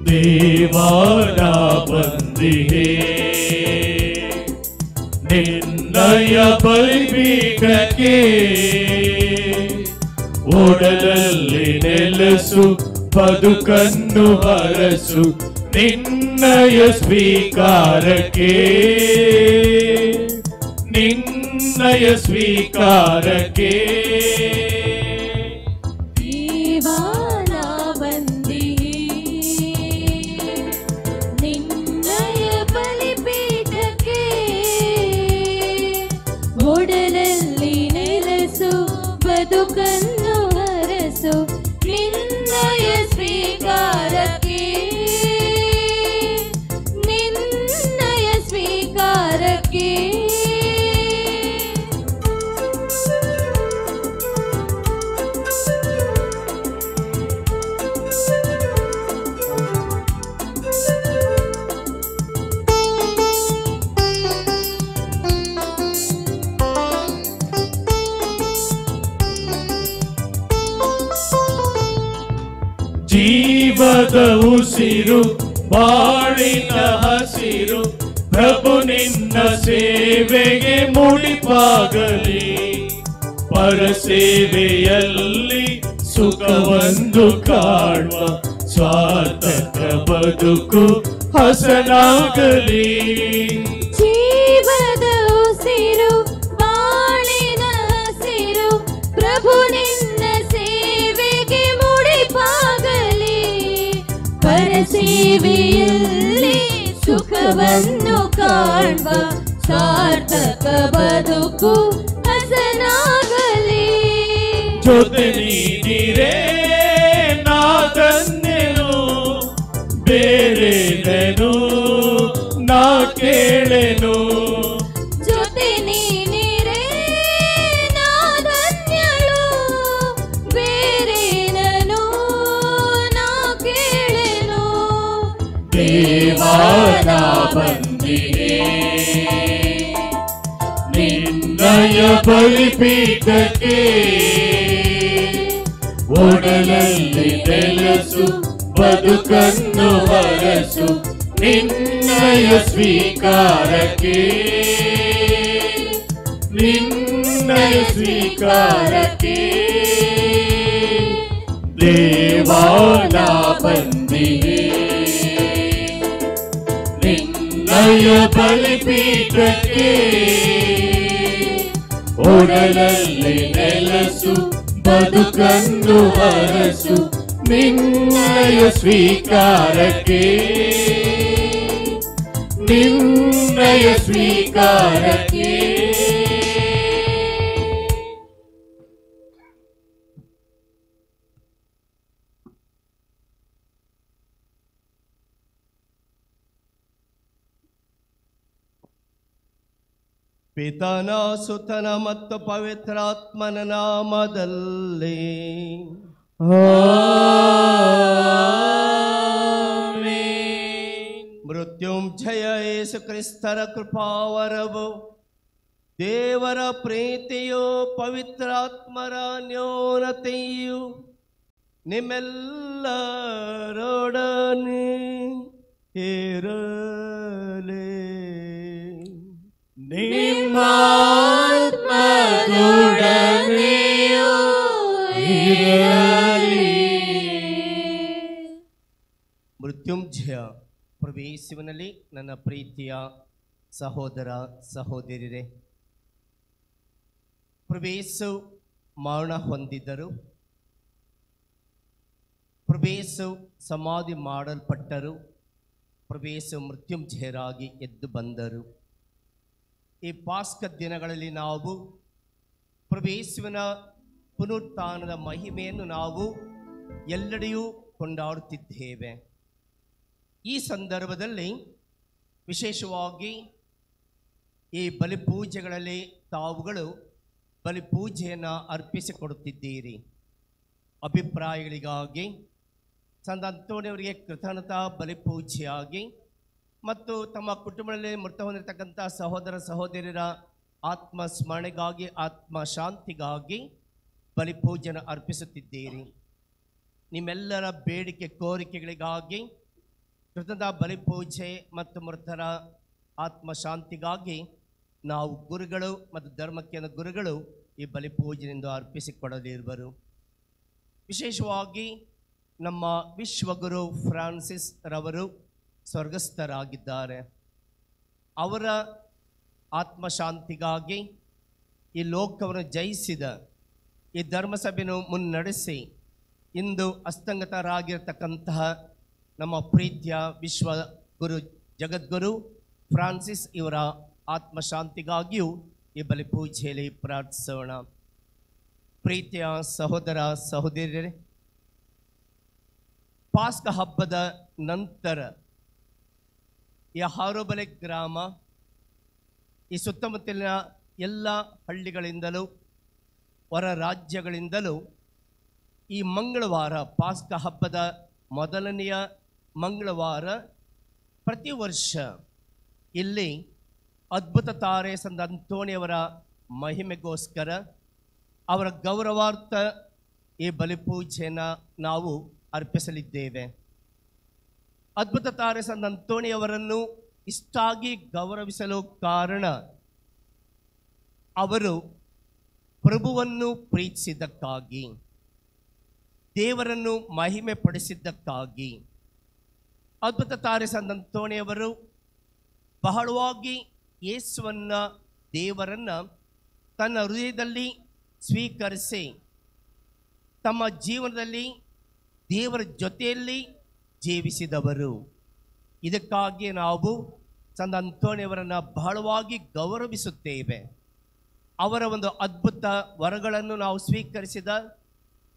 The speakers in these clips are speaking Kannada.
ದೇವರ ಬಂದಿಹೆ ನಿನ್ನಯ ಬಲಿಪೀಠಕ್ಕೆ ಒಡಲಲ್ಲಿ ನೆಲೆಸು ಬದುಕನ್ನು ಹರಸು ನಿನ್ನಯ ಸ್ವೀಕಾರಕ್ಕೆ ನಿನ್ನಯ ಸ್ವೀಕಾರಕ್ಕೆ ಬದುಕನ್ನು ಹರಸು ನಿನ್ನಯ ಸ್ವೀಕಾರಕ್ಕೆ ನಿನ್ನಯ ಸ್ವೀಕಾರಕ್ಕೆ ಜೀವದ ಉಸಿರು ಬಾಳಿನ ಹಸಿರು ಪ್ರಭು ನಿನ್ನ ಸೇವೆಗೆ ಮುಡಿಪಾಗಲಿ ಪರಸೇವೆಯಲ್ಲಿ ಸುಖವೊಂದು ಕಾಣುವ ಸ್ವಾತಂತ್ರ ಬದುಕು ಹಸನಾಗಲಿ ಜೀವದ ಉಸಿರು ಬಾಳಿನ ಹಸಿರು ಪ್ರಭು ನಿನ್ನ ಸೇವೆಗೆ ಮುಡಿಪಾಗಲಿ ಪರಸೇವೆಯಲ್ಲಿ ಸುಖವನ್ನು ಕಾಣುವ ಸಾರ್ಥಕ ಬದುಕು ಹಸನಾಗಲಿ ಜೊತೆ ನೀಡಿರೇ ನಾದನ್ನೆನು ಬೇರೆನೆನು ನಾ ಕೇಳೆನು ಜೊತೆ ನೀನಿರೇ ನಾದನ್ಯಳು ಬೇರೆನನು ನಾ ಕೇಳೆನು ದೇವಾನ ಬಂದಿಹೆ ನಿನ್ನಯ ಬಲಿಪೀಠಕ್ಕೆ ಒಡಲಲ್ಲಿ ನೆಲೆಸು ಬದುಕನ್ನು ಹರಸು ನಿನ್ನಯ ಸ್ವೀಕಾರಕ್ಕೆ ನಿನ್ನಯ ಸ್ವೀಕಾರಕ್ಕೆ ದೇವಾನ ಬಂದಿಹೆ ನಿನ್ನಯ ಬಲಿಪೀಠಕ್ಕೆ ಒಡಲಲ್ಲಿ ನೆಲೆಸು ಬದುಕನ್ನು ಹರಸು ನಿನ್ನಯ ಸ್ವೀಕಾರಕ್ಕೆ ನಿನ್ನಯ ಸ್ವೀಕಾರಕ್ಕೆ ಪಿತನ ಸುತನ ಮತ್ತು ಪವಿತ್ರಾತ್ಮನ ನಾಮದಲ್ಲಿ ಮೃತ್ಯುಂಜಯ ಯೇಸು ಕ್ರಿಸ್ತರ ಕೃಪಾವರವು ದೇವರ ಪ್ರೀತಿಯು ಪವಿತ್ರಾತ್ಮರ ನ್ಯೂನತೆಯು ನಿಮ್ಮೆಲ್ಲರೊಡನೆ ಇರಲಿ ನಿಮ್ಮಾತ್ಮದೊಡನೆಯೂ ಇರಲಿ. ಮೃತ್ಯುಂಜಯ ಪ್ರವೇಶಿವನಲ್ಲಿ ನನ್ನ ಪ್ರೀತಿಯ ಸಹೋದರ ಸಹೋದರಿಯರೇ, ಪ್ರವೇಶು ಮರಣ ಹೊಂದಿದ್ದರು, ಪ್ರವೇಶು ಸಮಾಧಿ ಮಾಡಲ್ಪಟ್ಟರು, ಪ್ರವೇಶು ಮೃತ್ಯುಂಜಯರಾಗಿ ಎದ್ದು ಬಂದರು. ಈ ಪಾಸ್ಕ ದಿನಗಳಲ್ಲಿ ನಾವು ಪ್ರವೇಶುವಿನ ಪುನರುತ್ಥಾನದ ಮಹಿಮೆಯನ್ನು ನಾವು ಎಲ್ಲೆಡೆಯೂ ಕೊಂಡಾಡುತ್ತಿದ್ದೇವೆ. ಈ ಸಂದರ್ಭದಲ್ಲಿ ವಿಶೇಷವಾಗಿ ಈ ಬಲಿಪೂಜೆಗಳಲ್ಲಿ ತಾವುಗಳು ಬಲಿಪೂಜೆಯನ್ನು ಅರ್ಪಿಸಿಕೊಡುತ್ತಿದ್ದೀರಿ. ಅಭಿಪ್ರಾಯಗಳಿಗಾಗಿ ಸಂತ ಅಂತೋಣಿಯವರಿಗೆ ಕೃತಜ್ಞತಾ ಬಲಿಪೂಜೆಯಾಗಿ ಮತ್ತು ತಮ್ಮ ಕುಟುಂಬದಲ್ಲಿ ಮೃತ ಹೊಂದಿರತಕ್ಕಂಥ ಸಹೋದರ ಸಹೋದರಿಯರ ಆತ್ಮ ಸ್ಮರಣೆಗಾಗಿ, ಆತ್ಮ ಶಾಂತಿಗಾಗಿ ಬಲಿಪೂಜೆನ ಅರ್ಪಿಸುತ್ತಿದ್ದೀರಿ. ನಿಮ್ಮೆಲ್ಲರ ಬೇಡಿಕೆ ಕೋರಿಕೆಗಳಿಗಾಗಿ ಕೃತಜ್ಞತಾ ಬಲಿಪೂಜೆ ಮತ್ತು ಮೃತರ ಆತ್ಮ ಶಾಂತಿಗಾಗಿ ನಾವು ಗುರುಗಳು ಮತ್ತು ಧರ್ಮಕ್ಕೆ ಗುರುಗಳು ಈ ಬಲಿಪೂಜೆಯಿಂದ ಅರ್ಪಿಸಿಕೊಡಲಿರುವರು. ವಿಶೇಷವಾಗಿ ನಮ್ಮ ವಿಶ್ವಗುರು ಫ್ರಾನ್ಸಿಸ್ ರವರು ಸ್ವರ್ಗಸ್ಥರಾಗಿದ್ದಾರೆ. ಅವರ ಆತ್ಮಶಾಂತಿಗಾಗಿ ಈ ಲೋಕವನ್ನು ಜಯಿಸಿದ ಈ ಧರ್ಮಸಭೆಯನ್ನು ಮುನ್ನಡೆಸಿ ಇಂದು ಅಸ್ತಂಗತರಾಗಿರ್ತಕ್ಕಂತಹ ನಮ್ಮ ಪ್ರೀತಿಯ ವಿಶ್ವ ಗುರು ಜಗದ್ಗುರು ಫ್ರಾನ್ಸಿಸ್ ಇವರ ಆತ್ಮಶಾಂತಿಗಾಗಿಯೂ ಈ ಬಲಿಪೂಜೆಯಲ್ಲಿ ಪ್ರಾರ್ಥಿಸೋಣ. ಪ್ರೀತಿಯ ಸಹೋದರ ಸಹೋದರಿಯರೇ, ಪಾಸ್ಕ ಹಬ್ಬದ ನಂತರ ಈ ಹಾರೋಬಲೆ ಗ್ರಾಮ, ಈ ಸುತ್ತಮುತ್ತಲಿನ ಎಲ್ಲ ಹಳ್ಳಿಗಳಿಂದಲೂ ಹೊರ ರಾಜ್ಯಗಳಿಂದಲೂ ಈ ಮಂಗಳವಾರ, ಪಾಸ್ಕ ಹಬ್ಬದ ಮೊದಲನೆಯ ಮಂಗಳವಾರ ಪ್ರತಿ ವರ್ಷ ಇಲ್ಲಿ ಅದ್ಭುತ ತಾರೆ ಸಂತ ಅಂತೋಣಿಯವರ ಮಹಿಮೆಗೋಸ್ಕರ ಅವರ ಗೌರವಾರ್ಥ ಈ ಬಲಿಪೂಜೆಯನ್ನು ನಾವು ಅರ್ಪಿಸಲಿದ್ದೇವೆ. ಅದ್ಭುತ ತಾರೆ ಸಂತ ಅಂತೋಣಿಯವರನ್ನು ಇಷ್ಟಾಗಿ ಗೌರವಿಸಲು ಕಾರಣ ಅವರು ಪ್ರಭುವನ್ನು ಪ್ರೀತಿಸಿದ್ದಕ್ಕಾಗಿ, ದೇವರನ್ನು ಮಹಿಮೆ ಪಡಿಸಿದ್ದಕ್ಕಾಗಿ. ಅದ್ಭುತ ತಾರೆ ಸಂತ ಅಂತೋಣಿಯವರು ಬಹಳವಾಗಿ ಯೇಸುವನ್ನ, ದೇವರನ್ನು ತನ್ನ ಹೃದಯದಲ್ಲಿ ಸ್ವೀಕರಿಸಿ ತಮ್ಮ ಜೀವನದಲ್ಲಿ ದೇವರ ಜೊತೆಯಲ್ಲಿ ಜೀವಿಸಿದವರು. ಇದಕ್ಕಾಗಿ ನಾವು ಸಂತ ಅಂತೋಣಿಯವರನ್ನು ಬಹಳವಾಗಿ ಗೌರವಿಸುತ್ತೇವೆ. ಅವರ ಒಂದು ಅದ್ಭುತ ವರಗಳನ್ನು ನಾವು ಸ್ವೀಕರಿಸಿದ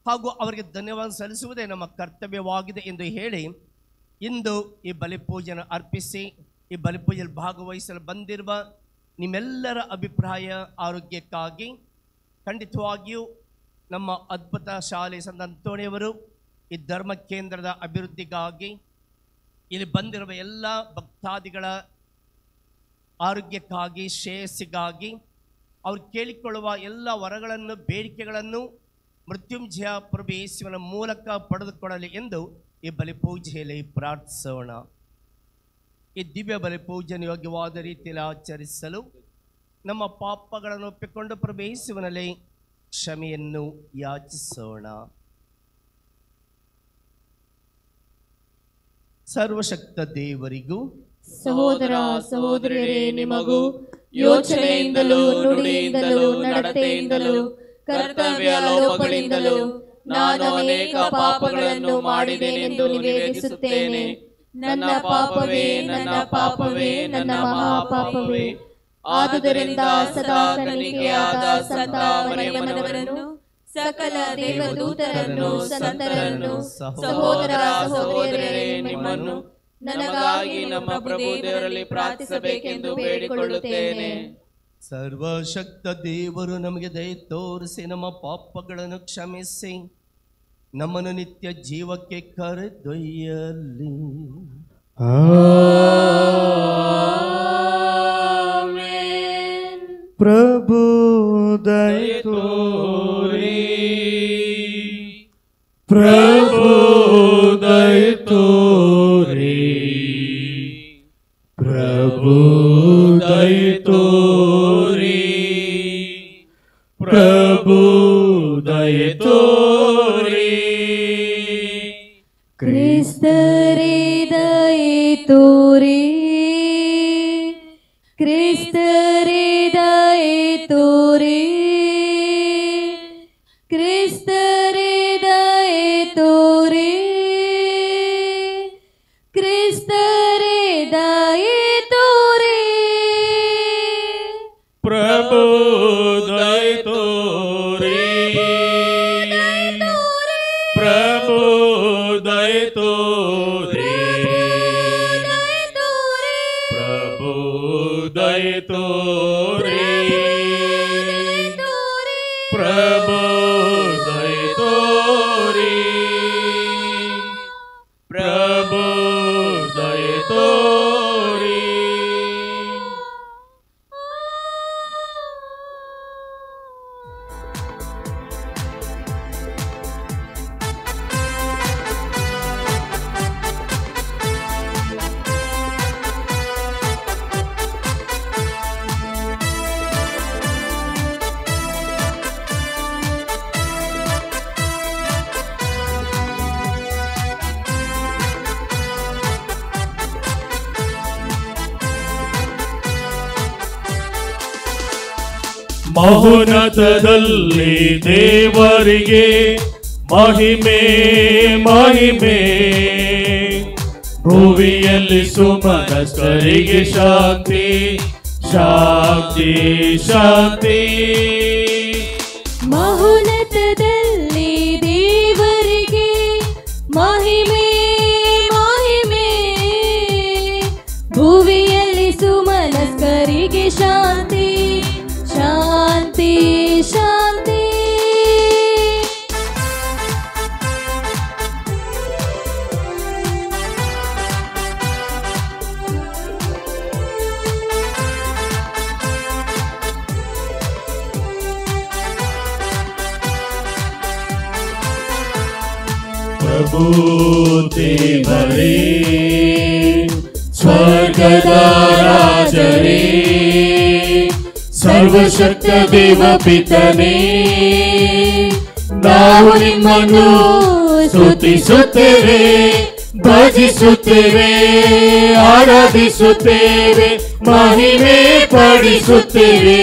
ಹಾಗೂ ಅವರಿಗೆ ಧನ್ಯವಾದ ಸಲ್ಲಿಸುವುದೇ ನಮ್ಮ ಕರ್ತವ್ಯವಾಗಿದೆ ಎಂದು ಹೇಳಿ ಇಂದು ಈ ಬಲಿಪೂಜೆಯನ್ನು ಅರ್ಪಿಸಿ ಈ ಬಲಿಪೂಜೆಯಲ್ಲಿ ಭಾಗವಹಿಸಲು ಬಂದಿರುವ ನಿಮ್ಮೆಲ್ಲರ ಅಭಿಪ್ರಾಯ ಆರೋಗ್ಯಕ್ಕಾಗಿ ಖಂಡಿತವಾಗಿಯೂ ನಮ್ಮ ಅದ್ಭುತ ಶಾಲೆ ಸಂತ ಅಂತೋಣಿಯವರು ಈ ಧರ್ಮ ಕೇಂದ್ರದ ಅಭಿವೃದ್ಧಿಗಾಗಿ, ಇಲ್ಲಿ ಬಂದಿರುವ ಎಲ್ಲ ಭಕ್ತಾದಿಗಳ ಆರೋಗ್ಯಕ್ಕಾಗಿ, ಶ್ರೇಯಸ್ಸಿಗಾಗಿ, ಅವ್ರು ಕೇಳಿಕೊಳ್ಳುವ ಎಲ್ಲ ವರಗಳನ್ನು, ಬೇಡಿಕೆಗಳನ್ನು ಮೃತ್ಯುಂಜಯ ಪ್ರಭು ಯೇಸುವಿನ ಮೂಲಕ ಪಡೆದುಕೊಳ್ಳಲಿ ಎಂದು ಈ ಬಲಿಪೂಜೆಯಲ್ಲಿ ಪ್ರಾರ್ಥಿಸೋಣ. ಈ ದಿವ್ಯ ಬಲಿಪೂಜೆಯನ್ನು ಯೋಗ್ಯವಾದ ರೀತಿಯಲ್ಲಿ ಆಚರಿಸಲು ನಮ್ಮ ಪಾಪಗಳನ್ನು ಒಪ್ಪಿಕೊಂಡು ಪ್ರಭು ಯೇಸುವಿನಲ್ಲಿ ಕ್ಷಮೆಯನ್ನು ಯಾಚಿಸೋಣ. ಸರ್ವಶಕ್ತ ದೇವರಿಗೂ ಸಹೋದರ ಸಹೋದರಿಯರೇ ನಿಮಗೂ ಯೋಚನೆಯಿಂದಲೂ ನುಡಿಯಿಂದಲೂ ನಡತೆಯಿಂದಲೂ ಕರ್ತವ್ಯ ಲೋಪಗಳಿಂದಲೂ ನಾನು ಅನೇಕ ಪಾಪಗಳನ್ನು ಮಾಡಿದ್ದೇನೆಂದು ನಿವೇದಿಸುತ್ತೇನೆ. ನನ್ನ ಪಾಪವೇ, ನನ್ನ ಪಾಪವೇ, ನನ್ನ ಮಹಾಪಾಪವೇ. ಆದುದರಿಂದ ಸದಾ ಕನ್ನಿಕೆಯಾದ ಸಂತ ಮರಿಯಮ್ಮನವರನ್ನು, ಸಕಲ ದೇವದೂತರನ್ನು, ಸಂತರನ್ನು, ಸಹೋದರ ಸಹೋದರಿಯರೇ ನಿಮ್ಮನ್ನು ನನಗಾಗಿ ನಮ್ಮ ಪ್ರಭು ದೇವರಲ್ಲಿ ಪ್ರಾರ್ಥಿಸಬೇಕೆಂದು ಬೇಡಿಕೊಳ್ಳುತ್ತೇನೆ. ಸರ್ವಶಕ್ತ ದೇವರು ನಮಗೆ ದಯೆ ತೋರಿಸಿ ನಮ್ಮ ಪಾಪಗಳನ್ನು ಕ್ಷಮಿಸಿ ನಮ್ಮನ್ನು ನಿತ್ಯ ಜೀವಕ್ಕೆ ಕರೆದೊಯ್ಯಲಿ. ಪ್ರಭು ದಯೆ ತೋರಿ, ಪ್ರಭು ದಯೆ ತೋರಿ, ಪ್ರಭು ದಯೆ ತೋರಿ, ಪ್ರಭು ದಯೆ ತೋರಿ. ಕ್ರಿಸ್ತರೇ ದಯೆ ತೋರಿ, ಕ್ರಿಸ್ತರೇ ದಯೆ ತೋರಿ, ಕ್ರಿಸ್ತರೇ ದಯೆ ತೋರಿ, ಕ್ರಿಸ್ತರೇ ದಯೆ ತೋರಿ. ಪ್ರಭು ದಯೆ ತೋರಿ, ಪ್ರಭು ದಯೆ ತೋರಿ, ದಯೆ ತೋರಿ ಪ್ರಭು ದಯೆ ತೋರಿ ಪ್ರಭು ದಯೆ ತೋರಿ ಮಹೋನ್ನತದಲ್ಲಿ ದೇವರಿಗೆ ಮಹಿಮೆ ಮಹಿಮೆ, ಭುವಿಯಲ್ಲಿ ಸುಮನಸ್ಕರಿಗೆ ಶಾಂತಿ ಶಾಂತಿ ಶಾಂತಿ. ಮಹೋನ್ನತದಲ್ಲಿ ದೇವರಿಗೆ ಮಹಿಮೆ ಮಹಿಮೆ, ಭುವಿಯಲ್ಲಿ ಸುಮನಸ್ಕರಿಗೆ ಶಾಂತಿ ಶಾಂತಿ ಶಾಂತಿ. ಪ್ರಭು ದೇವರೇ ಸ್ವರ್ಗದ ರಾಜರೇ, ಸರ್ವಶಕ್ತ ದೇವ ಪಿತನೇ, ನಾವು ನಿಮ್ಮನ್ನು ಸ್ತುತಿಸುತ್ತೇವೆ, ಭಜಿಸುತ್ತೇವೆ, ಆರಾಧಿಸುತ್ತೇವೆ, ಮಹಿಮೆ ಪಡಿಸುತ್ತೇವೆ.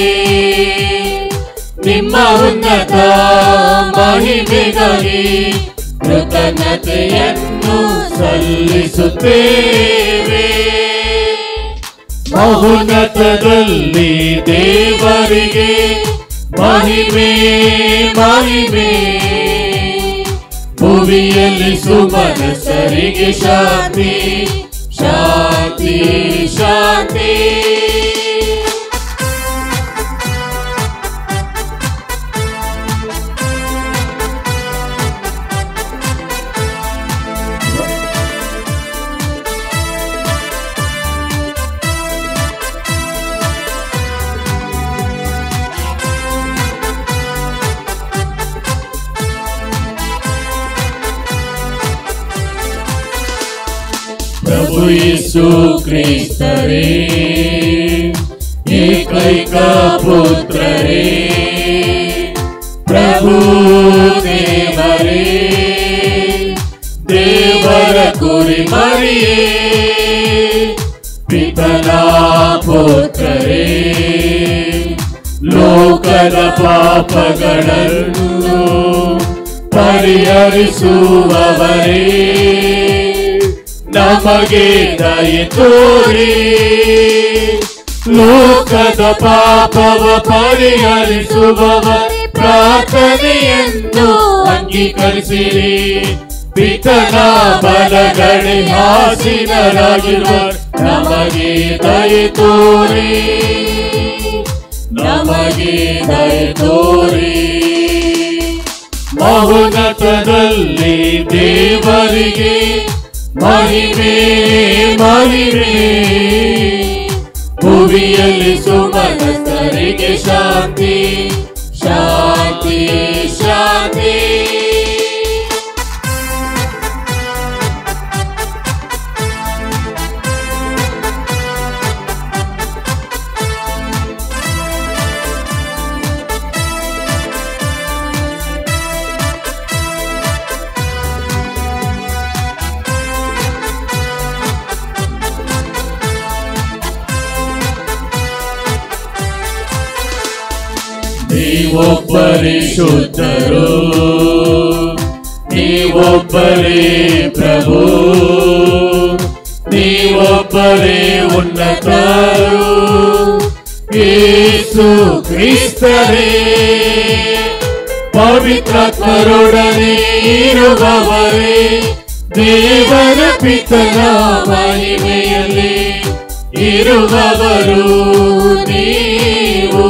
ನಿಮ್ಮ ಉನ್ನತ ಮಹಿಮೆಗಾಗಿ ಕೃತಜ್ಞತೆಯನ್ನು ಸಲ್ಲಿಸುತ್ತೇವೆ. ಮಹೋನ್ನತದಲ್ಲಿ ದೇವರಿಗೆ ಮಹಿಮೆ ಮಹಿಮೆ, ಭುವಿಯಲ್ಲಿ ಸುಮನಸ್ಕರಿಗೆ ಶಾಂತಿ ಶಾಂತಿ ಶಾಂತಿ. ಪ್ರಭು ಯೇಸು ಕ್ರಿಸ್ತರೇ, ಏಕೈಕ ಪುತ್ರರೇ, ಪ್ರಭು ದೇವರೇ, ದೇವರ ಕುರಿಮರಿಯೇ, ಪಿತನ ಪುತ್ರರೇ, ಲೋಕದ ಪಾಪಗಳನ್ನು ಪರಿಹರಿಸುವವರೇ, ನಮಗೆ ದಯೆ ತೋರಿ, ಲೋಕದ ಪಾಪವ ಪರಿಹರಿಸುವವರೇ, ಪ್ರಾರ್ಥನೆಯನ್ನು ಅಂಗೀಕರಿಸಿರಿ. ಪಿತನ ಬಲಗಡೆ ಆಸೀನರಾಗಿರುವ ನಮಗೆ ದಯೆ ತೋರಿ, ನಮಗೆ ದಯೆ ತೋರಿ. ಮಹೋನ್ನತದಲ್ಲಿ ದೇವರಿಗೆ ಮಹಿಮೆ ಮಹಿಮೆ, ಭುವಿಯಲ್ಲಿ ಸುಮನಸ್ಕರಿಗೆ ಶಾಂತಿ ಶಾಂತಿ ಶಾಂತಿ. ನೀವೊಬ್ಬರೇ ಶುದ್ಧರು, ನೀವೊಬ್ಬರೇ ಪ್ರಭು, ನೀವೊಬ್ಬರೇ ಉನ್ನತರು, ಯೇಸು ಕ್ರಿಸ್ತರೇ, ಪವಿತ್ರಾತ್ಮರೊಡನೆ ಇರುವವರೇ, ದೇವರ ಪಿತನ ಮಹಿಮೆಯಲ್ಲಿ ಇರುವವರು ನೀವು.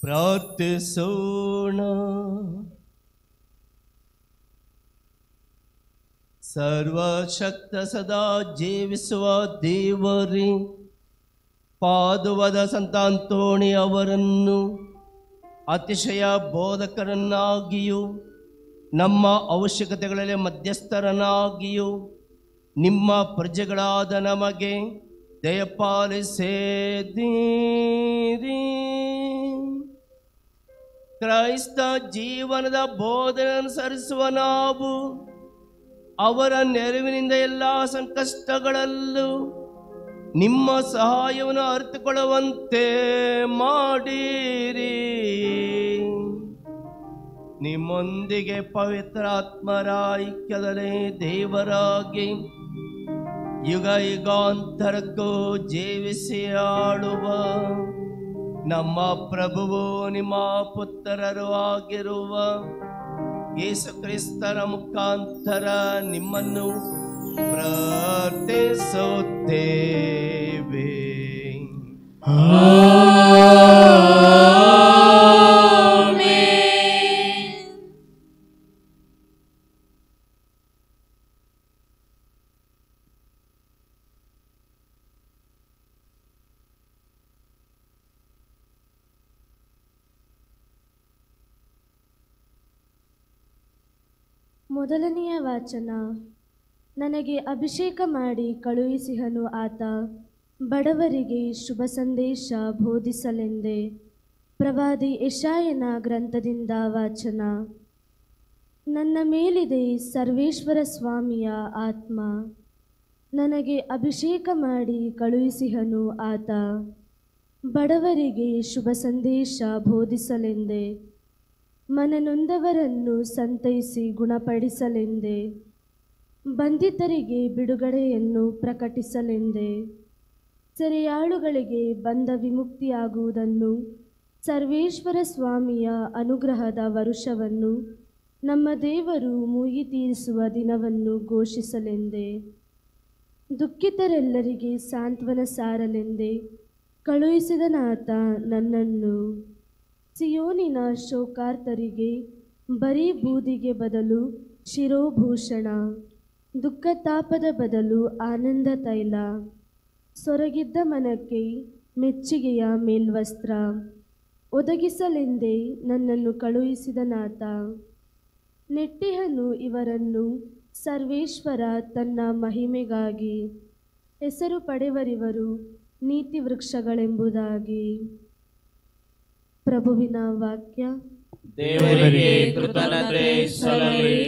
ಪ್ರಾರ್ಥಿಸೋಣ. ಸರ್ವಶಕ್ತ ಸದಾ ಜೀವಿಸುವ ದೇವರೇ, ಪಾದುವದ ಸಂತ ಅಂತೋಣಿ ಅವರನ್ನು ಅತಿಶಯ ಬೋಧಕರನ್ನಾಗಿಯೂ ನಮ್ಮ ಅವಶ್ಯಕತೆಗಳಲ್ಲಿ ಮಧ್ಯಸ್ಥರನ್ನಾಗಿಯೂ ನಿಮ್ಮ ಪ್ರಜೆಗಳಾದ ನಮಗೆ ದಯಪಾಲಿಸಿದ್ದೀರಿ. ಕ್ರೈಸ್ತ ಜೀವನದ ಬೋಧನೆ ಅನುಸರಿಸುವ ನಾವು ಅವರ ನೆರವಿನಿಂದ ಎಲ್ಲ ಸಂಕಷ್ಟಗಳಲ್ಲೂ ನಿಮ್ಮ ಸಹಾಯವನ್ನು ಅರಿತುಕೊಳ್ಳುವಂತೆ ಮಾಡಿರಿ. ನಿಮ್ಮೊಂದಿಗೆ ಪವಿತ್ರಾತ್ಮರ ಐಕ್ಯದಲ್ಲಿ ದೇವರಾಗಿ ಯುಗ ಯುಗಾಂತರಕ್ಕೂ ಜೀವಿಸಿ ಆಳುವ ನಮ್ಮ ಪ್ರಭುವು ನಿಮ್ಮ ಪುತ್ರರು ಆಗಿರುವ ಯೇಸು ಕ್ರಿಸ್ತರ ಮುಖಾಂತರ ನಿಮ್ಮನ್ನು ಪ್ರಾರ್ಥಿಸುತ್ತೇವೆ. ಮೊದಲನೆಯ ವಾಚನ. ನನಗೆ ಅಭಿಷೇಕ ಮಾಡಿ ಕಳುಹಿಸಿಹನು ಆತ, ಬಡವರಿಗೆ ಶುಭ ಸಂದೇಶ ಬೋಧಿಸಲೆಂದೇ. ಪ್ರವಾದಿ ಯೆಶಾಯನ ಗ್ರಂಥದಿಂದ ವಾಚನ. ನನ್ನ ಮೇಲಿದೆ ಸರ್ವೇಶ್ವರ ಸ್ವಾಮಿಯ ಆತ್ಮ, ನನಗೆ ಅಭಿಷೇಕ ಮಾಡಿ ಕಳುಹಿಸಿಹನು ಆತ, ಬಡವರಿಗೆ ಶುಭ ಸಂದೇಶ ಬೋಧಿಸಲೆಂದೇ. ಮನನೊಂದವರನ್ನು ಸಂತೈಸಿ ಗುಣಪಡಿಸಲೆಂದೇ. ಬಂಧಿತರಿಗೆ ಬಿಡುಗಡೆಯನ್ನು ಪ್ರಕಟಿಸಲೆಂದೇ. ಸೆರೆಯಾಳುಗಳಿಗೆ ಬಂಧ ವಿಮುಕ್ತಿಯಾಗುವುದನ್ನು, ಸರ್ವೇಶ್ವರ ಸ್ವಾಮಿಯ ಅನುಗ್ರಹದ ವರುಷವನ್ನು, ನಮ್ಮ ದೇವರು ಮುಗಿ ತೀರಿಸುವ ದಿನವನ್ನು ಘೋಷಿಸಲೆಂದೇ. ದುಃಖಿತರೆಲ್ಲರಿಗೆ ಸಾಂತ್ವನ ಸಾರಲೆಂದೇ ಕಳುಹಿಸಿದನಾತ ನನ್ನನ್ನು. ಸಿಯೋನಿನ ಶೋಕಾರ್ತರಿಗೆ ಬರೀ ಬೂದಿಗೆ ಬದಲು ಶಿರೋಭೂಷಣ, ದುಃಖತಾಪದ ಬದಲು ಆನಂದ ತೈಲ, ಸೊರಗಿದ್ದ ಮನಕ್ಕೆ ಮೆಚ್ಚುಗೆಯ ಮೇಲ್ವಸ್ತ್ರ ಒದಗಿಸಲೆಂದೇ ನನ್ನನ್ನು ಕಳುಹಿಸಿದನಾತ. ನೆಟ್ಟಿಹನು ಇವರನ್ನು ಸರ್ವೇಶ್ವರ ತನ್ನ ಮಹಿಮೆಗಾಗಿ, ಹೆಸರು ಪಡೆವರಿವರು ನೀತಿ ವೃಕ್ಷಗಳೆಂಬುದಾಗಿ. ಪ್ರಭುವಿನ ವಾಕ್ಯ. ದೇವರಿಗೆ ಕೃತಜ್ಞತೆ ಸಲ್ಲಲಿ.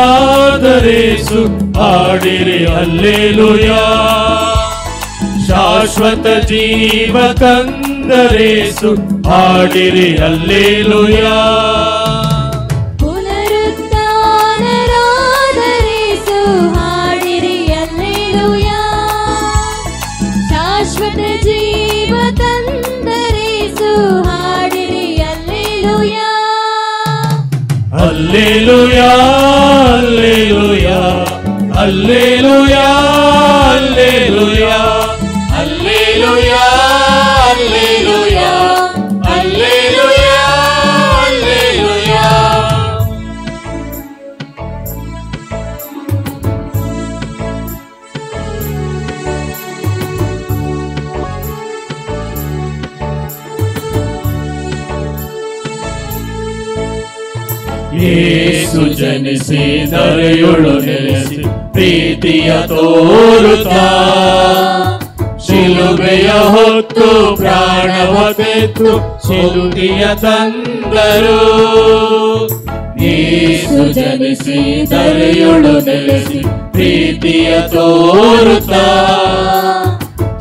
ಪುನರುತ್ಥಾನರಾದರೇಸು ಹಾಡಿರಿ ಹಲ್ಲೆಲೂಯಾ. ಶಾಶ್ವತ ಜೀವ ತಂದರೇಸು ಹಾಡಿರಿ ಹಲ್ಲೆಲೂಯಾ. ಪುನರುತ್ಥಾನರಾದರೇಸು ಹಾಡಿರಿ ಹಲ್ಲೆಲೂಯಾ. ಶಾಶ್ವತ ಜೀವ ತಂದರೇಸು ಹಾಡಿರಿ ಹಲ್ಲೆಲೂಯಾ. ಹಲ್ಲೆಲೂಯಾ ಹಲ್ಲೆಲೂಯಾ ಹಲ್ಲೆಲೂಯಾ ಹಲ್ಲೆಲೂಯಾ ಹಲ್ಲೆಲೂಯಾ ಹಲ್ಲೆಲೂಯಾ ಹಲ್ಲೆಲೂಯಾ ಹಲ್ಲೆಲೂಯಾ. ಯೇಸು ಜನಿಸಿ ಧರೆಯೊಳು ನೆಲೆಸಿ ಪ್ರೀತಿಯ ತೋರುತ್ತಾ, ಶಿಲುಬೆಯ ಹೊತ್ತು ಪ್ರಾಣವ ತೆತ್ತು ಶಿಲುಬೆಯ ತಂದರು. ಯೇಸು ಜನಿಸಿ ಧರೆಯೊಳು ನೆಲೆಸಿ ಪ್ರೀತಿಯ ತೋರುತ್ತಾ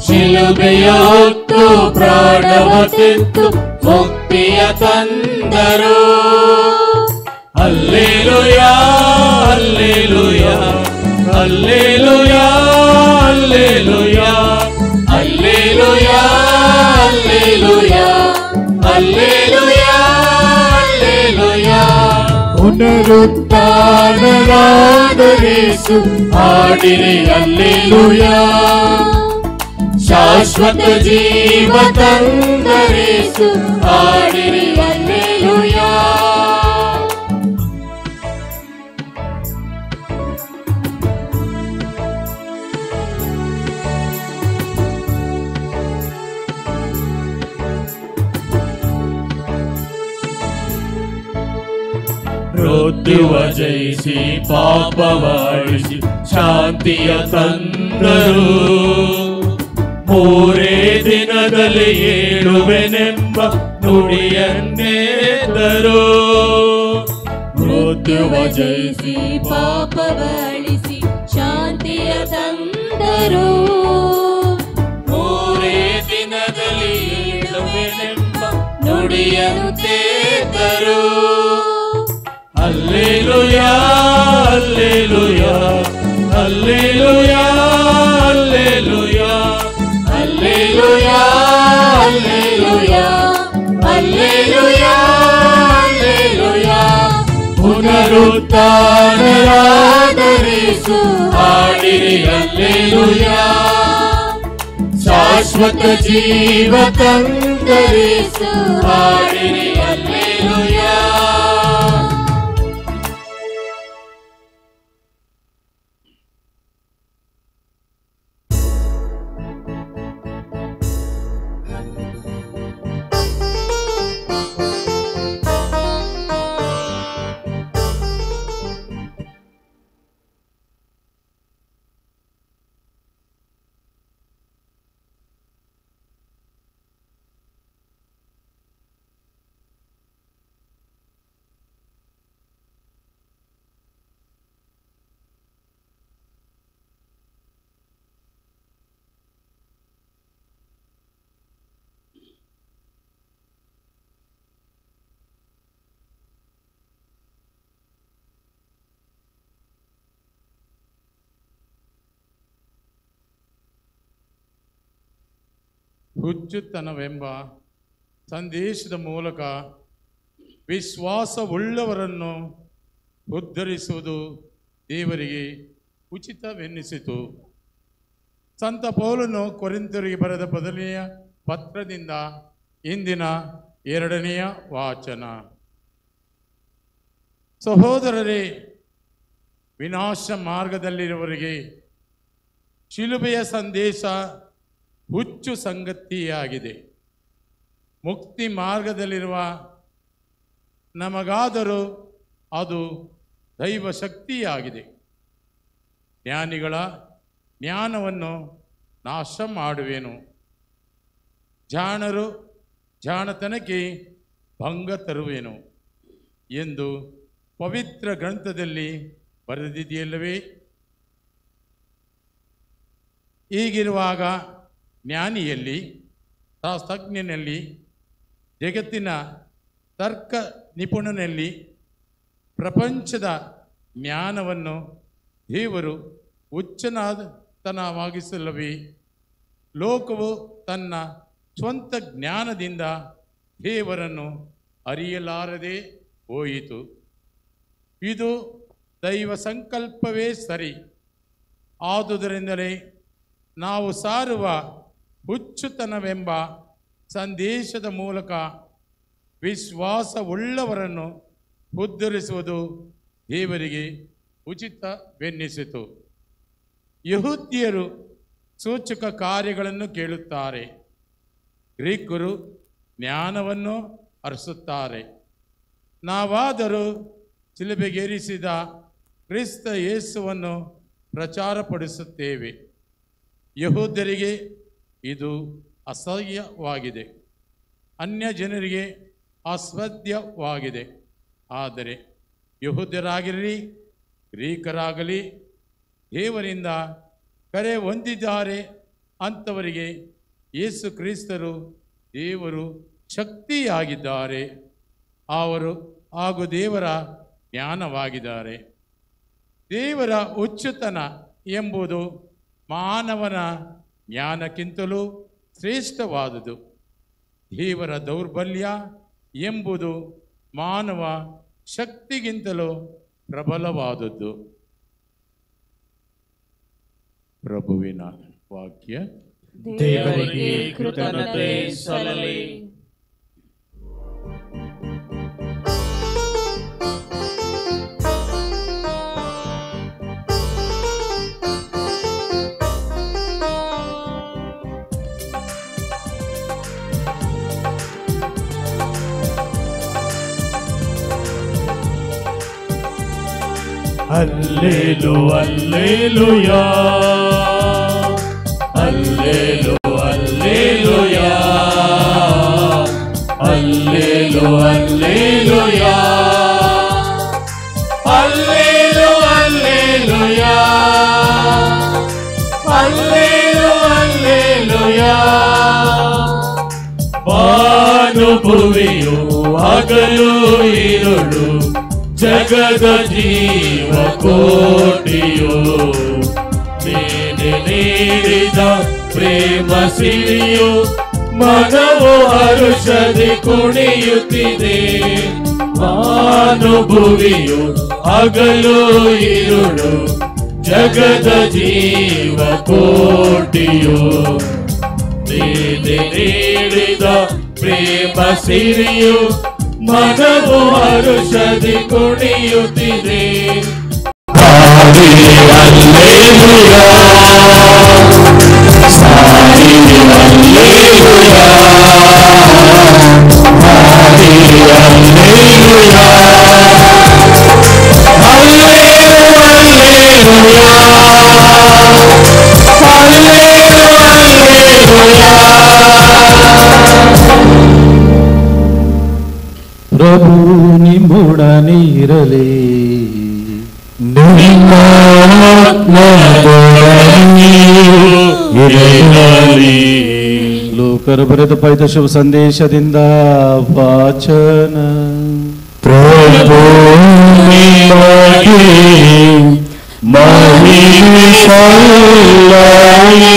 ಶಿಲುಬೆಯ ಹೊತ್ತು ಪ್ರಾಣವ ತೆತ್ತು ಮುಕ್ತಿಯ ತಂದರು. ಹಲ್ಲೆಲೂಯಾ ಹಲ್ಲೆಲೂಯಾ ಹಲ್ಲೆಲೂಯಾ ಹಲ್ಲೆಲೂಯಾ ಹಲ್ಲೆಲೂಯಾ ಹಲ್ಲೆಲೂಯಾ ಹಲ್ಲೆಲೂಯಾ ಹಲ್ಲೆಲೂಯಾ. ಪುನರುತ್ಥಾನರಾದ ಯೇಸು ಹಾಡಿರಿ ಹಲ್ಲೆಲೂಯಾ. ಶಾಶ್ವತ ಜೀವ ತಂದ ಯೇಸು ಹಾಡಿರಿ ಹಲ್ಲೆಲೂಯಾ. ಮೃತ್ಯುವ ಜಯಿಸಿ ಪಾಪವ ಅಳಿಸಿ ಶಾಂತಿಯ ತಂದರು. ಮೂರೇ ದಿನದಲ್ಲಿ ಏಳುವೆನೆಂಬ ನುಡಿಯನ್ನೇದರು. ಮೃತ್ಯುವ ಜಯಿಸಿ ಪಾಪವ ಅಳಿಸಿ ಶಾಂತಿಯ ತಂದರು. ಮೂರೇ ದಿನದಲ್ಲಿ ಏಳುವೆನೆಂಬ ನುಡಿಯನ್ನು ತೇದರು. ಹಲ್ಲೆಲೂಯಾ ಹಲ್ಲೆಲೂಯಾ ಹಲ್ಲೆಲೂಯಾ ಹಲ್ಲೆಲೂಯಾ ಹಲ್ಲೆಲೂಯಾ ಹಲ್ಲೆಲೂಯಾ ಹಲ್ಲೆಲೂಯಾ ಹಲ್ಲೆಲೂಯಾ. ಪುನರುತ್ಥಾನರಾದ ಯೇಸು ಹಾಡಿರಿ ಹಲ್ಲೆಲೂಯಾ. ಶಾಶ್ವತ ಜೀವ ತಂದ ಯೇಸು ಹಾಡಿರಿ ಹಲ್ಲೆಲೂಯಾ. ಹುಚ್ಚುತನವೆಂಬ ಸಂದೇಶದ ಮೂಲಕ ವಿಶ್ವಾಸವುಳ್ಳವರನ್ನು ಉದ್ಧರಿಸುವುದು ದೇವರಿಗೆ ಉಚಿತವೆನ್ನಿಸಿತು. ಸಂತ ಪೌಲನು ಕೊರಿಂಥರಿಗೆ ಬರೆದ ಮೊದಲನೆಯ ಪತ್ರದಿಂದ ಇಂದಿನ 2ನೆಯ ವಾಚನ. ಸಹೋದರರೇ, ವಿನಾಶ ಮಾರ್ಗದಲ್ಲಿರುವವರಿಗೆ ಶಿಲುಬೆಯ ಸಂದೇಶ ಹುಚ್ಚು ಸಂಗತಿಯಾಗಿದೆ. ಮುಕ್ತಿ ಮಾರ್ಗದಲ್ಲಿರುವ ನಮಗಾದರೂ ಅದು ದೈವ ಶಕ್ತಿಯಾಗಿದೆ. ಜ್ಞಾನಿಗಳ ಜ್ಞಾನವನ್ನು ನಾಶ ಮಾಡುವೆನು, ಜಾಣರು ಜಾಣತನಕ್ಕೆ ಭಂಗ ತರುವೆನು ಎಂದು ಪವಿತ್ರ ಗ್ರಂಥದಲ್ಲಿ ಬರೆದಿದೆಯಲ್ಲವೇ? ಹೀಗಿರುವಾಗ ಜ್ಞಾನಿಯಲ್ಲಿ, ಶಾಸ್ತ್ರಜ್ಞನಲ್ಲಿ, ಜಗತ್ತಿನ ತರ್ಕ ನಿಪುಣನಲ್ಲಿ ಪ್ರಪಂಚದ ಜ್ಞಾನವನ್ನು ದೇವರು ಹುಚ್ಚುತನವಾಗಿಸಲ್ಲವೇ? ಲೋಕವು ತನ್ನ ಸ್ವಂತ ಜ್ಞಾನದಿಂದ ದೇವರನ್ನು ಅರಿಯಲಾರದೆ ಹೋಯಿತು. ಇದು ದೈವ ಸಂಕಲ್ಪವೇ ಸರಿ. ಆದುದರಿಂದಲೇ ನಾವು ಸಾರುವ ಹುಚ್ಚುತನವೆಂಬ ಸಂದೇಶದ ಮೂಲಕ ವಿಶ್ವಾಸವುಳ್ಳವರನ್ನು ಉದ್ಧರಿಸುವುದು ದೇವರಿಗೆ ಉಚಿತವೆನ್ನಿಸಿತು. ಯಹೂದ್ಯರು ಸೂಚಕ ಕಾರ್ಯಗಳನ್ನು ಕೇಳುತ್ತಾರೆ, ಗ್ರೀಕರು ಜ್ಞಾನವನ್ನು ಹರಿಸುತ್ತಾರೆ. ನಾವಾದರೂ ಶಿಲುಬೆಗೇರಿಸಿದ ಕ್ರಿಸ್ತ ಯೇಸುವನ್ನು ಪ್ರಚಾರಪಡಿಸುತ್ತೇವೆ. ಯಹೂದ್ಯರಿಗೆ ಇದು ಅಸಹ್ಯವಾಗಿದೆ, ಅನ್ಯ ಜನರಿಗೆ ಅಸ್ವಾದ್ಯವಾಗಿದೆ. ಆದರೆ ಯಹೂದ್ಯರಾಗಿರಲಿ ಗ್ರೀಕರಾಗಲಿ ದೇವರಿಂದ ಕರೆ ಹೊಂದಿದ್ದಾರೆ ಅಂಥವರಿಗೆ ಯೇಸು ಕ್ರಿಸ್ತರು ದೇವರು ಶಕ್ತಿಯಾಗಿದ್ದಾರೆ. ಅವರು ಹಾಗೂ ದೇವರ ಜ್ಞಾನವಾಗಿದ್ದಾರೆ. ದೇವರ ಹುಚ್ಚುತನ ಎಂಬುದು ಮಾನವನ ಜ್ಞಾನಕ್ಕಿಂತಲೂ ಶ್ರೇಷ್ಠವಾದುದು. ದೇವರ ದೌರ್ಬಲ್ಯ ಎಂಬುದು ಮಾನವ ಶಕ್ತಿಗಿಂತಲೂ ಪ್ರಬಲವಾದದ್ದು. ಪ್ರಭುವಿನ ವಾಕ್ಯ. ದೇವರಿಗೆ ಕೃತಜ್ಞತೆ ಸಲ್ಲಲಿ. Alleluia, alleluia, alleluia, alleluia, alleluia, alleluia, alleluia, alleluia, alleluia. ಬಾನುಭುವಿಯು ಹಗಲು ಇರುಳು ಜಗದ ಜೀವ ಕೋಟಿಯು ನೀನೆ ನೀಡಿದ ಪ್ರೇಮ ಸಿರಿಯು ಮನವು ಹರುಷದಿ ಕುಣಿಯುತ್ತಿದೆ. ಮಾನುಭುವಿಯು ಹಗಲು ಇರುಳು ಜಗದ ಜೀವ ಕೋಟಿಯು ನೀನೆ ನೀಡಿದ ಪ್ರೇಮ ಸಿರಿಯು ಮನವು ಹರುಷದಿ ಕುಣಿಯುತ್ತಿದೆ. ಪ್ರಭು ನಿಮ್ಮೊಡನಿರಲಿ, ನಿಮ್ಮ ಆತ್ಮದೊಡನಿರಲಿ. ಲೋಕರು ಬರೆದ ಪೈದ ಶುಭ ಸಂದೇಶದಿಂದ ವಾಚನ. ಪ್ರಭು ನಿಮಗೆ ಮಹಿಮೆ ಸಲ್ಲಲಿ.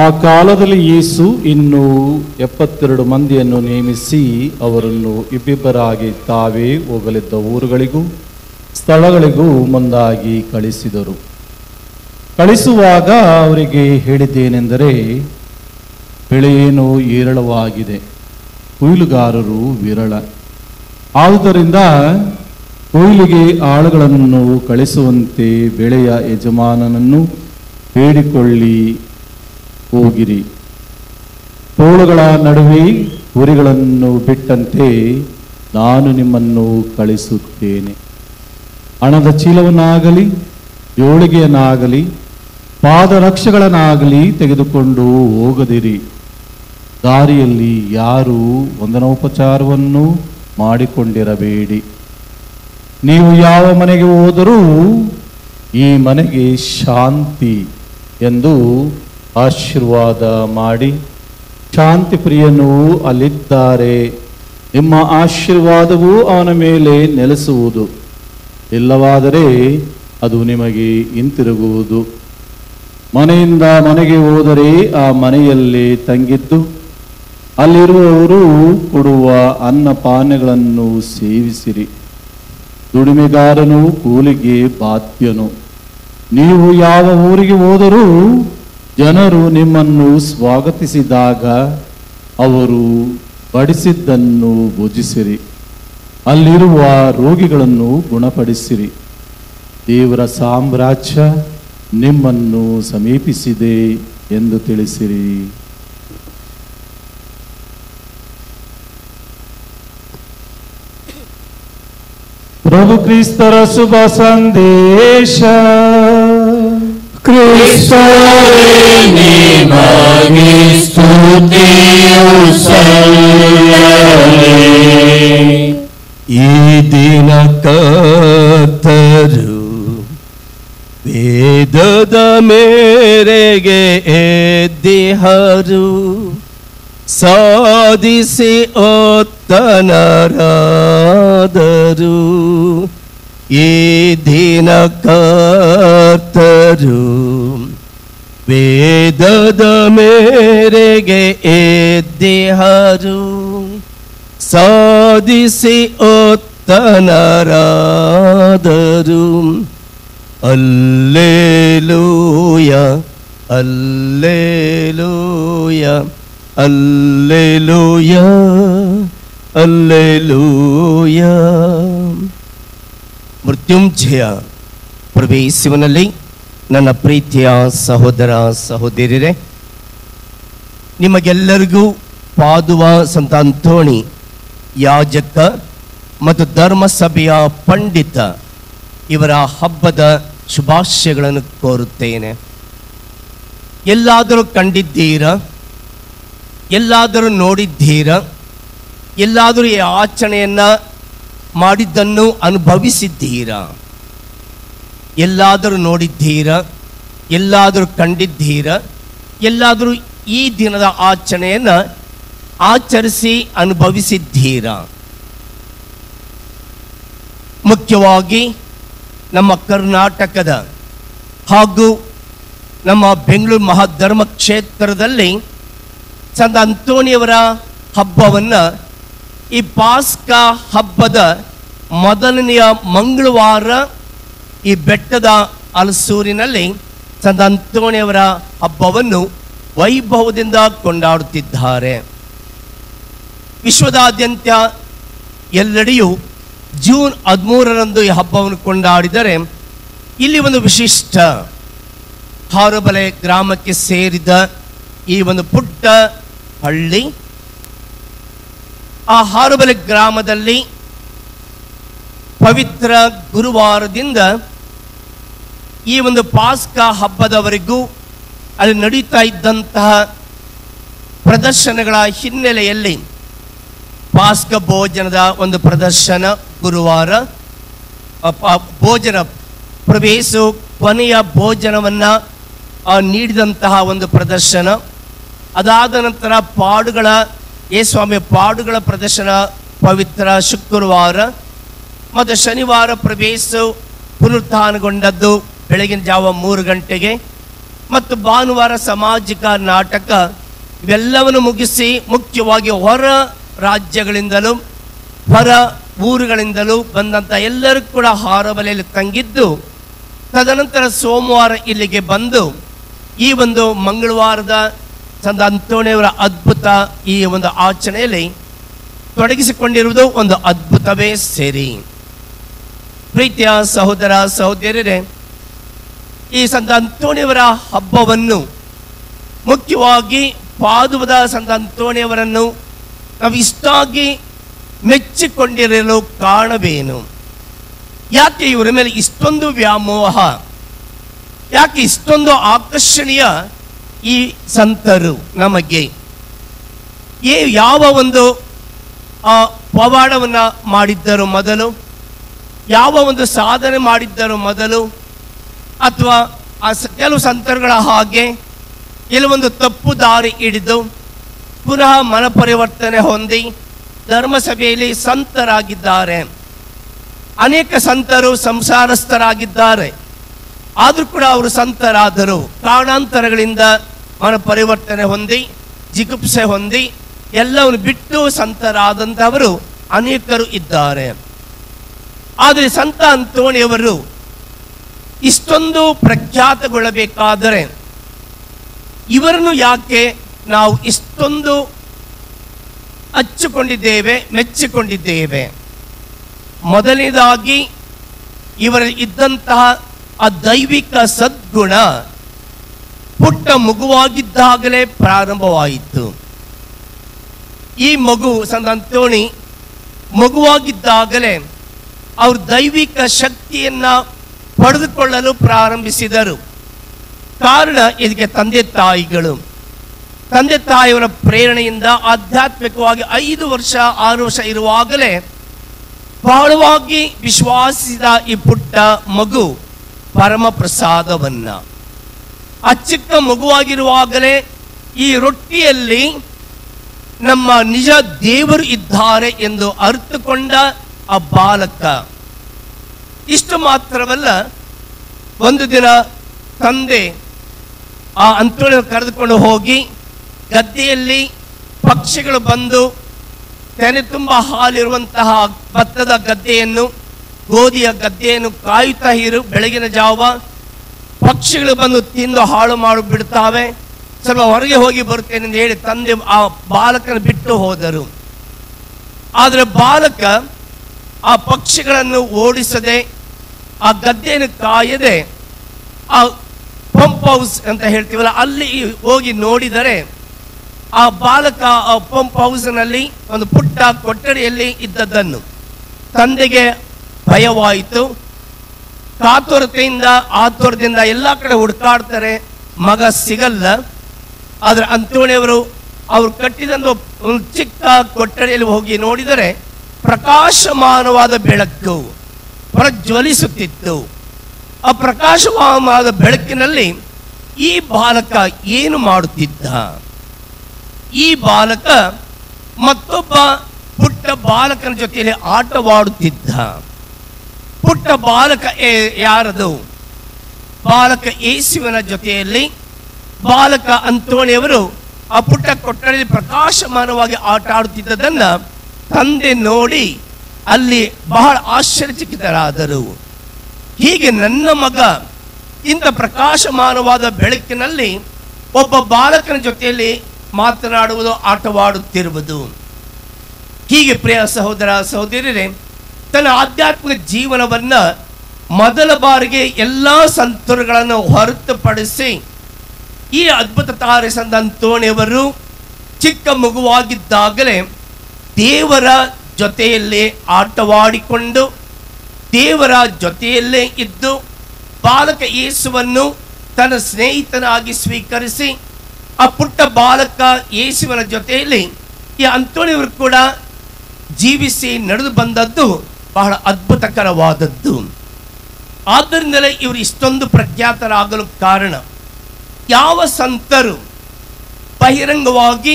ಆ ಕಾಲದಲ್ಲಿ ಯೇಸು ಇನ್ನೂ 72 ಮಂದಿಯನ್ನು ನೇಮಿಸಿ ಅವರನ್ನು ಇಬ್ಬಿಬ್ಬರಾಗಿ ತಾವೇ ಹೋಗಲಿದ್ದ ಊರುಗಳಿಗೂ ಸ್ಥಳಗಳಿಗೂ ಮುಂದಾಗಿ ಕಳಿಸಿದರು. ಕಳಿಸುವಾಗ ಅವರಿಗೆ ಹೇಳಿದ್ದೇನೆಂದರೆ, ಬೆಳೆಯೇನೋ ಹೇರಳವಾಗಿದೆ, ಕೊಯ್ಲುಗಾರರು ವಿರಳ. ಆದುದರಿಂದ ಕೊಯ್ಲಿಗೆ ಆಳುಗಳನ್ನು ಕಳಿಸುವಂತೆ ಬೆಳೆಯ ಯಜಮಾನನನ್ನು ಬೇಡಿಕೊಳ್ಳಿ ಹೋಗಿರಿ. ತೋಳುಗಳ ನಡುವೆ ಕುರಿಗಳನ್ನು ಬಿಟ್ಟಂತೆ ನಾನು ನಿಮ್ಮನ್ನು ಕಳಿಸುತ್ತೇನೆ. ಹಣದ ಚೀಲವನ್ನಾಗಲಿ ಜೋಳಿಗೆಯನ್ನಾಗಲಿ ಪಾದರಕ್ಷೆಗಳನ್ನಾಗಲಿ ತೆಗೆದುಕೊಂಡು ಹೋಗದಿರಿ. ದಾರಿಯಲ್ಲಿ ಯಾರೂ ವಂದನೋಪಚಾರವನ್ನು ಮಾಡಿಕೊಂಡಿರಬೇಡಿ. ನೀವು ಯಾವ ಮನೆಗೆ ಹೋದರೂ ಈ ಮನೆಗೆ ಶಾಂತಿ ಎಂದು ಆಶೀರ್ವಾದ ಮಾಡಿ, ಶಾಂತಿ ಪ್ರಿಯನು ಅಲ್ಲಿದ್ದಾರೆ, ನಿಮ್ಮ ಆಶೀರ್ವಾದವು ಅವನ ಮೇಲೆ ನೆಲೆಸುವುದು, ಇಲ್ಲವಾದರೆ ಅದು ನಿಮಗೆ ಹಿಂತಿರುಗುವುದು. ಮನೆಯಿಂದ ಮನೆಗೆ ಹೋದರೆ ಆ ಮನೆಯಲ್ಲಿ ತಂಗಿದ್ದು ಅಲ್ಲಿರುವವರು ಕೊಡುವ ಅನ್ನ ಪಾನಗಳನ್ನು ಸೇವಿಸಿರಿ. ದುಡಿಮೆಗಾರನು ಕೂಲಿಗೆ ಬಾಧ್ಯನು. ನೀವು ಯಾವ ಊರಿಗೆ ಹೋದರೂ ಜನರು ನಿಮ್ಮನ್ನು ಸ್ವಾಗತಿಸಿದಾಗ ಅವರು ಬಡಿಸಿದ್ದನ್ನು ಭುಜಿಸಿರಿ. ಅಲ್ಲಿರುವ ರೋಗಿಗಳನ್ನು ಗುಣಪಡಿಸಿರಿ. ದೇವರ ಸಾಮ್ರಾಜ್ಯ ನಿಮ್ಮನ್ನು ಸಮೀಪಿಸಿದೆ ಎಂದು ತಿಳಿಸಿರಿ. ಪ್ರಭು ಕ್ರಿಸ್ತರ ಶುಭ ಸಂದೇಶ. ಕ್ರಿಸ್ತರೇ ನಿಮಗೆ ಸ್ತುತಿಯು ಸಲ್ಲಲಿ. ಈ ದಿನ ಕರ್ತರು ವೇದದ ಮೇರೆಗೆ ಎದ್ದಿಹರು, ಸಾಧಿಸಿ ಓತ್ತನರಾದರು. ಈ ದಿನ ಕರ್ತರು ವೇದದ ಮೇರೆಗೆ ಎದ್ದಿಹರು, ಸಾಧಿಸಿ ಓತ್ತನರಾದರು. ಅಲ್ಲೇಲೂಯ ಅಲ್ಲೇಲೂಯ ಅಲ್ಲೇಲೂಯ ಅಲ್ಲೇಲೂಯ. ಮೃತ್ಯುಂಜಯ ಪ್ರವೇಶಿವನಲ್ಲಿ ನನ್ನ ಪ್ರೀತಿಯ ಸಹೋದರ ಸಹೋದರಿಯರೇ, ನಿಮಗೆಲ್ಲರಿಗೂ ಪಾದುವ ಸಂತ ಅಂತೋಣಿ ಯಾಜಕ ಮತ್ತು ಧರ್ಮಸಭೆಯ ಪಂಡಿತ ಇವರ ಹಬ್ಬದ ಶುಭಾಶಯಗಳನ್ನು ಕೋರುತ್ತೇನೆ. ಎಲ್ಲಾದರೂ ಕಂಡಿದ್ದೀರಾ? ಎಲ್ಲಾದರೂ ನೋಡಿದ್ದೀರಾ? ಎಲ್ಲಾದರೂ ಈ ಆಚರಣೆಯನ್ನು ಮಾಡಿದ್ದನ್ನು ಅನುಭವಿಸಿದ್ದೀರಾ? ಎಲ್ಲಾದರೂ ನೋಡಿದ್ದೀರಾ? ಎಲ್ಲಾದರೂ ಕಂಡಿದ್ದೀರಾ? ಎಲ್ಲಾದರೂ ಈ ದಿನದ ಆಚರಣೆಯನ್ನು ಆಚರಿಸಿ ಅನುಭವಿಸಿದ್ದೀರಾ? ಮುಖ್ಯವಾಗಿ ನಮ್ಮ ಕರ್ನಾಟಕದ ಹಾಗೂ ನಮ್ಮ ಬೆಂಗಳೂರು ಮಹಾಧರ್ಮ ಕ್ಷೇತ್ರದಲ್ಲಿ ಸಂತ ಅಂತೋಣಿಯವರ ಹಬ್ಬವನ್ನು ಈ ಪಾಸ್ಕಾ ಹಬ್ಬದ ಮೊದಲನೆಯ ಮಂಗಳವಾರ ಈ ಬೆಟ್ಟದ ಹಲಸೂರಿನಲ್ಲಿ ಸಂತ ಅಂತೋಣಿಯವರ ಹಬ್ಬವನ್ನು ವೈಭವದಿಂದ ಕೊಂಡಾಡುತ್ತಿದ್ದಾರೆ. ವಿಶ್ವದಾದ್ಯಂತ ಎಲ್ಲೆಡೆಯೂ ಜೂನ್ 13ರಂದು ಈ ಹಬ್ಬವನ್ನು ಕೊಂಡಾಡಿದರೆ ಇಲ್ಲಿ ಒಂದು ವಿಶಿಷ್ಟ ಹಾರೋಬಲೆ ಗ್ರಾಮಕ್ಕೆ ಸೇರಿದ ಈ ಒಂದು ಪುಟ್ಟ ಹಳ್ಳಿ, ಆ ಹಾರೋಬಲೆ ಗ್ರಾಮದಲ್ಲಿ ಪವಿತ್ರ ಗುರುವಾರದಿಂದ ಈ ಒಂದು ಪಾಸ್ಕಾ ಹಬ್ಬದವರೆಗೂ ಅಲ್ಲಿ ನಡೀತಾ ಇದ್ದಂತಹ ಪ್ರದರ್ಶನಗಳ ಹಿನ್ನೆಲೆಯಲ್ಲಿ ಪಾಸ್ಕಾ ಭೋಜನದ ಒಂದು ಪ್ರದರ್ಶನ ಗುರುವಾರ, ಭೋಜನ ಪ್ರವೇಶ ಕೊನೆಯ ಭೋಜನವನ್ನು ನೀಡಿದಂತಹ ಒಂದು ಪ್ರದರ್ಶನ, ಅದಾದ ನಂತರ ಪಾಡುಗಳ ಯೇಸುಸ್ವಾಮಿಯ ಪಾಡುಗಳ ಪ್ರದರ್ಶನ ಪವಿತ್ರ ಶುಕ್ರವಾರ, ಮತ್ತು ಶನಿವಾರ ಪ್ರವೇಶ ಪುನರುತ್ಥಾನಗೊಂಡದ್ದು ಬೆಳಗಿನ ಜಾವ 3 ಗಂಟೆಗೆ, ಮತ್ತು ಭಾನುವಾರ ಸಾಮಾಜಿಕ ನಾಟಕ. ಇವೆಲ್ಲವನ್ನು ಮುಗಿಸಿ ಮುಖ್ಯವಾಗಿ ಹೊರ ರಾಜ್ಯಗಳಿಂದಲೂ ಹೊರ ಊರುಗಳಿಂದಲೂ ಬಂದಂಥ ಎಲ್ಲರೂ ಕೂಡ ಹಾರೋಬಲೆಯಲ್ಲಿ ತಂಗಿದ್ದು, ತದನಂತರ ಸೋಮವಾರ ಇಲ್ಲಿಗೆ ಬಂದು ಈ ಒಂದು ಮಂಗಳವಾರದ ಸಂತ ಅಂತೋಣಿಯವರ ಅದ್ಭುತ ಈ ಒಂದು ಆಚರಣೆಯಲ್ಲಿ ತೊಡಗಿಸಿಕೊಂಡಿರುವುದು ಒಂದು ಅದ್ಭುತವೇ ಸೇರಿ. ಪ್ರೀತಿಯ ಸಹೋದರ ಸಹೋದರಿಯರೇ, ಈ ಸಂತ ಅಂತೋಣಿಯವರ ಹಬ್ಬವನ್ನು ಮುಖ್ಯವಾಗಿ ಪಾದುವದ ಸಂತ ಅಂತೋಣಿಯವರನ್ನು ನಾವು ಇಷ್ಟಾಗಿ ಮೆಚ್ಚಿಕೊಂಡಿರಲು ಕಾರಣವೇನು? ಯಾಕೆ ಇವರ ಮೇಲೆ ಇಷ್ಟೊಂದು ವ್ಯಾಮೋಹ? ಯಾಕೆ ಇಷ್ಟೊಂದು ಆಕರ್ಷಣೀಯ ಈ ಸಂತರು ನಮಗೆ? ಯಾವ ಒಂದು ಪವಾಡವನ್ನು ಮಾಡಿದ್ದರು ಮೊದಲು? ಯಾವ ಒಂದು ಸಾಧನೆ ಮಾಡಿದ್ದರು ಮೊದಲು? ಅಥವಾ ಕೆಲವು ಸಂತರುಗಳ ಹಾಗೆ ಕೆಲವೊಂದು ತಪ್ಪು ದಾರಿ ಹಿಡಿದು ಪುನಃ ಮನಪರಿವರ್ತನೆ ಹೊಂದಿ ಧರ್ಮಸಭೆಯಲ್ಲಿ ಸಂತರಾಗಿದ್ದಾರೆ. ಅನೇಕ ಸಂತರು ಸಂಸಾರಸ್ಥರಾಗಿದ್ದಾರೆ, ಆದರೂ ಕೂಡ ಅವರು ಸಂತರಾದರು. ಕಾರಣಾಂತರಗಳಿಂದ ಮನಪರಿವರ್ತನೆ ಹೊಂದಿ ಜಿಗುಪ್ಸೆ ಹೊಂದಿ ಎಲ್ಲವನ್ನು ಬಿಟ್ಟು ಸಂತರಾದಂಥವರು ಅನೇಕರು ಇದ್ದಾರೆ. ಆದರೆ ಸಂತ ಅಂತೋಣಿಯವರು ಇಷ್ಟೊಂದು ಪ್ರಖ್ಯಾತಗೊಳ್ಳಬೇಕಾದರೆ ಇವರನ್ನು ಯಾಕೆ ನಾವು ಇಷ್ಟೊಂದು ಹಚ್ಚಿಕೊಂಡಿದ್ದೇವೆ, ಮೆಚ್ಚಿಕೊಂಡಿದ್ದೇವೆ? ಮೊದಲನೇದಾಗಿ ಇವರಲ್ಲಿ ಇದ್ದಂತಹ ಆ ದೈವಿಕ ಸದ್ಗುಣ ಪುಟ್ಟ ಮಗುವಾಗಿದ್ದಾಗಲೇ ಪ್ರಾರಂಭವಾಯಿತು. ಈ ಮಗು ಸಂತ ಅಂತೋಣಿ ಮಗುವಾಗಿದ್ದಾಗಲೇ ಅವರು ದೈವಿಕ ಶಕ್ತಿಯನ್ನ ಪಡೆದುಕೊಳ್ಳಲು ಪ್ರಾರಂಭಿಸಿದರು. ಕಾರಣ ಇದಕ್ಕೆ ತಂದೆ ತಾಯಿಯವರ ಪ್ರೇರಣೆಯಿಂದ ಆಧ್ಯಾತ್ಮಿಕವಾಗಿ 5 ವರ್ಷ 6 ವರ್ಷ ಇರುವಾಗಲೇ ಬಹಳವಾಗಿ ವಿಶ್ವಾಸಿಸಿದ ಈ ಪುಟ್ಟ ಮಗು ಪರಮ ಪ್ರಸಾದವನ್ನ, ಆ ಚಿಕ್ಕ ಮಗುವಾಗಿರುವಾಗಲೇ ಈ ರೊಟ್ಟಿಯಲ್ಲಿ ನಮ್ಮ ನಿಜ ದೇವರು ಇದ್ದಾರೆ ಎಂದು ಅರ್ಥಕೊಂಡ ಆ ಬಾಲಕ. ಇಷ್ಟು ಮಾತ್ರವಲ್ಲ, ಒಂದು ದಿನ ತಂದೆ ಆ ಅಂತೋಣಿಯನ್ನು ಕರೆದುಕೊಂಡು ಹೋಗಿ ಗದ್ದೆಯಲ್ಲಿ ಪಕ್ಷಿಗಳು ಬಂದು ತೆನೆ ತುಂಬ ಹಾಲಿರುವಂತಹ ಭತ್ತದ ಗದ್ದೆಯನ್ನು, ಗೋಧಿಯ ಗದ್ದೆಯನ್ನು ಕಾಯುತ್ತಾ ಇರು. ಬೆಳಗಿನ ಜಾವ ಪಕ್ಷಿಗಳು ಬಂದು ತಿಂದು ಹಾಳು ಮಾಡಿಬಿಡ್ತಾವೆ, ಸ್ವಲ್ಪ ಹೊರಗೆ ಹೋಗಿ ಬರುತ್ತೇನೆ ಎಂದು ಹೇಳಿ ತಂದೆ ಆ ಬಾಲಕನ ಬಿಟ್ಟು ಹೋದರು. ಆದರೆ ಬಾಲಕ ಆ ಪಕ್ಷಿಗಳನ್ನು ಓಡಿಸದೆ, ಆ ಗದ್ದೆಯನ್ನು ಕಾಯದೆ, ಆ ಪಂಪ್ ಹೌಸ್ ಅಂತ ಹೇಳ್ತೀವಲ್ಲ ಅಲ್ಲಿ ಹೋಗಿ ನೋಡಿದರೆ ಆ ಬಾಲಕ ಆ ಪಂಪ್ ಹೌಸ್ನಲ್ಲಿ ಒಂದು ಪುಟ್ಟ ಕೊಠಡಿಯಲ್ಲಿ ಇದ್ದದ್ದನ್ನು ತಂದೆಗೆ ಭಯವಾಯಿತು. ಆತುರದಿಂದ ಎಲ್ಲ ಕಡೆ ಹುಡುಕಾಡ್ತಾರೆ, ಮಗ ಸಿಗಲ್ಲ. ಆದರೆ ಅಂತೋಣಿಯವರು ಅವರು ಕಟ್ಟಿದಂತ ಒಂದು ಚಿಕ್ಕ ಕೊಠಡಿಯಲ್ಲಿ ಹೋಗಿ ನೋಡಿದರೆ ಪ್ರಕಾಶಮಾನವಾದ ಬೆಳಕು ಪ್ರಜ್ವಲಿಸುತ್ತಿತ್ತು. ಆ ಪ್ರಕಾಶಮಾನವಾದ ಬೆಳಕಿನಲ್ಲಿ ಈ ಬಾಲಕ ಏನು ಮಾಡುತ್ತಿದ್ದ? ಈ ಬಾಲಕ ಮತ್ತೊಬ್ಬ ಪುಟ್ಟ ಬಾಲಕನ ಜೊತೆಯಲ್ಲಿ ಆಟವಾಡುತ್ತಿದ್ದ. ಪುಟ್ಟ ಬಾಲಕ ಯಾರದು? ಬಾಲಕ ಯೇಸುವಿನ ಜೊತೆಯಲ್ಲಿ ಬಾಲಕ ಅಂತೋಣಿಯವರು ಆ ಪುಟ್ಟ ಕೊಠಡಿಯಲ್ಲಿ ಪ್ರಕಾಶಮಾನವಾಗಿ ಆಟ ಆಡುತ್ತಿದ್ದದನ್ನ ತಂದೆ ನೋಡಿ ಅಲ್ಲಿ ಬಹಳ ಆಶ್ಚರ್ಯಚಕಿತರಾದರು. ಹೀಗೆ ನನ್ನ ಮಗ ಇಂಥ ಪ್ರಕಾಶಮಾನವಾದ ಬೆಳಕಿನಲ್ಲಿ ಒಬ್ಬ ಬಾಲಕನ ಜೊತೆಯಲ್ಲಿ ಮಾತನಾಡುವುದು, ಆಟವಾಡುತ್ತಿರುವುದು. ಹೀಗೆ ಪ್ರಿಯ ಸಹೋದರ ಸಹೋದರಿಯರೇ, ತನ್ನ ಆಧ್ಯಾತ್ಮಿಕ ಜೀವನವನ್ನ ಮೊದಲ ಬಾರಿಗೆ ಎಲ್ಲ ಸಂತರುಗಳನ್ನು ಹೊರತುಪಡಿಸಿ ಈ ಅದ್ಭುತ ತಾರೆ ಸಂತ ಅಂತೋಣಿಯವರು ಚಿಕ್ಕ ಮಗುವಾಗಿದ್ದಾಗಲೇ ದೇವರ ಜೊತೆಯಲ್ಲಿ ಆಟವಾಡಿಕೊಂಡು ದೇವರ ಜೊತೆಯಲ್ಲೇ ಇದ್ದು ಬಾಲಕ ಯೇಸುವನ್ನು ತನ್ನ ಸ್ನೇಹಿತನಾಗಿ ಸ್ವೀಕರಿಸಿ ಆ ಪುಟ್ಟ ಬಾಲಕ ಯೇಸುವಿನ ಜೊತೆಯಲ್ಲಿ ಈ ಅಂತೋಣಿಯವರು ಕೂಡ ಜೀವಿಸಿ ನಡೆದು ಬಂದದ್ದು ಬಹಳ ಅದ್ಭುತಕರವಾದದ್ದು. ಆದ್ದರಿಂದಲೇ ಇವರು ಇಷ್ಟೊಂದು ಪ್ರಖ್ಯಾತರಾಗಲು ಕಾರಣ. ಯಾವ ಸಂತರು ಬಹಿರಂಗವಾಗಿ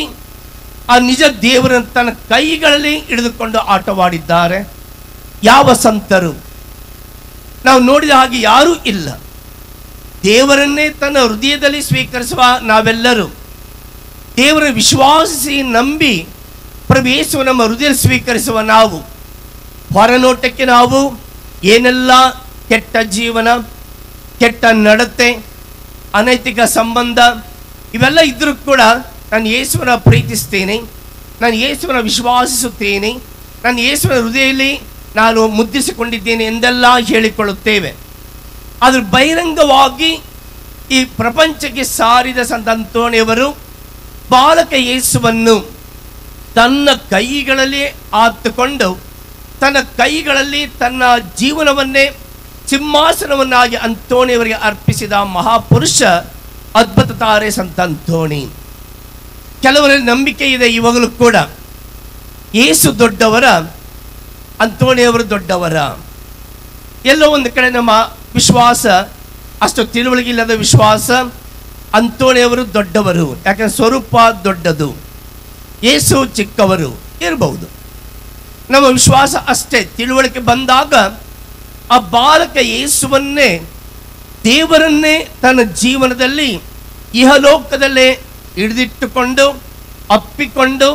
ಆ ನಿಜ ದೇವರನ್ನು ತನ್ನ ಕೈಗಳಲ್ಲಿ ಹಿಡಿದುಕೊಂಡು ಆಟವಾಡಿದ್ದಾರೆ? ಯಾವ ಸಂತರು? ನಾವು ನೋಡಿದ ಹಾಗೆ ಯಾರೂ ಇಲ್ಲ. ದೇವರನ್ನೇ ತನ್ನ ಹೃದಯದಲ್ಲಿ ಸ್ವೀಕರಿಸುವ ನಾವೆಲ್ಲರೂ ದೇವರ ವಿಶ್ವಾಸಿಸಿ ನಂಬಿ ಪ್ರಭು ಯೇಸು ನಮ್ಮ ಹೃದಯ ಸ್ವೀಕರಿಸುವ ನಾವು ಹೊರನೋಟಕ್ಕೆ ನಾವು ಏನೆಲ್ಲ ಕೆಟ್ಟ ಜೀವನ, ಕೆಟ್ಟ ನಡತೆ, ಅನೈತಿಕ ಸಂಬಂಧ ಇವೆಲ್ಲ ಇದ್ರೂ ಕೂಡ ನಾನು ಯೇಸುವನ್ನ ಪ್ರೀತಿಸ್ತೇನೆ, ನಾನು ಯೇಸುವನ್ನ ವಿಶ್ವಾಸಿಸುತ್ತೇನೆ, ನಾನು ಯೇಸುವಿನ ಹೃದಯದಲ್ಲಿ ನಾನು ಮುದ್ರಿಸಿಕೊಂಡಿದ್ದೇನೆ ಎಂದೆಲ್ಲ ಹೇಳಿಕೊಳ್ಳುತ್ತೇವೆ. ಆದರೂ ಬಹಿರಂಗವಾಗಿ ಈ ಪ್ರಪಂಚಕ್ಕೆ ಸಾರಿದ ಸಂತ ಅಂತೋಣಿಯವರು ಬಾಲಕ ಯೇಸುವನ್ನು ತನ್ನ ಕೈಗಳಲ್ಲಿ ಆತುಕೊಂಡು ತನ್ನ ಕೈಗಳಲ್ಲಿ ತನ್ನ ಜೀವನವನ್ನೇ ಸಿಂಹಾಸನವನ್ನಾಗಿ ಅಂತೋಣಿಯವರಿಗೆ ಅರ್ಪಿಸಿದ ಮಹಾಪುರುಷ ಅದ್ಭುತ ತಾರೆ ಸಂತ ಅಂತೋಣಿ. ಕೆಲವರಲ್ಲಿ ನಂಬಿಕೆ ಇದೆ ಇವಾಗಲೂ ಕೂಡ, ಯೇಸು ದೊಡ್ಡವರ, ಅಂತೋಣಿಯವರು ದೊಡ್ಡವರ. ಎಲ್ಲೋ ಒಂದು ಕಡೆ ನಮ್ಮ ವಿಶ್ವಾಸ ಅಷ್ಟು ತಿಳುವಳಿಕೆ ಇಲ್ಲದ ವಿಶ್ವಾಸ, ಅಂತೋಣಿಯವರು ದೊಡ್ಡವರು, ಯಾಕಂದ್ರೆ ಸ್ವರೂಪ ದೊಡ್ಡದು, ಯೇಸು ಚಿಕ್ಕವರು ಇರಬಹುದು. ನಮ್ಮ ವಿಶ್ವಾಸ ಅಷ್ಟೇ. ತಿಳುವಳಿಕೆ ಬಂದಾಗ ಆ ಬಾಲಕ ಯೇಸುವನ್ನೇ ದೇವರನ್ನೇ ತನ್ನ ಜೀವನದಲ್ಲಿ ಇಹಲೋಕದಲ್ಲೇ ಹಿಡಿದಿಟ್ಟುಕೊಂಡು ಅಪ್ಪಿಕೊಂಡು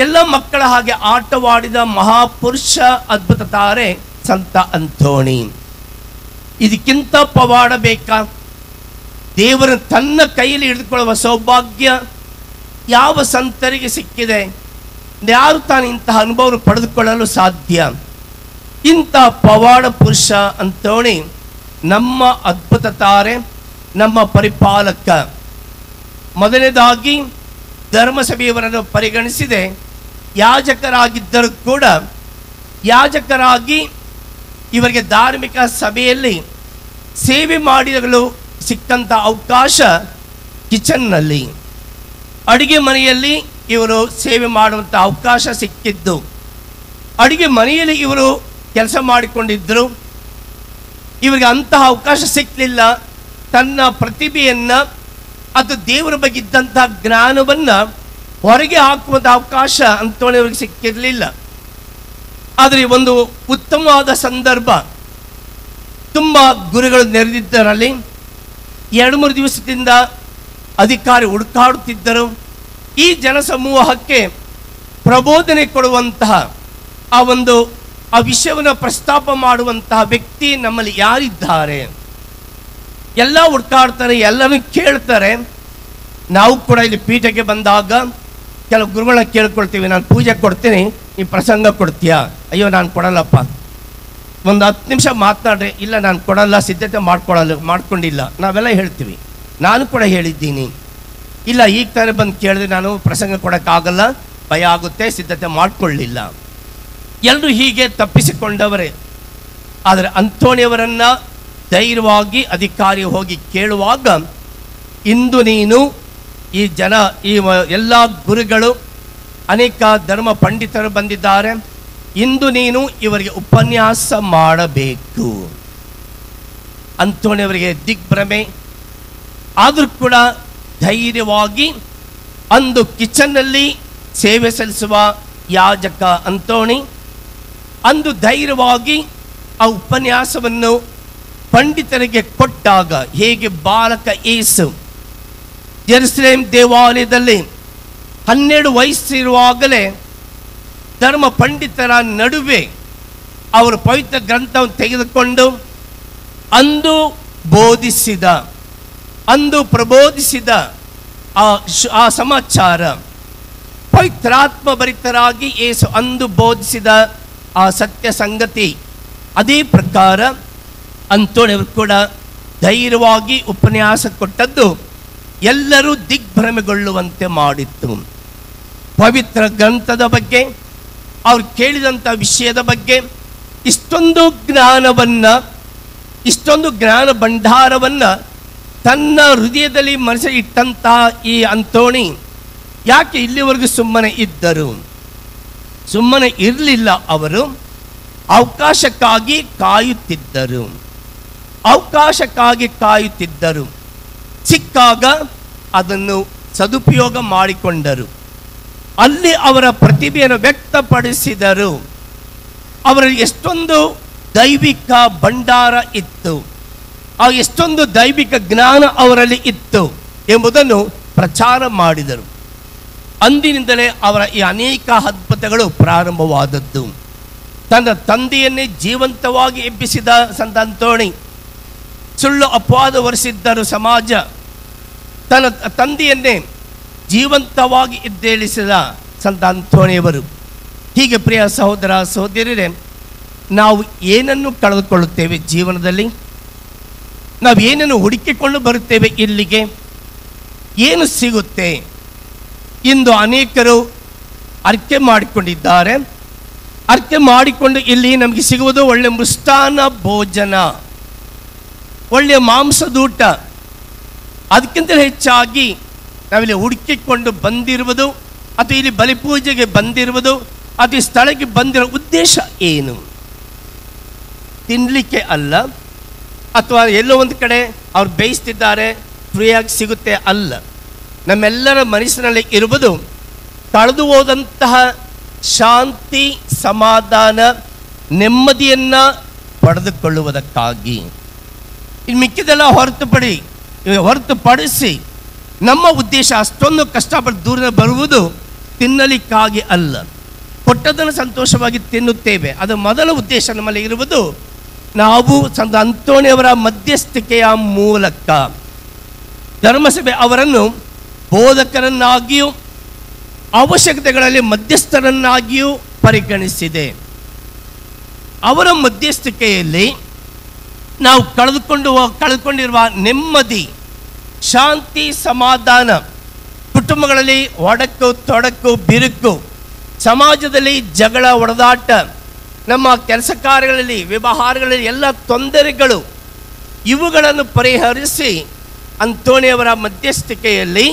ಎಲ್ಲ ಮಕ್ಕಳ ಹಾಗೆ ಆಟವಾಡಿದ ಮಹಾಪುರುಷ ಅದ್ಭುತ ತಾರೆ ಸಂತ ಅಂತೋಣಿ. ಇದಕ್ಕಿಂತ ಪವಾಡ ಬೇಕಾ? ದೇವರ ತನ್ನ ಕೈಯಲ್ಲಿ ಹಿಡಿದುಕೊಳ್ಳುವ ಸೌಭಾಗ್ಯ ಯಾವ ಸಂತರಿಗೆ ಸಿಕ್ಕಿದೆ? ಯಾರು ತಾನು ಇಂತಹ ಅನುಭವ ಪಡೆದುಕೊಳ್ಳಲು ಸಾಧ್ಯ? ಇಂಥ ಪವಾಡ ಪುರುಷ ಅಂತೋಣಿ ನಮ್ಮ ಅದ್ಭುತ ತಾರೆ, ನಮ್ಮ ಪರಿಪಾಲಕ. ಮೊದಲನೇದಾಗಿ ಧರ್ಮಸಭೆಯವರನ್ನು ಪರಿಗಣಿಸಿದೆ. ಯಾಜಕರಾಗಿದ್ದರೂ ಕೂಡ ಯಾಜಕರಾಗಿ ಇವರಿಗೆ ಧಾರ್ಮಿಕ ಸಭೆಯಲ್ಲಿ ಸೇವೆ ಮಾಡಲು ಸಿಕ್ಕಂಥ ಅವಕಾಶ ಕಿಚನ್ನಲ್ಲಿ, ಅಡಿಗೆ ಮನೆಯಲ್ಲಿ ಇವರು ಸೇವೆ ಮಾಡುವಂಥ ಅವಕಾಶ ಸಿಕ್ಕಿದ್ದು. ಅಡಿಗೆ ಮನೆಯಲ್ಲಿ ಇವರು ಕೆಲಸ ಮಾಡಿಕೊಂಡಿದ್ದರು. ಇವರಿಗೆ ಅಂತಹ ಅವಕಾಶ ಸಿಕ್ಕಲಿಲ್ಲ. ತನ್ನ ಪ್ರತಿಭೆಯನ್ನು ಅದು ದೇವರ ಬಗ್ಗೆ ಇದ್ದಂಥ ಜ್ಞಾನವನ್ನು ಹೊರಗೆ ಹಾಕುವಂಥ ಅವಕಾಶ ಅಂತೋಣಿಯವರಿಗೆ ಸಿಕ್ಕಿರಲಿಲ್ಲ. ಆದರೆ ಒಂದು ಉತ್ತಮವಾದ ಸಂದರ್ಭ, ತುಂಬ ಗುರುಗಳು ನೆರೆದಿದ್ದರಲ್ಲಿ 2-3 ದಿವಸದಿಂದ ಅಧಿಕಾರಿ ಹುಡುಕಾಡುತ್ತಿದ್ದರು. ಈ ಜನಸಮೂಹಕ್ಕೆ ಪ್ರಬೋಧನೆ ಕೊಡುವಂತಹ ಆ ವಿಷಯವನ್ನು ಪ್ರಸ್ತಾಪ ಮಾಡುವಂತಹ ವ್ಯಕ್ತಿ ನಮ್ಮಲ್ಲಿ ಯಾರಿದ್ದಾರೆ? ಎಲ್ಲ ಹುಡುಕಾಡ್ತಾರೆ, ಎಲ್ಲರೂ ಕೇಳ್ತಾರೆ. ನಾವು ಕೂಡ ಇಲ್ಲಿ ಪೀಠಕ್ಕೆ ಬಂದಾಗ ಕೆಲವು ಗುರುಗಳನ್ನ ಕೇಳ್ಕೊಳ್ತೀವಿ, ನಾನು ಪೂಜೆ ಕೊಡ್ತೀನಿ, ಈ ಪ್ರಸಂಗ ಕೊಡ್ತೀಯಾ? ಅಯ್ಯೋ ನಾನು ಕೊಡಲ್ಲಪ್ಪ. ಒಂದು 10 ನಿಮಿಷ ಮಾತನಾಡ್ರಿ, ಇಲ್ಲ ನಾನು ಕೊಡಲ್ಲ, ಸಿದ್ಧತೆ ಮಾಡ್ಕೊಂಡಿಲ್ಲ, ನಾವೆಲ್ಲ ಹೇಳ್ತೀವಿ. ನಾನು ಕೂಡ ಹೇಳಿದ್ದೀನಿ, ಇಲ್ಲ ಈಗ ತಾನೇ ಬಂದು ಕೇಳಿದ್ರೆ ನಾನು ಪ್ರಸಂಗ ಕೊಡೋಕ್ಕಾಗಲ್ಲ, ಭಯ ಆಗುತ್ತೆ, ಸಿದ್ಧತೆ ಮಾಡಿಕೊಳ್ಳಿಲ್ಲ. ಎಲ್ಲರೂ ಹೀಗೆ ತಪ್ಪಿಸಿಕೊಂಡವರೇ. ಆದರೆ ಅಂತೋಣಿಯವರನ್ನು ಧೈರ್ಯವಾಗಿ ಅಧಿಕಾರಿ ಹೋಗಿ ಕೇಳುವಾಗ, ಇಂದು ನೀನು ಈ ಎಲ್ಲ ಗುರುಗಳು, ಅನೇಕ ಧರ್ಮ ಪಂಡಿತರು ಬಂದಿದ್ದಾರೆ, ಇಂದು ನೀನು ಇವರಿಗೆ ಉಪನ್ಯಾಸ ಮಾಡಬೇಕು. ಅಂತೋಣಿಯವರಿಗೆ ದಿಗ್ಭ್ರಮೆ ಆದರೂ ಕೂಡ ಧೈರ್ಯವಾಗಿ ಅಂದು ಕಿಚನ್ನಲ್ಲಿ ಸೇವೆ ಸಲ್ಲಿಸುವ ಯಾಜಕ ಅಂತೋಣಿ ಅಂದು ಧೈರ್ಯವಾಗಿ ಆ ಉಪನ್ಯಾಸವನ್ನು ಪಂಡಿತರಿಗೆ ಕೊಟ್ಟಾಗ, ಹೇಗೆ ಬಾಲಕ ಯೇಸು ಜೆರುಸಲೇಮ್ ದೇವಾಲಯದಲ್ಲಿ 12 ವಯಸ್ಸಿರುವಾಗಲೇ ಧರ್ಮ ಪಂಡಿತರ ನಡುವೆ ಅವರು ಪವಿತ್ರ ಗ್ರಂಥವನ್ನು ತೆಗೆದುಕೊಂಡು ಅಂದು ಪ್ರಬೋಧಿಸಿದ ಆ ಸಮಾಚಾರ, ಪವಿತ್ರಾತ್ಮ ಭರಿತರಾಗಿ ಯೇಸು ಅಂದು ಬೋಧಿಸಿದ ಆ ಸತ್ಯ ಸಂಗತಿ, ಅದೇ ಪ್ರಕಾರ ಅಂತೋಣಿಯವರು ಕೂಡ ಧೈರ್ಯವಾಗಿ ಉಪನ್ಯಾಸ ಕೊಟ್ಟದ್ದು ಎಲ್ಲರೂ ದಿಗ್ಭ್ರಮೆಗೊಳ್ಳುವಂತೆ ಮಾಡಿತ್ತು. ಪವಿತ್ರ ಗ್ರಂಥದ ಬಗ್ಗೆ, ಅವ್ರು ಕೇಳಿದಂಥ ವಿಷಯದ ಬಗ್ಗೆ ಇಷ್ಟೊಂದು ಜ್ಞಾನ ಭಂಡಾರವನ್ನು ತನ್ನ ಹೃದಯದಲ್ಲಿ ಮನಸ್ಸಿಗೆ ಇಟ್ಟಂಥ ಈ ಅಂತೋಣಿ ಯಾಕೆ ಇಲ್ಲಿವರೆಗೂ ಸುಮ್ಮನೆ ಇದ್ದರು? ಸುಮ್ಮನೆ ಇರಲಿಲ್ಲ. ಅವರು ಅವಕಾಶಕ್ಕಾಗಿ ಕಾಯುತ್ತಿದ್ದರು. ಸಿಕ್ಕಾಗ ಅದನ್ನು ಸದುಪಯೋಗ ಮಾಡಿಕೊಂಡರು. ಅಲ್ಲಿ ಅವರ ಪ್ರತಿಭೆಯನ್ನು ವ್ಯಕ್ತಪಡಿಸಿದರು. ಅವರಲ್ಲಿ ಎಷ್ಟೊಂದು ದೈವಿಕ ಭಂಡಾರ ಇತ್ತು, ಎಷ್ಟೊಂದು ದೈವಿಕ ಜ್ಞಾನ ಅವರಲ್ಲಿ ಇತ್ತು ಎಂಬುದನ್ನು ಪ್ರಚಾರ ಮಾಡಿದರು. ಅಂದಿನಿಂದಲೇ ಅವರ ಈ ಅನೇಕ ಅದ್ಭುತಗಳು ಪ್ರಾರಂಭವಾದದ್ದು. ತನ್ನ ತಂದೆಯನ್ನೇ ಜೀವಂತವಾಗಿ ಎಬ್ಬಿಸಿದ ಸಂತ ಅಂತೋಣಿ, ಸುಳ್ಳು ಅಪವಾದ ಹೊರಿಸಿದ್ದರು ಸಮಾಜ. ತನ್ನ ತಂದೆಯನ್ನೇ ಜೀವಂತವಾಗಿ ಎದ್ದೇಳಿಸಿದ ಸಂತ ಅಂತೋಣಿಯವರು. ಹೀಗೆ ಪ್ರಿಯ ಸಹೋದರ ಸಹೋದರಿಯರೇ, ನಾವು ಏನನ್ನು ಕಳೆದುಕೊಳ್ಳುತ್ತೇವೆ ಜೀವನದಲ್ಲಿ? ನಾವು ಏನನ್ನು ಹುಡುಕಿಕೊಂಡು ಬರುತ್ತೇವೆ ಇಲ್ಲಿಗೆ? ಏನು ಸಿಗುತ್ತೆ? ಇಂದು ಅನೇಕರು ಅರ್ಕೆ ಮಾಡಿಕೊಂಡಿದ್ದಾರೆ. ಅರ್ಕೆ ಮಾಡಿಕೊಂಡು ಇಲ್ಲಿ ನಮಗೆ ಸಿಗುವುದು ಒಳ್ಳೆಯ ಮೃಷ್ಟಾನ್ನ ಭೋಜನ, ಒಳ್ಳೆಯ ಮಾಂಸದೂಟ. ಅದಕ್ಕಿಂತ ಹೆಚ್ಚಾಗಿ ನಾವಿಲ್ಲಿ ಹುಡುಕಿಕೊಂಡು ಬಂದಿರುವುದು, ಅಥವಾ ಇಲ್ಲಿ ಬಲಿಪೂಜೆಗೆ ಬಂದಿರುವುದು, ಅಥವಾ ಈ ಸ್ಥಳಕ್ಕೆ ಬಂದಿರೋ ಉದ್ದೇಶ ಏನು? ತಿನ್ನಲಿಕ್ಕೆ ಅಲ್ಲ, ಅಥವಾ ಎಲ್ಲೋ ಒಂದು ಕಡೆ ಅವ್ರು ಬೇಯಿಸ್ತಿದ್ದಾರೆ ಫ್ರೀಯಾಗಿ ಸಿಗುತ್ತೆ ಅಲ್ಲ. ನಮ್ಮೆಲ್ಲರ ಮನಸ್ಸಿನಲ್ಲಿ ಇರುವುದು ಕಳೆದು ಹೋದಂತಹ ಶಾಂತಿ, ಸಮಾಧಾನ, ನೆಮ್ಮದಿಯನ್ನು ಪಡೆದುಕೊಳ್ಳುವುದಕ್ಕಾಗಿ. ಇನ್ನು ಮಿಕ್ಕಿದೆಲ್ಲ ಹೊರತುಪಡಿಸಿ ನಮ್ಮ ಉದ್ದೇಶ ಅಷ್ಟೊಂದು ಕಷ್ಟಪಟ್ಟು ದೂರ ಬರುವುದು ತಿನ್ನಲಿಕ್ಕಾಗಿ ಅಲ್ಲ. ಕೊಟ್ಟದನ್ನು ಸಂತೋಷವಾಗಿ ತಿನ್ನುತ್ತೇವೆ, ಅದು ಮೊದಲ ಉದ್ದೇಶ ನಮ್ಮಲ್ಲಿ ಇರುವುದು. ನಾವು ಸಂತ ಅಂತೋಣಿಯವರ ಮಧ್ಯಸ್ಥಿಕೆಯ ಮೂಲಕ ಧರ್ಮಸಭೆ ಅವರನ್ನು ಬೋಧಕರನ್ನಾಗಿಯೂ ಅವಶ್ಯಕತೆಗಳಲ್ಲಿ ಮಧ್ಯಸ್ಥರನ್ನಾಗಿಯೂ ಪರಿಗಣಿಸಿದೆ. ಅವರ ಮಧ್ಯಸ್ಥಿಕೆಯಲ್ಲಿ ನಾವು ಕಳೆದುಕೊಂಡಿರುವ ನೆಮ್ಮದಿ, ಶಾಂತಿ, ಸಮಾಧಾನ, ಕುಟುಂಬಗಳಲ್ಲಿ ಒಡಕು ತೊಡಕು ಬಿರುಕು, ಸಮಾಜದಲ್ಲಿ ಜಗಳ ಹೊಡೆದಾಟ, ನಮ್ಮ ಕೆಲಸ ಕಾರ್ಯಗಳಲ್ಲಿ, ವ್ಯವಹಾರಗಳಲ್ಲಿ ಎಲ್ಲ ತೊಂದರೆಗಳು ಇವುಗಳನ್ನು ಪರಿಹರಿಸಿ ಅಂತೋಣಿಯವರ ಮಧ್ಯಸ್ಥಿಕೆಯಲ್ಲಿ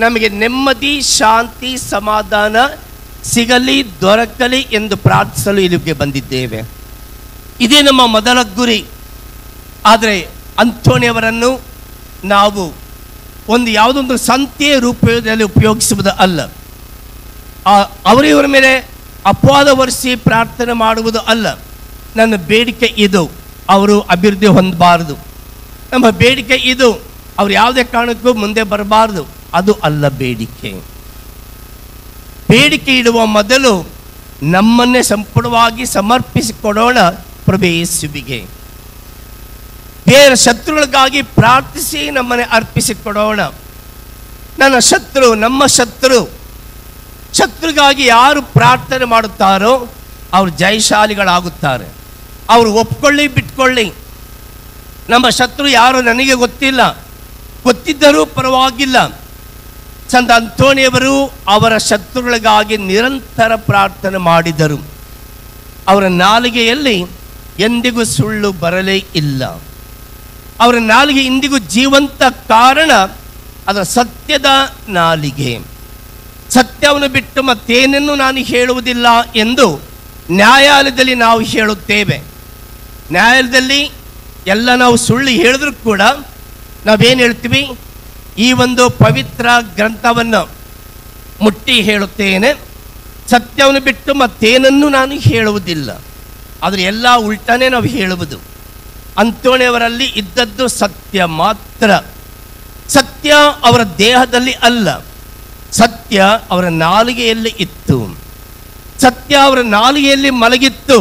ನಮಗೆ ನೆಮ್ಮದಿ, ಶಾಂತಿ, ಸಮಾಧಾನ ಸಿಗಲಿ, ದೊರಕಲಿ ಎಂದು ಪ್ರಾರ್ಥಿಸಲು ಇಲ್ಲಿಗೆ ಬಂದಿದ್ದೇವೆ. ಇದೇ ನಮ್ಮ ಮೊದಲ ಗುರಿ. ಆದರೆ ಅಂತೋಣಿಯವರನ್ನು ನಾವು ಯಾವುದೊಂದು ಸಂತೆಯ ರೂಪದಲ್ಲಿ ಉಪಯೋಗಿಸುವುದು ಅಲ್ಲ. ಅವರಿವರ ಮೇಲೆ ಅಪವಾದ ಹೊರಿಸಿ ಪ್ರಾರ್ಥನೆ ಮಾಡುವುದು ಅಲ್ಲ. ನನ್ನ ಬೇಡಿಕೆ ಇದು, ಅವರು ಅಭಿವೃದ್ಧಿ ಹೊಂದಬಾರದು. ನಮ್ಮ ಬೇಡಿಕೆ ಇದು, ಅವ್ರು ಯಾವುದೇ ಕಾರಣಕ್ಕೂ ಮುಂದೆ ಬರಬಾರದು. ಅದು ಅಲ್ಲ ಬೇಡಿಕೆ. ಬೇಡಿಕೆ ಇಡುವ ಮೊದಲು ನಮ್ಮನ್ನೇ ಸಂಪೂರ್ಣವಾಗಿ ಸಮರ್ಪಿಸಿಕೊಡೋಣ ಪ್ರಭು ಯೇಸುವಿಗೆ. ಬೇರೆ ಶತ್ರುಗಳಿಗಾಗಿ ಪ್ರಾರ್ಥಿಸಿ ನಮ್ಮನ್ನೇ ಅರ್ಪಿಸಿಕೊಡೋಣ. ನನ್ನ ಶತ್ರು, ನಮ್ಮ ಶತ್ರುಗಾಗಿ ಯಾರು ಪ್ರಾರ್ಥನೆ ಮಾಡುತ್ತಾರೋ ಅವರು ಜಯಶಾಲಿಗಳಾಗುತ್ತಾರೆ. ಅವರು ಒಪ್ಕೊಳ್ಳಿ ಬಿಟ್ಕೊಳ್ಳಿ, ನಮ್ಮ ಶತ್ರು ಯಾರು ನನಗೆ ಗೊತ್ತಿಲ್ಲ, ಗೊತ್ತಿದ್ದರೂ ಪರವಾಗಿಲ್ಲ. ಸಂತ ಅಂತೋಣಿಯವರು ಅವರ ಶತ್ರುಗಳಿಗಾಗಿ ನಿರಂತರ ಪ್ರಾರ್ಥನೆ ಮಾಡಿದರು. ಅವರ ನಾಲಿಗೆಯಲ್ಲಿ ಎಂದಿಗೂ ಸುಳ್ಳು ಬರಲೇ ಇಲ್ಲ. ಅವರ ನಾಲಿಗೆ ಇಂದಿಗೂ ಜೀವಂತ. ಕಾರಣ ಅದರ ಸತ್ಯದ ನಾಲಿಗೆ. ಸತ್ಯವನ್ನು ಬಿಟ್ಟು ಮತ್ತೇನನ್ನು ನಾನು ಹೇಳುವುದಿಲ್ಲ ಎಂದು ನ್ಯಾಯಾಲಯದಲ್ಲಿ ನಾವು ಹೇಳುತ್ತೇವೆ. ನ್ಯಾಯಾಲಯದಲ್ಲಿ ಎಲ್ಲ ನಾವು ಸುಳ್ಳು ಹೇಳಿದ್ರೂ ಕೂಡ ನಾವೇನು ಹೇಳ್ತೀವಿ? ಈ ಒಂದು ಪವಿತ್ರ ಗ್ರಂಥವನ್ನು ಮುಟ್ಟಿ ಹೇಳುತ್ತೇನೆ, ಸತ್ಯವನ್ನು ಬಿಟ್ಟು ಮತ್ತೇನನ್ನು ನಾನು ಹೇಳುವುದಿಲ್ಲ. ಆದರೆ ಎಲ್ಲ ಉಲ್ಟಾನೇ ನಾವು ಹೇಳುವುದು. ಅಂತೋಣಿಯವರಲ್ಲಿ ಇದ್ದದ್ದು ಸತ್ಯ ಮಾತ್ರ. ಸತ್ಯ ಅವರ ದೇಹದಲ್ಲಿ ಅಲ್ಲ, ಸತ್ಯ ಅವರ ನಾಲಿಗೆಯಲ್ಲಿ ಇತ್ತು. ಸತ್ಯ ಅವರ ನಾಲಿಗೆಯಲ್ಲಿ ಮಲಗಿತ್ತು.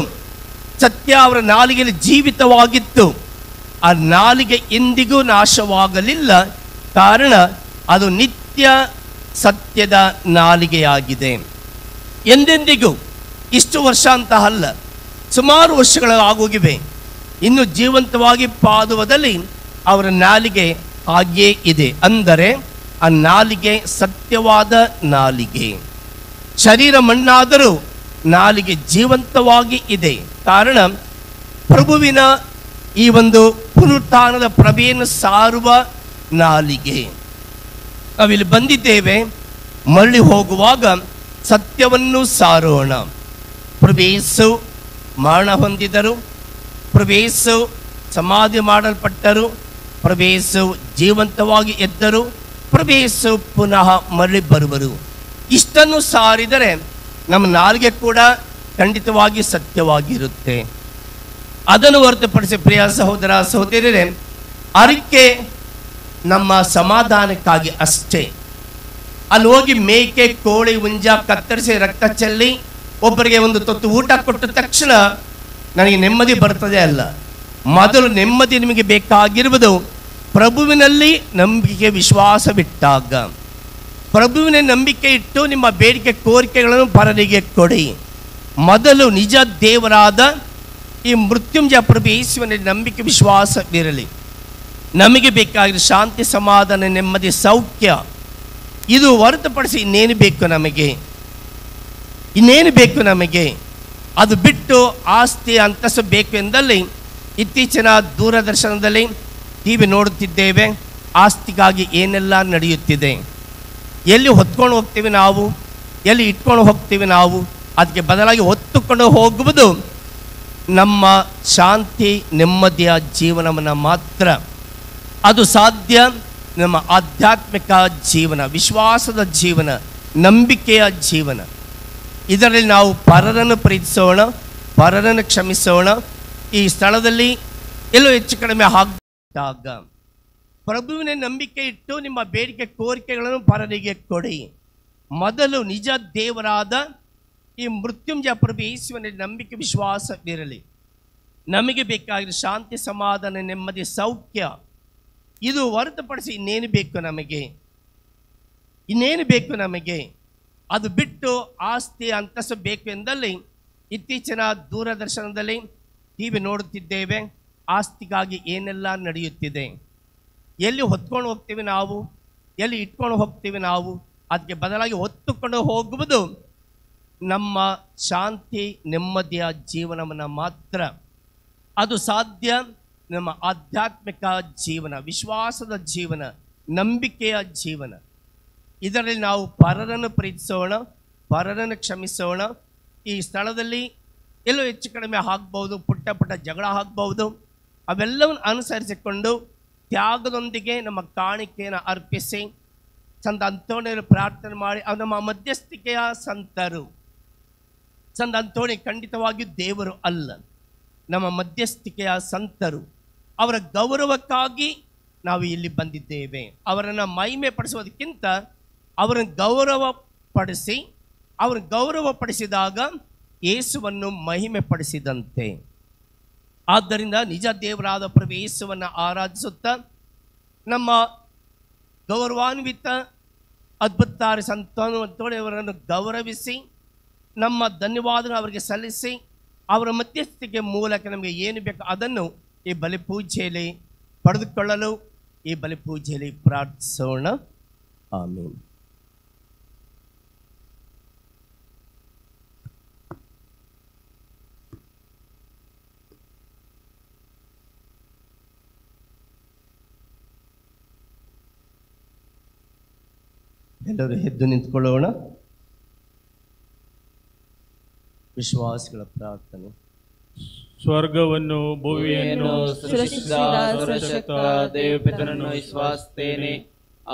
ಸತ್ಯ ಅವರ ನಾಲಿಗೆಯಲ್ಲಿ ಜೀವಿತವಾಗಿತ್ತು. ಆ ನಾಲಿಗೆ ಎಂದಿಗೂ ನಾಶವಾಗಲಿಲ್ಲ. ಕಾರಣ ಅದು ನಿತ್ಯ ಸತ್ಯದ ನಾಲಿಗೆಯಾಗಿದೆ. ಎಂದೆಂದಿಗೂ ಇಷ್ಟು ವರ್ಷ ಅಂತ ಅಲ್ಲ, ಸುಮಾರು ವರ್ಷಗಳು ಆಗೋಗಿವೆ. ಇನ್ನು ಜೀವಂತವಾಗಿ ಪಾದುವದಲ್ಲಿ ಅವರ ನಾಲಿಗೆ ಹಾಗೇ ಇದೆ. ಅಂದರೆ ಆ ನಾಲಿಗೆ ಸತ್ಯವಾದ ನಾಲಿಗೆ. ಶರೀರ ಮಣ್ಣಾದರೂ ನಾಲಿಗೆ ಜೀವಂತವಾಗಿ ಇದೆ. ಕಾರಣ ಪ್ರಭುವಿನ ಈ ಒಂದು ಪುನರುತ್ಥಾನದ ಪ್ರಭೆಯನ್ನು ಸಾರುವ ನಾಲಿಗೆ. ನಾವಿಲ್ಲಿ ಬಂದಿದ್ದೇವೆ, ಮರಳಿ ಹೋಗುವಾಗ ಸತ್ಯವನ್ನು ಸಾರೋಣ. ಪ್ರಭು ಯೇಸು ಮರಣ ಹೊಂದಿದರು, ಪ್ರಭು ಯೇಸು ಸಮಾಧಿ ಮಾಡಲ್ಪಟ್ಟರು, ಪ್ರಭು ಯೇಸು ಜೀವಂತವಾಗಿ ಎದ್ದರು, ಪ್ರಭು ಯೇಸು ಪುನಃ ಮರಳಿ ಬರುವರು. ಇಷ್ಟನ್ನು ಸಾರಿದರೆ ನಮ್ಮ ನಾಲಿಗೆ ಕೂಡ ಖಂಡಿತವಾಗಿ ಸತ್ಯವಾಗಿರುತ್ತೆ. ಅದನ್ನು ಹೊರತುಪಡಿಸಿ ಪ್ರಿಯ ಸಹೋದರ ಸಹೋದರಿಯರೇ, ಅರಿಕೆ ನಮ್ಮ ಸಮಾಧಾನಕ್ಕಾಗಿ ಅಷ್ಟೇ. ಅಲ್ಲಿ ಹೋಗಿ ಮೇಕೆ, ಕೋಳಿ, ಹುಂಜ ಕತ್ತರಿಸಿ ರಕ್ತ ಚೆಲ್ಲಿ ಒಬ್ಬರಿಗೆ ಒಂದು ತೊತ್ತು ಊಟ ಕೊಟ್ಟ ತಕ್ಷಣ ನನಗೆ ನೆಮ್ಮದಿ ಬರ್ತದೆ ಅಲ್ಲ. ಮೊದಲು ನೆಮ್ಮದಿ ನಿಮಗೆ ಬೇಕಾಗಿರುವುದು ಪ್ರಭುವಿನಲ್ಲಿ ನಂಬಿಕೆ ವಿಶ್ವಾಸವಿಟ್ಟಾಗ. ಪ್ರಭುವಿನ ನಂಬಿಕೆ ಇಟ್ಟು ನಿಮ್ಮ ಬೇಡಿಕೆ ಕೋರಿಕೆಗಳನ್ನು ಪರರಿಗೆ ಕೊಡಿ. ಮೊದಲು ನಿಜ ದೇವರಾದ ಈ ಮೃತ್ಯುಂಜಯ ಪ್ರಭು ಯೇಸುವಿನಲ್ಲಿ ನಂಬಿಕೆ ವಿಶ್ವಾಸವಿರಲಿ. ನಮಗೆ ಬೇಕಾಗಿರೋ ಶಾಂತಿ, ಸಮಾಧಾನ, ನೆಮ್ಮದಿ, ಸೌಖ್ಯ ಇದು ಹೊರತುಪಡಿಸಿ ಇನ್ನೇನು ಬೇಕು ನಮಗೆ? ಇನ್ನೇನು ಬೇಕು ನಮಗೆ? ಅದು ಬಿಟ್ಟು ಆಸ್ತಿ, ಅಂತಸ್ತು ಬೇಕು ಎಂದಲ್ಲಿ ಇತ್ತೀಚಿನ ದೂರದರ್ಶನದಲ್ಲಿ ಟಿವಿ ನೋಡುತ್ತಿದ್ದೇವೆ. ಆಸ್ತಿಗಾಗಿ ಏನೆಲ್ಲ ನಡೆಯುತ್ತಿದೆ. ಎಲ್ಲಿ ಹೊತ್ಕೊಂಡು ಹೋಗ್ತೀವಿ ನಾವು, ಎಲ್ಲಿ ಇಟ್ಕೊಂಡು ಹೋಗ್ತೀವಿ ನಾವು. ಅದಕ್ಕೆ ಬದಲಾಗಿ ಹೊತ್ತುಕೊಂಡು ಹೋಗುವುದು ನಮ್ಮ ಶಾಂತಿ, ನೆಮ್ಮದಿಯ ಜೀವನವನ್ನು ಮಾತ್ರ. ಅದು ಸಾಧ್ಯ ನಮ್ಮ ಆಧ್ಯಾತ್ಮಿಕ ಜೀವನ, ವಿಶ್ವಾಸದ ಜೀವನ, ನಂಬಿಕೆಯ ಜೀವನ. ಇದರಲ್ಲಿ ನಾವು ಪರರನ್ನು ಪ್ರೀತಿಸೋಣ, ಪರರನ್ನು ಕ್ಷಮಿಸೋಣ. ಈ ಸ್ಥಳದಲ್ಲಿ ಎಲ್ಲೋ ಹೆಚ್ಚು ಕಡಿಮೆ ಆದಾಗ ಪ್ರಭುವಿನ ನಂಬಿಕೆ ಇಟ್ಟು ನಿಮ್ಮ ಬೇಡಿಕೆ ಕೋರಿಕೆಗಳನ್ನು ಪರರಿಗೆ ಕೊಡಿ. ಮೊದಲು ನಿಜ ದೇವರಾದ ಈ ಮೃತ್ಯುಂಜಯ ಪ್ರಭು ಯೇಸುವಿನಲ್ಲಿ ನಂಬಿಕೆ ವಿಶ್ವಾಸವಿರಲಿ. ನಮಗೆ ಬೇಕಾಗಿರೋ ಶಾಂತಿ, ಸಮಾಧಾನ, ನೆಮ್ಮದಿ, ಸೌಖ್ಯ ಇದು ಹೊರತುಪಡಿಸಿ ಇನ್ನೇನು ಬೇಕು ನಮಗೆ? ಇನ್ನೇನು ಬೇಕು ನಮಗೆ? ಅದು ಬಿಟ್ಟು ಆಸ್ತಿ, ಅಂತಸ್ತು ಬೇಕು ಎಂದಲ್ಲಿ ಇತ್ತೀಚಿನ ದೂರದರ್ಶನದಲ್ಲಿ ಟಿವಿ ನೋಡುತ್ತಿದ್ದೇವೆ. ಆಸ್ತಿಗಾಗಿ ಏನೆಲ್ಲ ನಡೆಯುತ್ತಿದೆ. ಎಲ್ಲಿ ಹೊತ್ಕೊಂಡು ಹೋಗ್ತೀವಿ ನಾವು, ಎಲ್ಲಿ ಇಟ್ಕೊಂಡು ಹೋಗ್ತೀವಿ ನಾವು. ಅದಕ್ಕೆ ಬದಲಾಗಿ ಹೊತ್ತುಕೊಂಡು ಹೋಗುವುದು ನಮ್ಮ ಶಾಂತಿ ನೆಮ್ಮದಿಯ ಜೀವನವನ್ನು ಮಾತ್ರ. ಅದು ಸಾಧ್ಯ ನಮ್ಮ ಆಧ್ಯಾತ್ಮಿಕ ಜೀವನ, ವಿಶ್ವಾಸದ ಜೀವನ, ನಂಬಿಕೆಯ ಜೀವನ. ಇದರಲ್ಲಿ ನಾವು ಪರರನ್ನು ಪ್ರೀತಿಸೋಣ, ಪರರನ್ನು ಕ್ಷಮಿಸೋಣ. ಈ ಸ್ಥಳದಲ್ಲಿ ಎಲ್ಲೋ ಹೆಚ್ಚು ಕಡಿಮೆ ಆಗ್ಬೋದು, ಪುಟ್ಟ ಪುಟ್ಟ ಜಗಳ ಆಗ್ಬೋದು. ಅವೆಲ್ಲವನ್ನು ಅನುಸರಿಸಿಕೊಂಡು ತ್ಯಾಗದೊಂದಿಗೆ ನಮ್ಮ ಕಾಣಿಕೆಯನ್ನು ಅರ್ಪಿಸಿ ಸಂತ ಅಂತೋಣಿಯರು ಪ್ರಾರ್ಥನೆ ಮಾಡಿ, ಅದು ನಮ್ಮ ಮಧ್ಯಸ್ಥಿಕೆಯ ಸಂತರು. ಸಂತ ಅಂತೋಣಿ ಖಂಡಿತವಾಗಿಯೂ ದೇವರು ಅಲ್ಲ, ನಮ್ಮ ಮಧ್ಯಸ್ಥಿಕೆಯ ಸಂತರು. ಅವರ ಗೌರವಕ್ಕಾಗಿ ನಾವು ಇಲ್ಲಿ ಬಂದಿದ್ದೇವೆ. ಅವರನ್ನು ಮಹಿಮೆ ಪಡಿಸುವುದಕ್ಕಿಂತ ಅವರನ್ನು ಗೌರವಪಡಿಸಿ, ಅವರನ್ನು ಗೌರವಪಡಿಸಿದಾಗ ಯೇಸುವನ್ನು ಮಹಿಮೆ ಪಡಿಸಿದಂತೆ. ಆದ್ದರಿಂದ ನಿಜ ದೇವರಾದ ಪ್ರಭು ಯೇಸುವನ್ನು ಆರಾಧಿಸುತ್ತಾ ನಮ್ಮ ಗೌರವಾನ್ವಿತ ಅದ್ಭುತ ಸಂತೋಣಿಯವರನ್ನು ಗೌರವಿಸಿ ನಮ್ಮ ಧನ್ಯವಾದ ಅವರಿಗೆ ಸಲ್ಲಿಸಿ ಅವರ ಮಧ್ಯಸ್ಥಿಕೆ ಮೂಲಕ ನಮಗೆ ಏನು ಬೇಕು ಅದನ್ನು ಈ ಬಲಿಪೂಜೆಯಲ್ಲಿ ಪಡೆದುಕೊಳ್ಳಲು ಈ ಬಲಿಪೂಜೆಯಲ್ಲಿ ಪ್ರಾರ್ಥಿಸೋಣ. ಆಮೇಲೆ ಎಲ್ಲರೂ ಎದ್ದು ನಿಂತ್ಕೊಳ್ಳೋಣ. ವಿಶ್ವಾಸಿಗಳ ಪ್ರಾರ್ಥನೆ. ಸ್ವರ್ಗವನ್ನು ಭೂಮಿಯನ್ನು ಸೃಷ್ಟಿಸಿದ ಸರ್ವಶಕ್ತ ದೇವಪಿತನನ್ನು ವಿಶ್ವಾಸಿಸುತ್ತೇನೆ.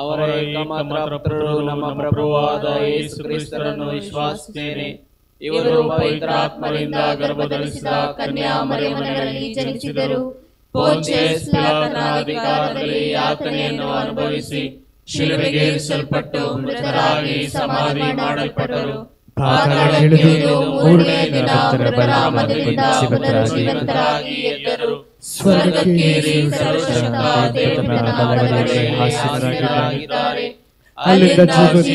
ಅವರ ಏಕಮಾತ್ರ ಪುತ್ರರು ನಮ್ಮ ಪ್ರಭುವಾದ ಯೇಸು ಕ್ರಿಸ್ತರನ್ನು ವಿಶ್ವಾಸಿಸುತ್ತೇನೆ. ಇವರು ಪವಿತ್ರಾತ್ಮರಿಂದ ಗರ್ಭಧರಿಸಿದ ಕನ್ಯಾ ಮರಿಯಮ್ಮನಲ್ಲಿ ಜನಿಸಿದರು. ಪೋಂಚಿಯಸ್ ಪಿಲಾತನ ಅಧಿಕಾರದಲ್ಲಿ ಯಾತನೆಯನ್ನು ಅನುಭವಿಸಿ ಶಿಲುಬೆಗೇರಿಸಲ್ಪಟ್ಟು ಮೃತರಾಗಿ ಸಮಾಧಿ ಮಾಡಲ್ಪಟ್ಟರು. ಪಾತಾಳಕ್ಕಿಳಿದು ಮೂರನೇ ದಿನ ಪುನರುತ್ಥಾನದಿಂದ ಜೀವಂತರಾಗಿ ಎದ್ದರು. ಸ್ವರ್ಗಕ್ಕೇರಿ ಸರ್ವಶಕ್ತ ದೇವರ ಬಲಗಡೆಗೆ ಆಸೀನರಾಗಿದ್ದಾರೆ. ಅಲ್ಲಿಂದ ಜೀವಕ್ಕೆ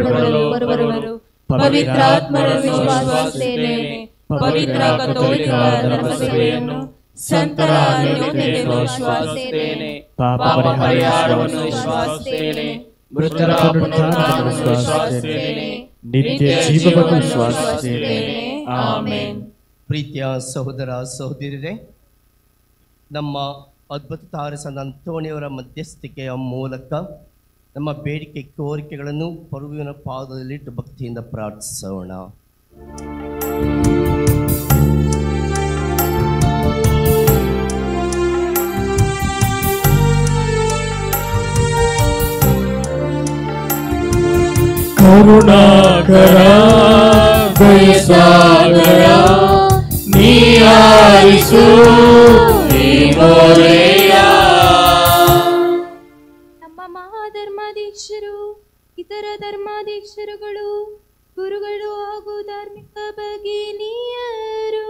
ಬರುವರು. ಪವಿತ್ರಾತ್ಮರನ್ನು ವಿಶ್ವಾಸಿಸುತ್ತೇನೆ. ಪವಿತ್ರ ಕಥೋಲಿಕ ಧರ್ಮಸಭೆಯನ್ನು, ಸಂತರ ಅನ್ಯೋನ್ಯತೆಯನ್ನು ವಿಶ್ವಾಸಿಸುತ್ತೇನೆ. ಪಾಪ ಪರಿಹಾರವನ್ನು ವಿಶ್ವಾಸಿಸುತ್ತೇನೆ. ಮೃತರ ಪುನರುತ್ಥಾನವನ್ನು ವಿಶ್ವಾಸಿಸುತ್ತೇನೆ. ನಿತ್ಯ ಜೀವವನ್ನು ವಿಶ್ವಾಸಿಸುತ್ತೇನೆ. ಆಮೆನ್. ಪ್ರೀತಿಯ ಸಹೋದರ ಸಹೋದರಿಯರೇ, ನಮ್ಮ ಅದ್ಭುತ ತಾರೆ ಸಂತ ಅಂತೋಣಿಯವರ ಮಧ್ಯಸ್ಥಿಕೆಯ ಮೂಲಕ ನಮ್ಮ ಬೇಡಿಕೆ ಕೋರಿಕೆಗಳನ್ನು ಪ್ರಭುವಿನ ಪಾದದಲ್ಲಿಟ್ಟು ಭಕ್ತಿಯಿಂದ ಪ್ರಾರ್ಥಿಸೋಣ. ಕರುಣಾಕರ ದಯಸಾಗರ ನೀ ಆಲಿಸು ನೀ ಮೊರೆಯ. ನಮ್ಮ ಮಹಾಧರ್ಮಾಧೀಶರು, ಇತರ ಧರ್ಮಾಧೀಶರುಗಳು, ಗುರುಗಳು ಹಾಗೂ ಧಾರ್ಮಿಕ ಭಗಿನಿಯರು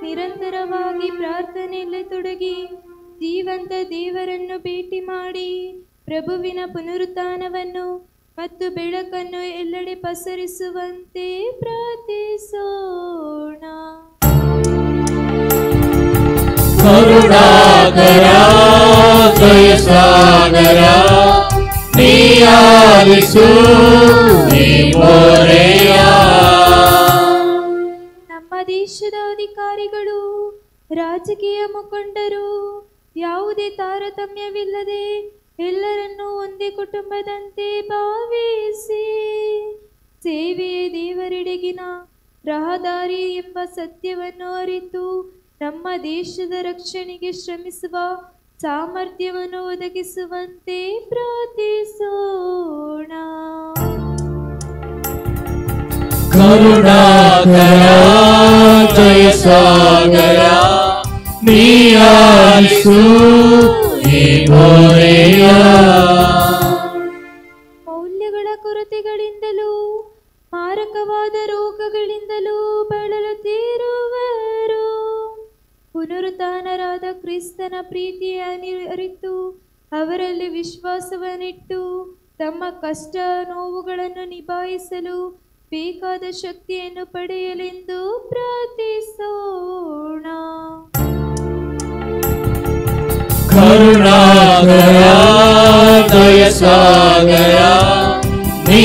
ನಿರಂತರವಾಗಿ ಪ್ರಾರ್ಥನೆಯಲ್ಲಿ ತೊಡಗಿ ಜೀವಂತ ದೇವರನ್ನು ಭೇಟಿ ಮಾಡಿ ಪ್ರಭುವಿನ ಪುನರುತ್ಥಾನವನ್ನು ಮತ್ತು ಬೆಳಕನ್ನು ಎಲ್ಲೆಡೆ ಪಸರಿಸುವಂತೆ ಪ್ರಾರ್ಥಿಸೋಣ. ಕರುಣಾಕರ ದಯಸಾಗರ ನೀ ಆಲಿಸು ನೀ ಮೊರೆಯ. ನಮ್ಮ ದೇಶದ ಅಧಿಕಾರಿಗಳು, ರಾಜಕೀಯ ಮುಖಂಡರು ಯಾವುದೇ ತಾರತಮ್ಯವಿಲ್ಲದೆ ಎಲ್ಲರನ್ನೂ ಒಂದೇ ಕುಟುಂಬದಂತೆ ಭಾವಿಸಿ ಸೇವೆಯೇ ದೇವರೆಡೆಗಿನ ರಹದಾರಿ ಎಂಬ ಸತ್ಯವನ್ನು ಅರಿತು ನಮ್ಮ ದೇಶದ ರಕ್ಷಣೆಗೆ ಶ್ರಮಿಸುವ ಸಾಮರ್ಥ್ಯವನ್ನು ಒದಗಿಸುವಂತೆ ಪ್ರಾರ್ಥಿಸೋಣ. ಕರುಣಾಕರ ದಯಸಾಗರ ನೀ ಆಲಿಸು ನೀ ಮೊರೆಯ. ಮೌಲ್ಯಗಳ ಕೊರತೆಗಳಿಂದಲೂ ಮಾರಕವಾದ ರೋಗಗಳಿಂದಲೂ ಬಳಲುತ್ತಿರುವರು. ಪುನರುತ್ಥಾನರಾದ ಕ್ರಿಸ್ತನ ಪ್ರೀತಿಯ ಅರಿತು ಅವರಲ್ಲಿ ವಿಶ್ವಾಸವನ್ನಿಟ್ಟು ತಮ್ಮ ಕಷ್ಟ ನೋವುಗಳನ್ನು ನಿಭಾಯಿಸಲು ಬೇಕಾದ ಶಕ್ತಿಯನ್ನು ಪಡೆಯಲೆಂದು ಪ್ರಾರ್ಥಿಸೋಣ. ಕರುಣಾಕರ ದಯಸಾಗರ ನೀ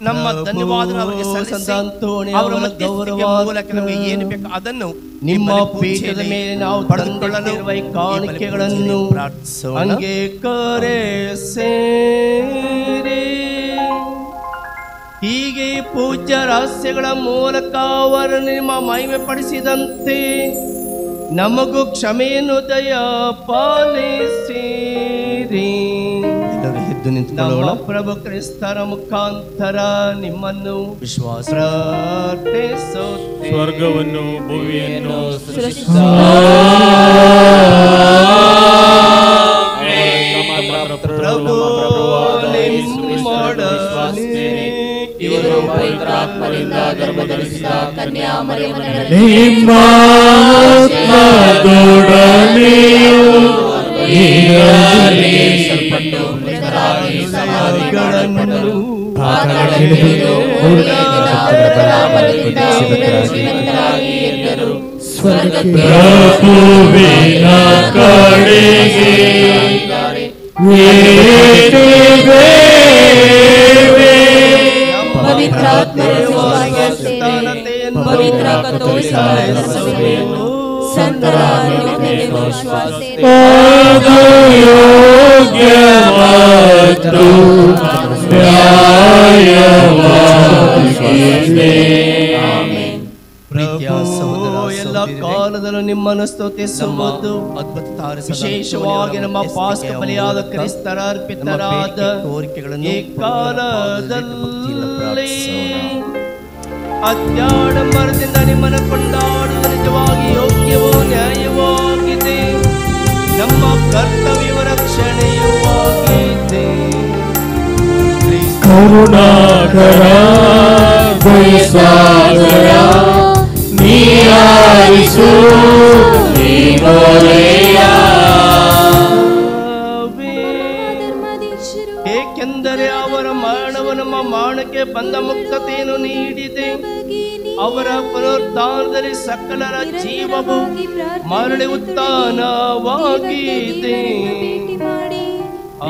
ನಮ್ಮ ಧನ್ಯವಾದ ಅವರಿಗೆ ಸಲ್ಲಿಸಿ ಸಂತಾಂತೋಣಿ ಅವರ ಅವರ ಮಧ್ಯಸ್ಥಿಕೆ ಗೌರವ ಮೂಲಕ ನಮಗೆ ಏನು ಬೇಕು ಅದನ್ನು ನಿಮ್ಮ ನಿಮ್ಮಲ್ಲಿ ಪೀಠದ ಮೇಲೆ ನಾವು ಪಡೆದುಕೊಳ್ಳಲು ತಂದಿರುವ ಈ ಕಾಣಿಕೆಗಳನ್ನು ಪ್ರಾರ್ಥಿಸೋಣ. ಅಂಗೀಕರಿಸಿರಿ. ಹೀಗೆ ಪೂಜ್ಯ ರಹಸ್ಯಗಳ ಮೂಲಕ ಅವರು ನಿಮ್ಮ ಮಹಿಮೆ ಪಡಿಸಿದಂತೆ ನಮಗೂ ಕ್ಷಮೆಯನ್ನು ದಯ ಪಾಲಿಸಿರಿ. ಎಲ್ಲರೂ ಎದ್ದು ನಮ್ಮ ನಿಂತುಕೊಳ್ಳೋಣ. ಪ್ರಭು ಕ್ರಿಸ್ತರ ಮುಖಾಂತರ ನಿಮ್ಮನ್ನು ವಿಶ್ವಾಸ ಪ್ರಾರ್ಥಿಸುತ್ತೇವೆ. ಸ್ವರ್ಗವನ್ನು ಭೂಮಿಯನ್ನು ಪ್ರಭು ನಿಮ್ಮೊಡನೆ ಇವರು ಪವಿತ್ರಾತ್ಮರಿಂದ ಗರ್ಭಧರಿಸಿದ ಕನ್ಯಾ ಮರಿಯಮ್ಮನ ನಿಮ್ಮ ಆತ್ಮದೊಡನೆಯೂ ಸಲ್ಪಟ್ಟು ಮೃತರಾಗಿ ಸಮಾಧಿಗಳನ್ನು ಪಾತಾಳಕ್ಕಿಳಿದು ಜೀವಂತರಾಗಿ ಎದ್ದರು. ಪ್ರಭುವಿನ ಕಡೆಗೆ ಪವಿತ್ರಾತ್ಮರ ವಿಶ್ವಾಸತೆಯನ್ನು ಪವಿತ್ರ ಕಥೋಲಿಕ ಸಭೆಯನ್ನು ಸಂತರ ಅನ್ಯೋನ್ಯತೆಯ ವಿಶ್ವಾಸತೆಯನ್ನು ಯೋಗ್ಯ ಮತ್ತು ನ್ಯಾಯವಾಗಿದೆ. ಪ್ರೀತಿಯ ಸಹೋದರ ಎಲ್ಲ ಕಾಲದಲ್ಲೂ ನಿಮ್ಮನ್ನು ಸ್ತುತಿಸುವುದು ವಿಶೇಷವಾಗಿ ನಮ್ಮ ಪಾಸ್ಕ ಬಲಿಯಾದ ಕ್ರಿಸ್ತರ ಅರ್ಪಿತರಾದ ಕೋರಿಕೆಗಳನ್ನು ಈ ಕಾಲದಲ್ಲಿ ಅತ್ಯಾಡಂಬರದಿಂದ ನಿಮ್ಮನ್ನು ಕೊಂಡಾಡುವುದು ನಿಜವಾಗಿ ಯೋಗ್ಯವೋ ನ್ಯಾಯವಾಗಿದೆ. ನಮ್ಮ ಕರ್ತವ್ಯ ರಕ್ಷಣೆಯೂ ಆಗಿದೆ. ಕರುಣಾಕರ ದಯಸಾಗರ ನೀಯಾರಿಸು ನೀ ಮೊರೆಯ. ಧರ್ಮಾಧೀಶರು ಏಕೆಂದರೆ ಅವರ ಮರಣವು ನಮ್ಮ ಮರಣಕ್ಕೆ ಬಂದ ಮುಕ್ತತೆಯನ್ನು ನೀಡಿದೆ. ಅವರ ಪುನರುತ್ಥಾನದಲ್ಲಿ ಸಕಲರ ಜೀವವು ಮರಳಿ ಉತ್ಥಾನವಾಗಿದೆ.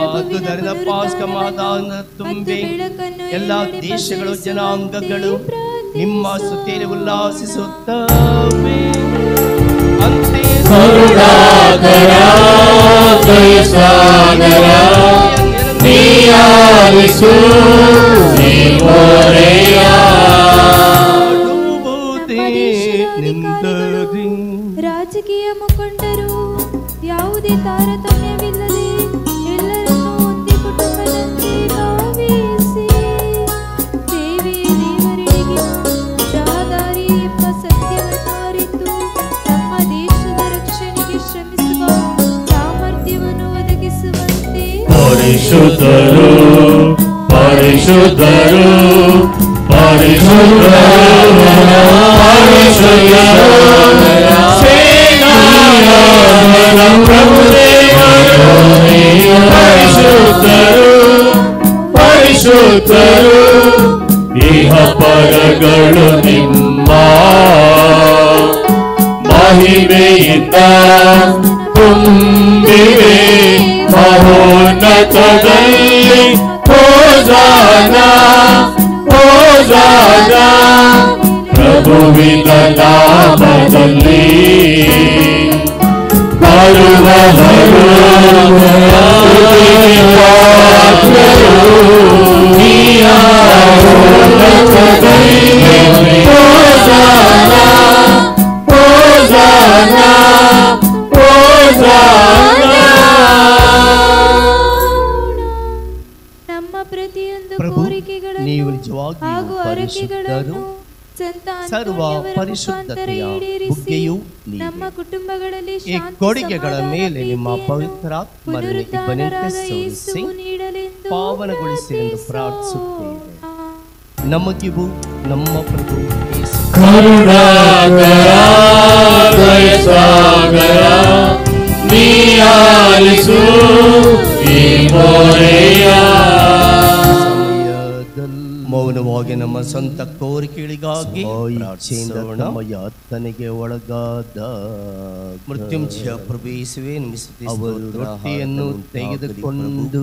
ಆದುದರಿಂದ ಪಾಸ್ಕ ಮಹದಾನ ತುಂಬಿ ಎಲ್ಲ ದೇಶಗಳು ಜನಾಂಗಗಳು ನಿಮ್ಮ ಸ್ತುತಿಯಲ್ಲಿ ಉಲ್ಲಾಸಿಸುತ್ತವೆ. ಅಂತೆಯೇ ಕರುಣಾಕರ ದಯಸಾಗರ ನೀಯಾರಿಸು ನೀ ಮೊರೆಯ. ನಿಂದರಿ ರಾಜಕೀಯ ಮುಖಂಡರು ಯಾವುದೇ ತಾರತಮ್ಯವಿಲ್ಲದೆ ಎಲ್ಲರನ್ನೂ ಒಂದೇ ಕುಟುಂಬದಂತೆ ಭಾವಿಸಿ ದೇವಿಯ ದೇವರೆಡೆಗಿನ ರಹದಾರಿ ಎಂಬ ಸತ್ಯವನ್ನು ಅರಿತು ನಮ್ಮ ದೇಶದ ರಕ್ಷಣೆಗೆ ಶ್ರಮಿಸುವ ಸಾಮರ್ಥ್ಯವನ್ನು ಒದಗಿಸುವಂತೆ ಪರಿಶುದ್ಧರು ಪರಿಶುದ್ಧರು ಪರಿಶುದ್ಧರು ಪರಿಶುದ್ಧರು ಸೇನಾಧೀಶ್ವರ ಪ್ರಭುದೇವರು ಪರಿಶುದ್ಧರು ಪರಿಶುದ್ಧರು ಇಹ ಪರಗಳು ನಿಮ್ಮ ಮಹಿಮೆಯಿಂದ ತುಂಬಿವೆ. ಮಹೋನ್ನತದಲ್ಲಿ ಹೋಜಾನ ಹೋಜಾನ ಪ್ರಭುವಿನ ನಾಮದಲ್ಲಿ ಬರುವವರು ಹೋಜಾನ ಹೋಜಾನ ಹೋಜಾನ. ನಮ್ಮ ಪ್ರತಿಯೊಂದು ಪ್ರಭು, ಕೋರಿಕೆಗಳನ್ನು ನೀವು ನಿಜವಾಗಿಯೂ ಹಾಗೂ ಹರಕೆಗಳನ್ನು ಪರಿಶುದ್ಧರು, ಸಂತ ಸರ್ವ ಅಂತೋಣಿಯವರ ಪರಿಶುದ್ಧತೆಯ ಮುಖಾಂತರ ಈಡೇರಿಸಿ ಬುಗ್ಗೆಯೂ ನೀವೇ. ನಮ್ಮ ಕುಟುಂಬಗಳಲ್ಲಿ ಈ ಶಾಂತಿ ಕೊಡುಗೆಗಳ ಸಮಾಧಾನ ಮೇಲೆ ನಿಮ್ಮ ಪ್ರೀತಿಯನ್ನು ಪವಿತ್ರಾತ್ಮರನ್ನು ಇಬ್ಬನಿಗೆ ಪುನರುತ್ಥಾನರಾದ ಸೋಲಿಸಿ ಯೇಸು ನೀಡಲೆಂದು ಪಾವನಗೊಳಿಸಿರೆಂದು ಪ್ರಾರ್ಥಿಸೋಣ. ಪ್ರಾರ್ಥಿಸುತ್ತೇವೆ. ನಮಗಿವು ನಮ್ಮ ಪ್ರಭು ಯೇಸು ಕರುಣಾಕರ ದಯಸಾಗರ ನೀಯಾಲಿಸು ಈ ಮೊರೆಯ. ಮೌನವಾಗಿ ನಮ್ಮ ಸ್ವಂತ ಕೋರಿಕೆಗಳಿಗಾಗಿ ಪ್ರಾರ್ಥಿಸೋಣ. ನಮ್ಮ ಯಾತನೆಗೆ ಒಳಗಾದ ಮೃತ್ಯುಂಜಯ ಪ್ರಭು ಯೇಸುವೇ ನಿಮಗೆ ಸ್ತುತಿ ಅವರು ಸ್ತೋತ್ರ, ರೊಟ್ಟಿಯನ್ನು ಆರಾಧನೆ ತೆಗೆದುಕೊಂಡು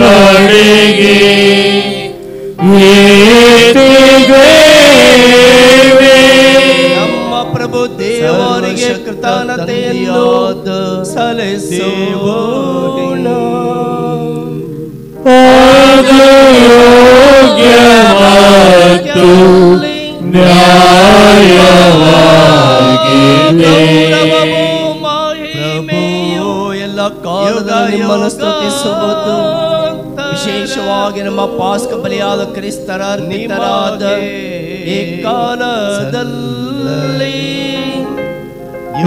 ಕಡೆಗೆ ಏತಿದ್ದೇವೆ. ನಮ್ಮ ಪ್ರಭು ದೇವರಿಗೆ ಕೃತಜ್ಞತೆಯನ್ನು ಸಲ್ಲಿಸೋಣ. ಅದು ಯೋಗ್ಯ ಮತ್ತು ನ್ಯಾಯವಾಗಿದೆ. ಪ್ರಭು ಎಲ್ಲ ಕಾಲದಲ್ಲಿ ನಿಮ್ಮನ್ನು ಸ್ತುತಿಸುವುದು, ವಿಶೇಷವಾಗಿ ನಮ್ಮ ಪಾಸ್ಕ ಬಲಿಯಾದ ಕ್ರಿಸ್ತರ ಅರ್ಪಿತರಾದ ಈ ಕಾಲದಲ್ಲಿ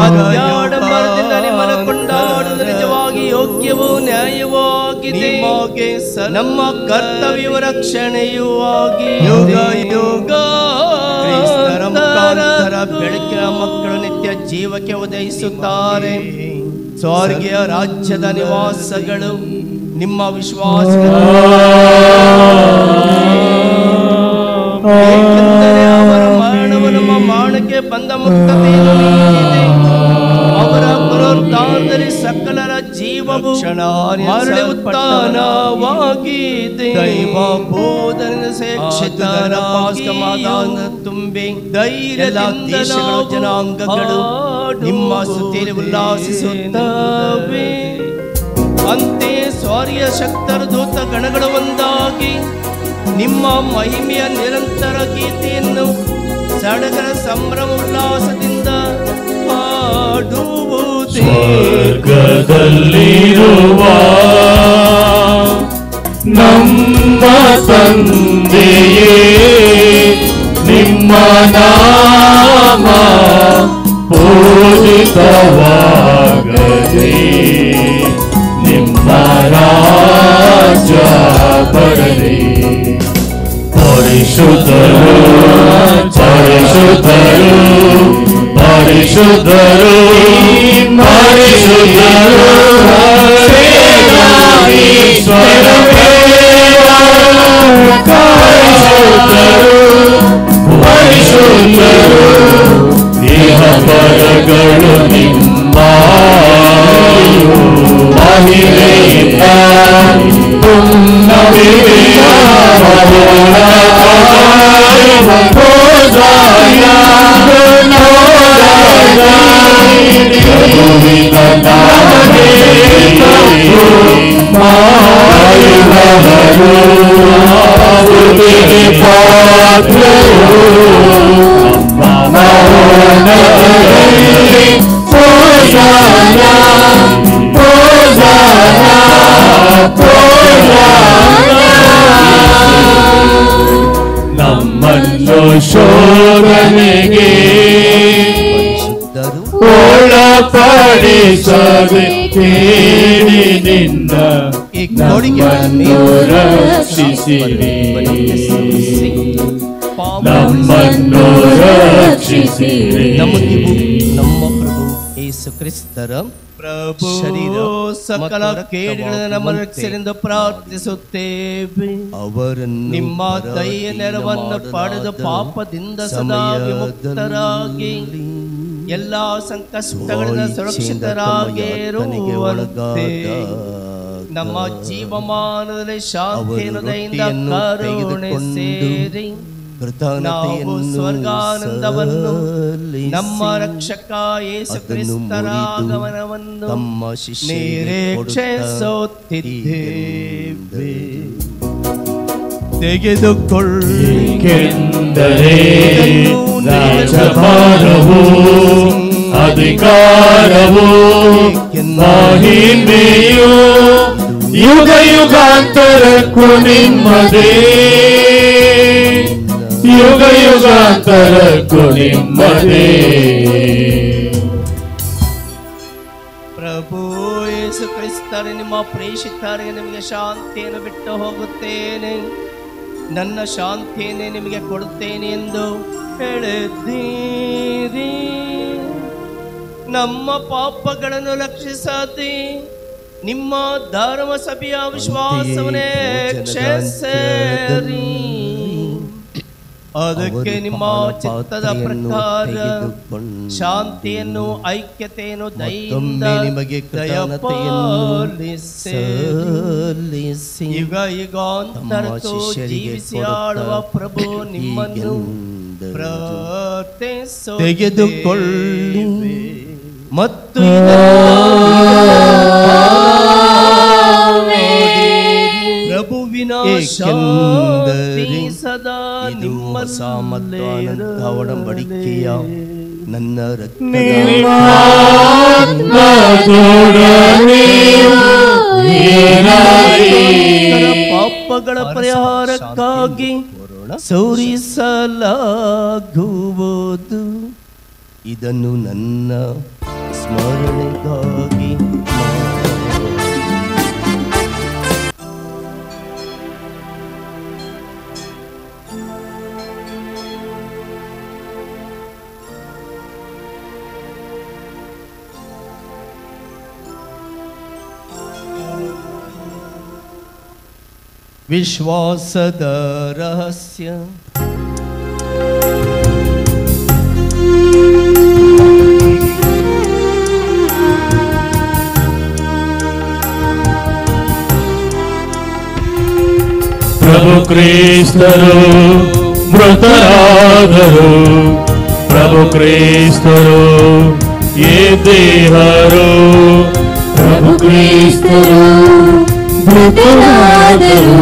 ಅತ್ಯಾಡಂಬರದಿಂದ ನಿಮ್ಮನ್ನು ಕೊಂಡಾಡುವುದು ನಿಜವಾಗಿ ಯೋಗ್ಯವೂ ನ್ಯಾಯವಾಗಿದೆ. ನಮ್ಮ ಕರ್ತವ್ಯವ ರಕ್ಷಣೆಯೂ ಆಗಿ ಯೋಗ ಯೋಗ ಕ್ರಿಸ್ತರ ಮುಖಾಂತರ ಬೆಳಕಿನ ಮಕ್ಕಳು ನಿತ್ಯ ಜೀವಕ್ಕೆ ಉದಯಿಸುತ್ತಾರೆ. ಸ್ವರ್ಗೀಯ ರಾಜ್ಯದ ನಿವಾಸಗಳು ನಿಮ್ಮ ವಿಶ್ವಾಸ, ಏಕೆಂದರೆ ಅವರ ಮರಣವು ನಮ್ಮ ಮರಣಕ್ಕೆ ಬಂದ ಮುಕ್ತತೆಯನ್ನು ನೀಡಿದೆ. ಅವರ ಪುನರುತ್ಥಾನದಲ್ಲಿ ಸಕಲರ ಜೀವವು ಮರಳಿ ಉತ್ಥಾನವಾಗಿದೆ. ದೈವ ಬೋಧನೆ ಶಿಕ್ಷಿತರ ಪಾಸ್ಕಮಾದಾನ ತುಂಬಿ ಧೈರ್ಯದ ದೇಶಗಳು ಜನಾಂಗಗಳು ನಿಮ್ಮ ಸ್ತುತಿಯಲ್ಲಿ ಉಲ್ಲಾಸಿಸುತ್ತವೆ. ಅಂತೆಯೇ ಸ್ವರ್ಗೀಯ ಶಕ್ತರ ದೂತ ಗಣಗಳು ಒಂದಾಗಿ ನಿಮ್ಮ ಮಹಿಮೆಯ ನಿರಂತರ ಗೀತೆಯನ್ನು ಸಡಗರ ಸಂಭ್ರಮ ಉಲ್ಲಾಸದಿಂದ ಹಾಡುವುದೇ. ಸ್ವರ್ಗದಲ್ಲಿರುವ ನಮ್ಮ ತಂದೆಯೇ, ನಿಮ್ಮ ನಾಮ ಪೂಜಿತವಾಗಲಿ, ನಿಮ್ಮ ರಾಜ್ಯ ಬರಲಿ. ಪರಿಶುದ್ಧರು ಪರಿಶುದ್ಧರು ಪರಿಶುದ್ಧರು ಪರಿಶುದ್ಧರು ಸೇನಾಧೀಶ್ವರನೇ, ಪರಿಶುದ್ಧರು ಪರಿಶುದ್ಧರು ಇಹ ಪರಗಳು ನಿಮ್ಮ ಮಹಿಮೆಯಿಂದ ತುಂಬಿವೆ. ನಮ್ಮನ್ನು ಶೋಧನೆಗೆ ಒಳಪಡಿಸದೆ ಕೇಳಿನಿಂದ ನಮ್ಮನ್ನು ರಕ್ಷಿಸಿರಿ, ನಮ್ಮನ್ನು ರಕ್ಷಿಸಿರಿ. ನಮ್ಮ ಪ್ರಭು ಯೇಸು ಕ್ರಿಸ್ತರ ಶರೀರ ಸಕಲ ಕೇಡುಗಳನ್ನು ನಮ್ಮ ರಕ್ಷಣೆಯಿಂದ ಪ್ರಾರ್ಥಿಸುತ್ತೇವೆ. ಅವರನ್ನು ನಿಮ್ಮ ದಯೆಯ ನೆರವನ್ನು ಪಡೆದು ಪಾಪದಿಂದ ಸದಾ ವಿಮುಕ್ತರಾಗಿ ಎಲ್ಲಾ ಸಂಕಷ್ಟಗಳಿಂದ ಸುರಕ್ಷಿತರಾಗಿರುವಂತೆ ನಮ್ಮ ಜೀವಮಾನದಲ್ಲಿ ಶಾಂತಿಯನ್ನು ದಯೆಯಿಂದ ಕರುಣಿಸಿರಿ. ನಾವು ಸ್ವರ್ಗಾನಂದವನ್ನು ನಮ್ಮ ರಕ್ಷಕ ಯೇಸು ಕ್ರಿಸ್ತರ ಆಗಮನವನ್ನು ನಿರೀಕ್ಷಿಸುತ್ತಿದ್ದೇವೆ. ತೆಗೆದುಕೊಳ್ಳೆಂದರೆ ರಾಜಭಾರವು ಅಧಿಕಾರವು ಮಹಿಮೆಯು ಯುಗ ಯುಗಾಂತರಕ್ಕೂ ನಿಮ್ಮದೇ, ಯುಗ ಯುಗಾಂತರಕ್ಕೂ ನಿಮ್ಮದೇ. ಪ್ರಭು ಯೇಸು ಕ್ರಿಸ್ತರೇ, ನಿಮ್ಮ ಪ್ರೇಷಿತರಿಗೆ ನಿಮಗೆ ಶಾಂತಿಯನ್ನು ಬಿಟ್ಟು ಹೋಗುತ್ತೇನೆ, ನನ್ನ ಶಾಂತಿಯನ್ನೇ ನಿಮಗೆ ಕೊಡುತ್ತೇನೆ ಎಂದು ಹೇಳಿದ್ದೀರಿ. ನಮ್ಮ ಪಾಪಗಳನ್ನು ಲಕ್ಷಿಸದೆ ನಿಮ್ಮ ಧರ್ಮ ಸಭೆಯ ವಿಶ್ವಾಸವನ್ನೇ ಕ್ಷಮಿಸಿರಿ. ಅದಕ್ಕೆ ನಿಮ್ಮ ಚಿತ್ತದ ಪ್ರಕಾರ ಶಾಂತಿಯನ್ನು ಐಕ್ಯತೆಯನ್ನು ದಯೆಯಿಂದ ನಿಮಗೆ ದಯಪಾಲಿಸಿ ಈಗ ಯುಗಾಂತರಕ್ಕೂ ಜೀವಿಸಿ ಆಳುವ ಪ್ರಭು ನಿಮ್ಮನ್ನು ತೆಗೆದುಕೊಳ್ಳಿ ಮತ್ತು ಪ್ರಭುವಿನ ಶಾಂತಿ ಸದಾ ನಿಮ್ಮಲ್ಲಿ ಒಡಂಬಡಿಕೆಯ ನನ್ನ ಪಾಪಗಳ ಪರಿಹಾರಕ್ಕಾಗಿ ಸೌರಿಸಲಾಗುವುದು. ಇದನ್ನು ನನ್ನ ಸ್ಮರಣೆಗಾಗಿ ವಿಶ್ವಾಸದ ರಹಸ್ಯ. ಪ್ರಭು ಕ್ರಿಸ್ತರು ಮೃತರಾದರು, ಪ್ರಭು ಕ್ರಿಸ್ತರು ಎದ್ದೇಳರು, ಪ್ರಭು ಕ್ರಿಸ್ತರು ಮೃತರಾದರು,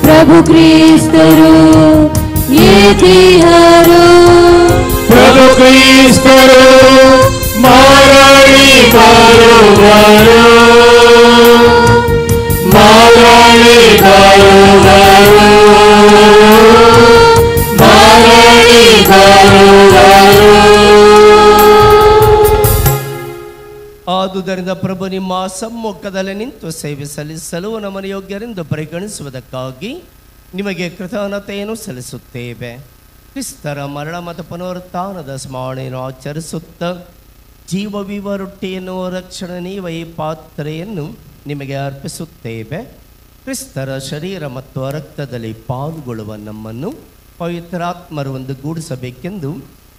ಪ್ರಭು ಕ್ರಿಸ್ತರು ಎದ್ದೇಳರು, ಪ್ರಭು ಕ್ರಿಸ್ತರು ಮರಳಿ ಬರುವರು, ಮರಳಿ ಬರುವರು, ಮರಳಿ ಬರುವರು. ಆದುದರಿಂದ ಪ್ರಭು ನಿಮ್ಮ ಸಮ್ಮುಖದಲ್ಲಿ ನಿಂತು ಸೇವೆ ಸಲ್ಲಿಸಲು ನಮ್ಮನ್ನು ಯೋಗ್ಯರೆಂದು ಪರಿಗಣಿಸುವುದಕ್ಕಾಗಿ ನಿಮಗೆ ಕೃತಜ್ಞತೆಯನ್ನು ಸಲ್ಲಿಸುತ್ತೇವೆ. ಕ್ರಿಸ್ತರ ಮರಣ ಮತ್ತು ಪುನರುತ್ಥಾನದ ಸ್ಮರಣೆಯನ್ನು ಆಚರಿಸುತ್ತಾ ಜೀವವಿವ ರೊಟ್ಟಿಯನ್ನು ರಕ್ಷಣೆ ನೀವ ಈ ಪಾತ್ರೆಯನ್ನು ನಿಮಗೆ ಅರ್ಪಿಸುತ್ತೇವೆ. ಕ್ರಿಸ್ತರ ಶರೀರ ಮತ್ತು ರಕ್ತದಲ್ಲಿ ಪಾಲ್ಗೊಳ್ಳುವ ನಮ್ಮನ್ನು ಪವಿತ್ರಾತ್ಮರು ಒಂದು ಗೂಡಿಸಬೇಕೆಂದು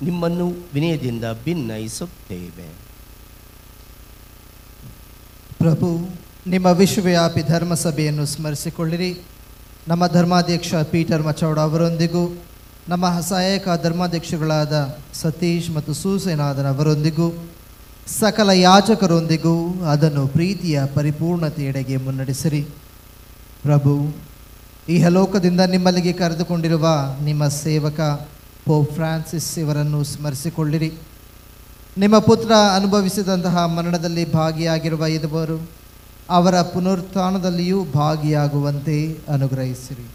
ನಿಮ್ಮನ್ನು ವಿನಯದಿಂದ ಭಿನ್ನಯಿಸುತ್ತೇವೆ. ಪ್ರಭು, ನಿಮ್ಮ ವಿಶ್ವವ್ಯಾಪಿ ಧರ್ಮಸಭೆಯನ್ನು ಸ್ಮರಿಸಿಕೊಳ್ಳಿರಿ. ನಮ್ಮ ಧರ್ಮಾಧ್ಯಕ್ಷ ಪೀಟರ್ ಮಚೌಡ ಅವರೊಂದಿಗೂ ನಮ್ಮ ಸಹಾಯಕ ಧರ್ಮಾಧ್ಯಕ್ಷಗಳಾದ ಸತೀಶ್ ಮತ್ತು ಸೂಸೇನಾದನ್ ಅವರೊಂದಿಗೂ ಸಕಲ ಯಾಜಕರೊಂದಿಗೂ ಅದನ್ನು ಪ್ರೀತಿಯ ಪರಿಪೂರ್ಣತೆಯೆಡೆಗೆ ಮುನ್ನಡೆಸಿರಿ. ಪ್ರಭು, ಇಹಲೋಕದಿಂದ ನಿಮ್ಮಲ್ಲಿಗೆ ಕರೆದುಕೊಂಡಿರುವ ನಿಮ್ಮ ಸೇವಕ ಪೋಪ್ ಫ್ರಾನ್ಸಿಸ್ ಇವರನ್ನು ಸ್ಮರಿಸಿಕೊಳ್ಳಿರಿ. ನಿಮ್ಮ ಪುತ್ರ ಅನುಭವಿಸಿದಂತಹ ಮರಣದಲ್ಲಿ ಭಾಗಿಯಾಗಿರುವ ಇದುವರು ಅವರ ಪುನರುತ್ಥಾನದಲ್ಲಿಯೂ ಭಾಗಿಯಾಗುವಂತೆ ಅನುಗ್ರಹಿಸಿರಿ.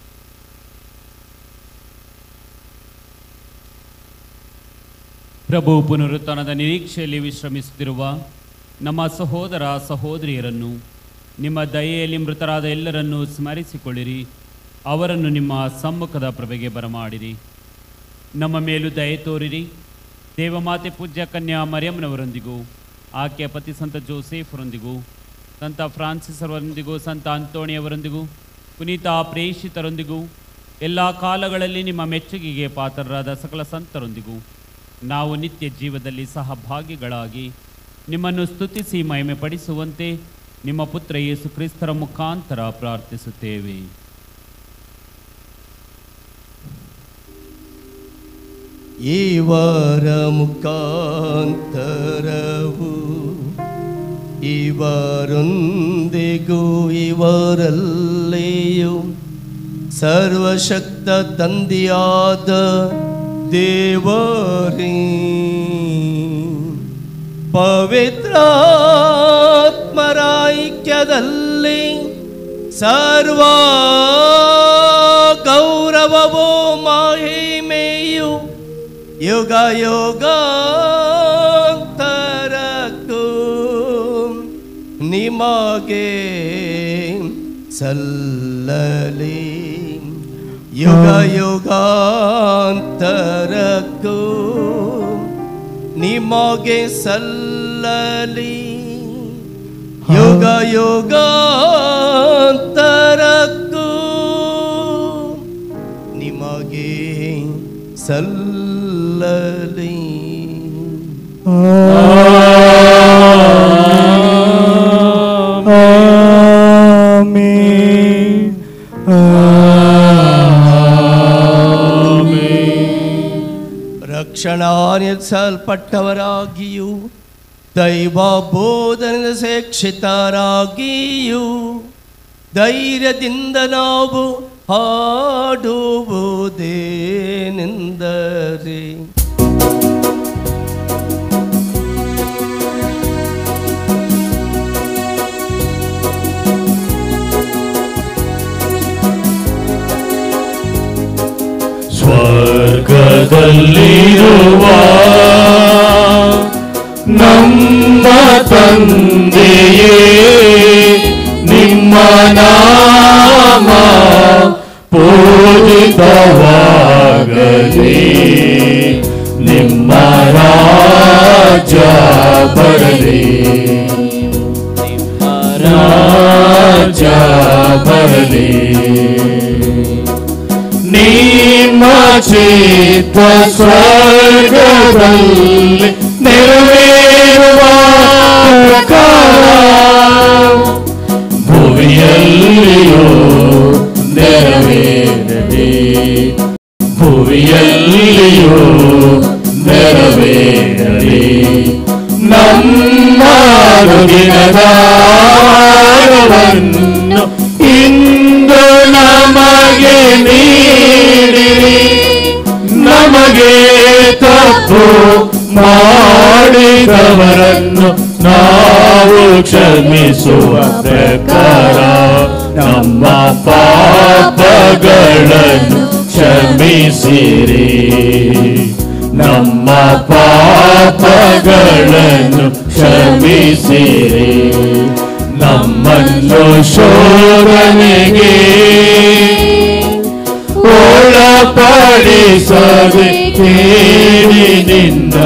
ಪ್ರಭು ಪುನರುತ್ಥಾನದ ನಿರೀಕ್ಷೆಯಲ್ಲಿ ವಿಶ್ರಮಿಸುತ್ತಿರುವ ನಮ್ಮ ಸಹೋದರ ಸಹೋದರಿಯರನ್ನು ನಿಮ್ಮ ದಯೆಯಲ್ಲಿ ಮೃತರಾದ ಎಲ್ಲರನ್ನೂ ಸ್ಮರಿಸಿಕೊಳ್ಳಿರಿ. ಅವರನ್ನು ನಿಮ್ಮ ಸಮ್ಮುಖದ ಪ್ರಭೆಗೆ ಬರಮಾಡಿರಿ. ನಮ್ಮ ಮೇಲೂ ದಯೆ ತೋರಿರಿ. ದೇವಮಾತೆ ಪೂಜ್ಯ ಕನ್ಯಾ ಮರಿಯಮ್ಮನವರೊಂದಿಗೂ ಆಕೆಯ ಪತಿ ಸಂತ ಜೋಸೆಫರೊಂದಿಗೂ ಸಂತ ಫ್ರಾನ್ಸಿಸ್ ಅವರೊಂದಿಗೂ ಸಂತ ಅಂತೋಣಿಯವರೊಂದಿಗೂ ಪುನೀತ ಪ್ರೇಷಿತರೊಂದಿಗೂ ಎಲ್ಲ ಕಾಲಗಳಲ್ಲಿ ನಿಮ್ಮ ಮೆಚ್ಚುಗೆಗೆ ಪಾತ್ರರಾದ ಸಕಲ ಸಂತರೊಂದಿಗೂ ನಾವು ನಿತ್ಯ ಜೀವದಲ್ಲಿ ಸಹಭಾಗಿಗಳಾಗಿ ನಿಮ್ಮನ್ನು ಸ್ತುತಿಸಿ ಮಹಿಮೆ ಪಡಿಸುವಂತೆ ನಿಮ್ಮ ಪುತ್ರ ಯೇಸು ಕ್ರಿಸ್ತರ ಮುಖಾಂತರ ಪ್ರಾರ್ಥಿಸುತ್ತೇವೆ. ಇವರ ಮುಖಾಂತರವು ಇವರೊಂದಿಗೂ ಇವರಲ್ಲಿಯೂ ಸರ್ವಶಕ್ತ ತಂದೆಯಾದ ದೇವರೇ, ಪವಿತ್ರಾತ್ಮರ ಐಕ್ಯದಲ್ಲಿ ಸರ್ವ ಗೌರವವೂ ಮಹಿಮೆಯು ಯುಗ ಯುಗಾಂತರಕ್ಕೂ ನಿಮಗೆ ಸಲ್ಲಲಿ. ಯುಗ ಯುಗಾಂತರಕ್ಕೂ ನಿಮಗೆ ಸಲ್ಲಲಿ. ಯುಗ ಯುಗಾಂತರಕ್ಕೂ ನಿಮಗೆ ಸಲ್ಲಲಿ. ರಕ್ಷಣಾ ನಿಲ್ಲಿಸಲ್ಪಟ್ಟವರಾಗಿಯೂ ದೈವ ಬೋಧನೆಯಿಂದ ಶಿಕ್ಷಿತರಾಗಿಯೂ ಧೈರ್ಯದಿಂದ ನಾವು ಹಾಡುವುದೇನೆಂದರೆ ಸ್ವರ್ಗದಲ್ಲಿರುವ ನಮ್ಮ ತಂದೆಯೇ, ನಿಮ್ಮ ನಾಮ ಪೂಜಿತವಾಗಲಿ, ನಿಮ್ಮ ರಾಜ್ಯ ಬರಲಿ, ನಿಮ್ಮ ರಾಜ್ಯ ಬರಲಿ. ನಿಮ್ಮ ಚಿತ್ತ ಸ್ವರ್ಗದಲ್ಲಿ ನೆರವೇರುವ ಪ್ರಕಾರ ಭುವಿಯಲ್ಲಿಯೂ ನೆರವೇರಲಿ, ಭುವಿಯಲ್ಲಿಯೂ ನೆರವೇರಲಿ. ನಮ್ಮ ಅನುದಿನದ ಆಹಾರವನ್ನು ಇಂದು ನಮಗೆ ನೀಡಿರಿ, ನಮಗೆ ತಪ್ಪು ಮಾಡಿದವರನ್ನು ನಾವು ಕ್ಷಮಿಸುವ ಪ್ರಕಾರ ನಮ್ಮ ಪಾಪಗಳನ್ನು ಕ್ಷಮಿಸಿರಿ, ನಮ್ಮ ಪಾಪಗಳನ್ನು ಕ್ಷಮಿಸಿರಿ. ನಮ್ಮನ್ನು ಶೋಧನೆಗೆ ಒಳಪಡಿಸದೆ ಕೇಡಿನಿಂದ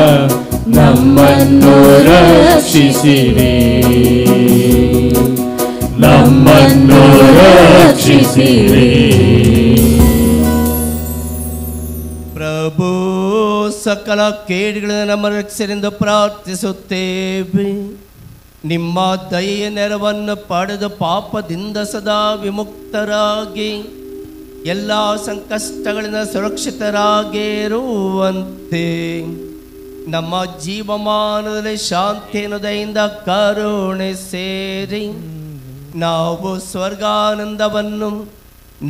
ನಮ್ಮನ್ನು ರಕ್ಷಿಸಿರಿ, ನಮ್ಮನ್ನು ರಕ್ಷಿಸಿರಿ. ಪ್ರಭು ಸಕಲ ಕೇಡುಗಳನ್ನು ನಮ್ಮ ರಕ್ಷೆಯಿಂದ ಪ್ರಾರ್ಥಿಸುತ್ತೇವೆ. ನಿಮ್ಮ ದಯೆಯ ನೆರವನ್ನು ಪಡೆದು ಪಾಪದಿಂದ ಸದಾ ವಿಮುಕ್ತರಾಗಿ ಎಲ್ಲ ಸಂಕಷ್ಟಗಳಿಂದ ಸುರಕ್ಷಿತರಾಗಿರುವಂತೆ ನಮ್ಮ ಜೀವಮಾನದಲ್ಲಿ ಶಾಂತಿಯನ್ನು ದಯೆಯಿಂದ ಕರುಣಿಸಿರಿ. ನಾವು ಸ್ವರ್ಗಾನಂದವನ್ನು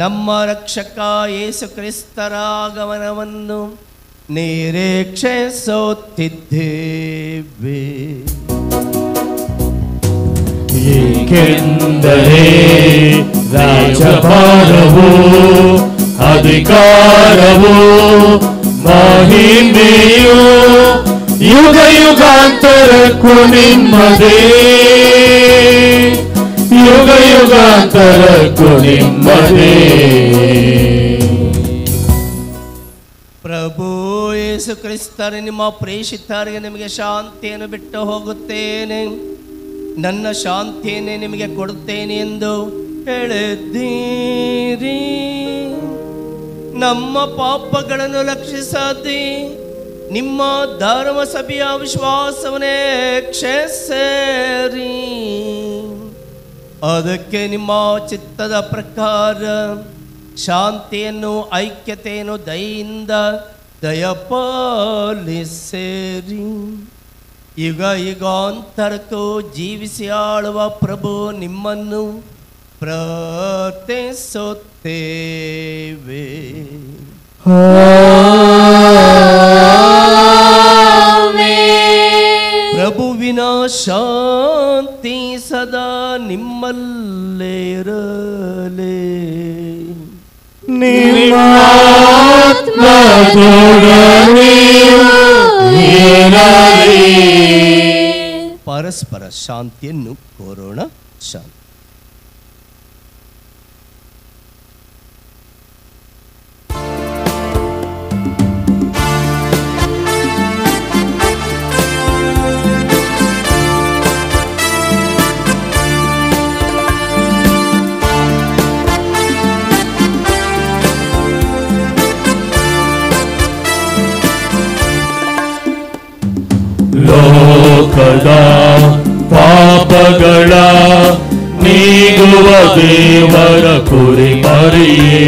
ನಮ್ಮ ರಕ್ಷಕ ಯೇಸು ಕ್ರಿಸ್ತರ ಆಗಮನವನ್ನು ನಿರೀಕ್ಷಿಸುತ್ತಿದ್ದೇವೆ. ಏಕೆಂದರೆ ರಾಜಭಾರವು ಅಧಿಕಾರವು ಮಹಿಮೆಯು ಯುಗ ಯುಗಾಂತರಕ್ಕೂ ನಿಮ್ಮದೇ, ಯುಗ ಯುಗಾಂತರಕ್ಕೂ ನಿಮ್ಮದೇ. ಪ್ರಭು ಯೇಸು ಕ್ರಿಸ್ತರೇ, ನಿಮ್ಮ ಪ್ರೇಷಿತರಿಗೆ ನಿಮಗೆ ಶಾಂತಿಯನ್ನು ಬಿಟ್ಟು ಹೋಗುತ್ತೇನೆ, ನನ್ನ ಶಾಂತಿಯನ್ನೇ ನಿಮಗೆ ಕೊಡುತ್ತೇನೆ ಎಂದು ಹೇಳಿದ್ದೀರಿ. ನಮ್ಮ ಪಾಪಗಳನ್ನು ಲಕ್ಷಿಸದೆ ನಿಮ್ಮ ಧರ್ಮ ಸಭೆಯ ವಿಶ್ವಾಸವನ್ನೇ ಕ್ಷಮಿಸಿರಿ. ಅದಕ್ಕೆ ನಿಮ್ಮ ಚಿತ್ತದ ಪ್ರಕಾರ ಶಾಂತಿಯನ್ನು ಐಕ್ಯತೆಯನ್ನು ದಯೆಯಿಂದ ದಯಪಾಲಿಸಿರಿ. ಯುಗ ಯುಗಾಂತರಕ್ಕೂ ಜೀವಿಸಿ ಆಳುವ ಪ್ರಭು ನಿಮ್ಮನ್ನು ಪ್ರಾರ್ಥಿಸುತ್ತೇವೆ. ಪ್ರಭುವಿನ ಶಾಂತಿ ಸದಾ ನಿಮ್ಮಲ್ಲಿರಲಿ. ನಿಮ್ಮ ಆತ್ಮದೊಡನೆಯೂ ಇರಲಿ. ಪರಸ್ಪರ ಶಾಂತಿಯನ್ನು ಕೋರೋಣ. ಶಾಂತಿ. ಲೋಕದ ಪಾಪಗಳ ನೀಗುವ ದೇವರ ಕುರಿಮರಿಯೇ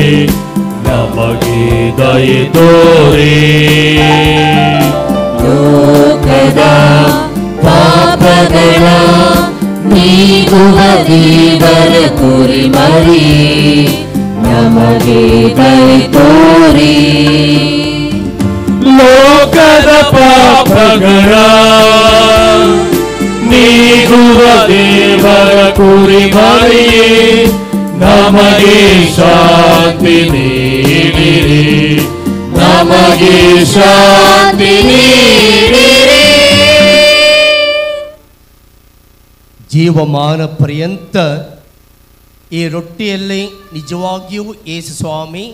ನಮಗೆ ದಯೆ ತೋರಿ. ಲೋಕದ ಪಾಪಗಳ ನೀಗುವ ದೇವರ ಕುರಿಮರಿಯೇ ನಮಗೆ ದಯೆ ತೋರಿ. ಲೋಕದ ಪಾಪಗಳ ನೀಗುವ ದೇವರ ಕುರಿಮರಿಯೇ ನಮಗೆ ಶಾಂತಿ ನೀಡಿರಿ, ನಮಗೆ ಶಾಂತಿ ನೀಡಿರಿ. ಜೀವಮಾನ ಪರ್ಯಂತ ಈ ರೊಟ್ಟಿಯಲ್ಲಿ ನಿಜವಾಗಿಯೂ ಯೇಸು ಸ್ವಾಮಿ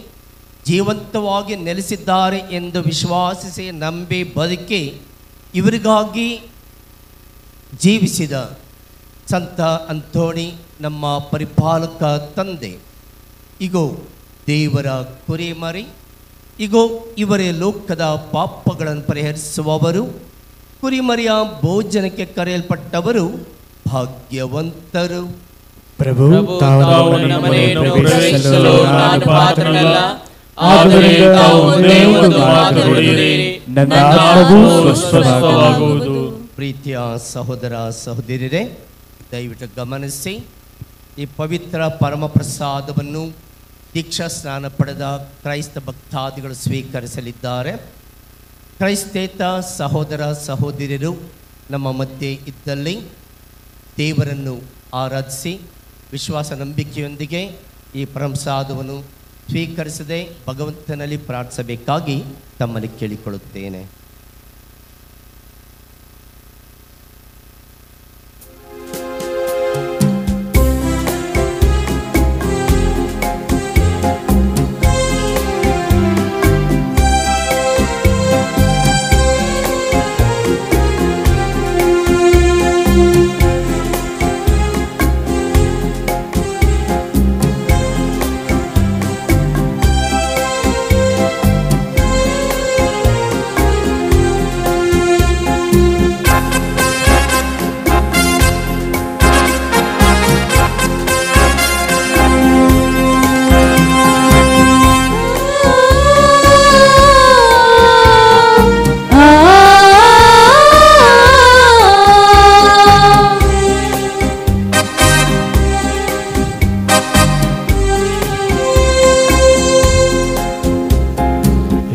ಜೀವಂತವಾಗಿ ನೆಲೆಸಿದ್ದಾರೆ ಎಂದು ವಿಶ್ವಾಸಿಸಿ ನಂಬಿ ಬದುಕಿ ಇವರಿಗಾಗಿ ಜೀವಿಸಿದ ಸಂತ ಅಂತೋಣಿ ನಮ್ಮ ಪರಿಪಾಲಕ ತಂದೆ, ಇಗೋ ದೇವರ ಕುರಿಮರಿ, ಇಗೋ ಇವರೇ ಲೋಕದ ಪಾಪಗಳನ್ನು ಪರಿಹರಿಸುವವರು, ಕುರಿಮರಿಯ ಭೋಜನಕ್ಕೆ ಕರೆಯಲ್ಪಟ್ಟವರು ಭಾಗ್ಯವಂತರು. ಪ್ರಭು, ತಾವು ನನ್ನ ಮನೆಯನ್ನು ಪ್ರವೇಶಿಸಲು ನಾನು ಪಾತ್ರನಲ್ಲ, ಆದರೆ ತಾವು ಒಂದೇ ಒಂದು ಮಾತು ನುಡಿಯಿರಿ, ನನ್ನ ಆತ್ಮವು ಸ್ವಸ್ಥವಾಗುವುದು. ಪ್ರೀತಿಯ ಸಹೋದರ ಸಹೋದರಿಯರೇ, ದಯವಿಟ್ಟು ಗಮನಿಸಿ, ಈ ಪವಿತ್ರ ಪರಮ ಪ್ರಸಾದವನ್ನು ದೀಕ್ಷಾ ಸ್ನಾನ ಪಡೆದ ಕ್ರೈಸ್ತ ಭಕ್ತಾದಿಗಳು ಸ್ವೀಕರಿಸಲಿದ್ದಾರೆ. ಕ್ರೈಸ್ತೇತ ಸಹೋದರ ಸಹೋದರಿಯರು ನಮ್ಮ ಮಧ್ಯೆ ಇದ್ದಲ್ಲಿ ದೇವರನ್ನು ಆರಾಧಿಸಿ ವಿಶ್ವಾಸ ನಂಬಿಕೆಯೊಂದಿಗೆ ಈ ಪ್ರಸಾದವನ್ನು ಸ್ವೀಕರಿಸದೆ ಭಗವಂತನಲ್ಲಿ ಪ್ರಾರ್ಥಿಸಬೇಕಾಗಿ ತಮ್ಮಲ್ಲಿ ಕೇಳಿಕೊಳ್ಳುತ್ತೇನೆ.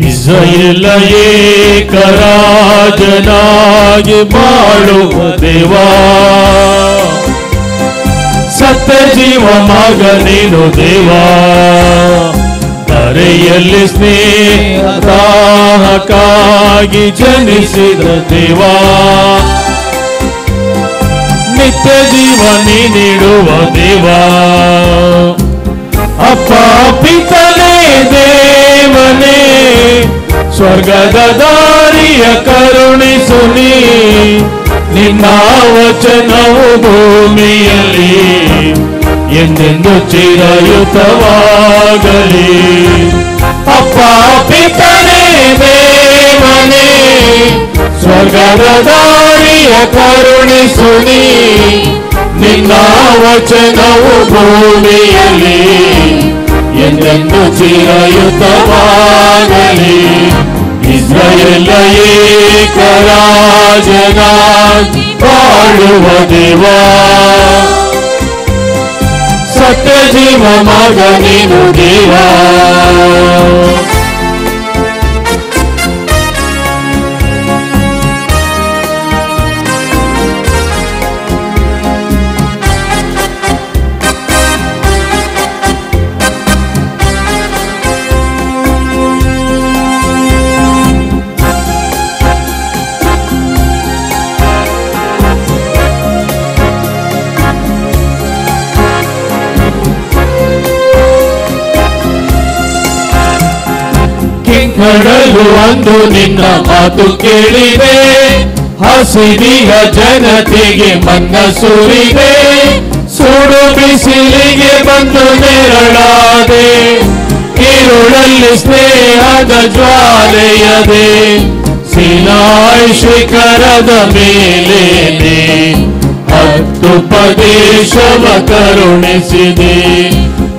ಇಸ್ರಾಯೇಲ ಏಕರಾಜನಾಗಿ ಬಾಳುವ ದೇವಾ, ಸತ್ಯ ಜೀವ ಮಗ ನೀನು ದೇವಾ, ಧರೆಯಲ್ಲಿ ಸ್ನೇಹದಾಹಕ್ಕಾಗಿ ಜನಿಸಿದ ದೇವಾ, ನಿತ್ಯ ಜೀವ ನೀ ನೀಡುವ ದೇವಾ, ಅಪ್ಪ ಪಿತನೇ ದೇವನೇ, ಸ್ವರ್ಗದ ದಾರಿಯ ಕರುಣಿಸು ನೀ, ನಿನ್ನ ವಚನವು ಭೂಮಿಯಲ್ಲಿ ಎಂದೆಂದು ಚಿರಯುತವಾಗಲಿ. ಅಪ್ಪ ಪಿತನೇ ದೇವನೇ, ಸ್ವರ್ಗದ ದಾರಿಯ ಕರುಣಿಸು ನೀ, ನಿನ್ನ ವಚನವು ಭೂಮಿಯಲ್ಲಿ ಎಂದೆಂದು ಚಿರಯುತವಾಗಲಿ. ಇಸ್ರಾಯೇಲ ಏಕರಾಜನಾಗಿ ಬಾಳುವ ದೇವಾ, ಸತ್ಯ ಜೀವ ಮಗ ನೀನು ದೇವಾ. ಕಡಲು ಅಂದು ನಿನ್ನ ಮಾತು ಕೇಳಿದೆ, ಹಸಿದಿಯ ಜನತೆಗೆ ಮನ್ನ ಸುರಿದೆ, ಸುಡು ಬಿಸಿಲಿಗೆ ಬಂದು ನೆರಳಾದೆ, ಇರುಳಲ್ಲಿ ಸ್ನೇಹದ ಜ್ವಾಲೆಯದೆ, ಸಿನಾಯ್ ಶಿಖರದ ಮೇಲೇನೆ 10 ಪ್ರದೇಶವ ಕರುಣಿಸಿದೆ.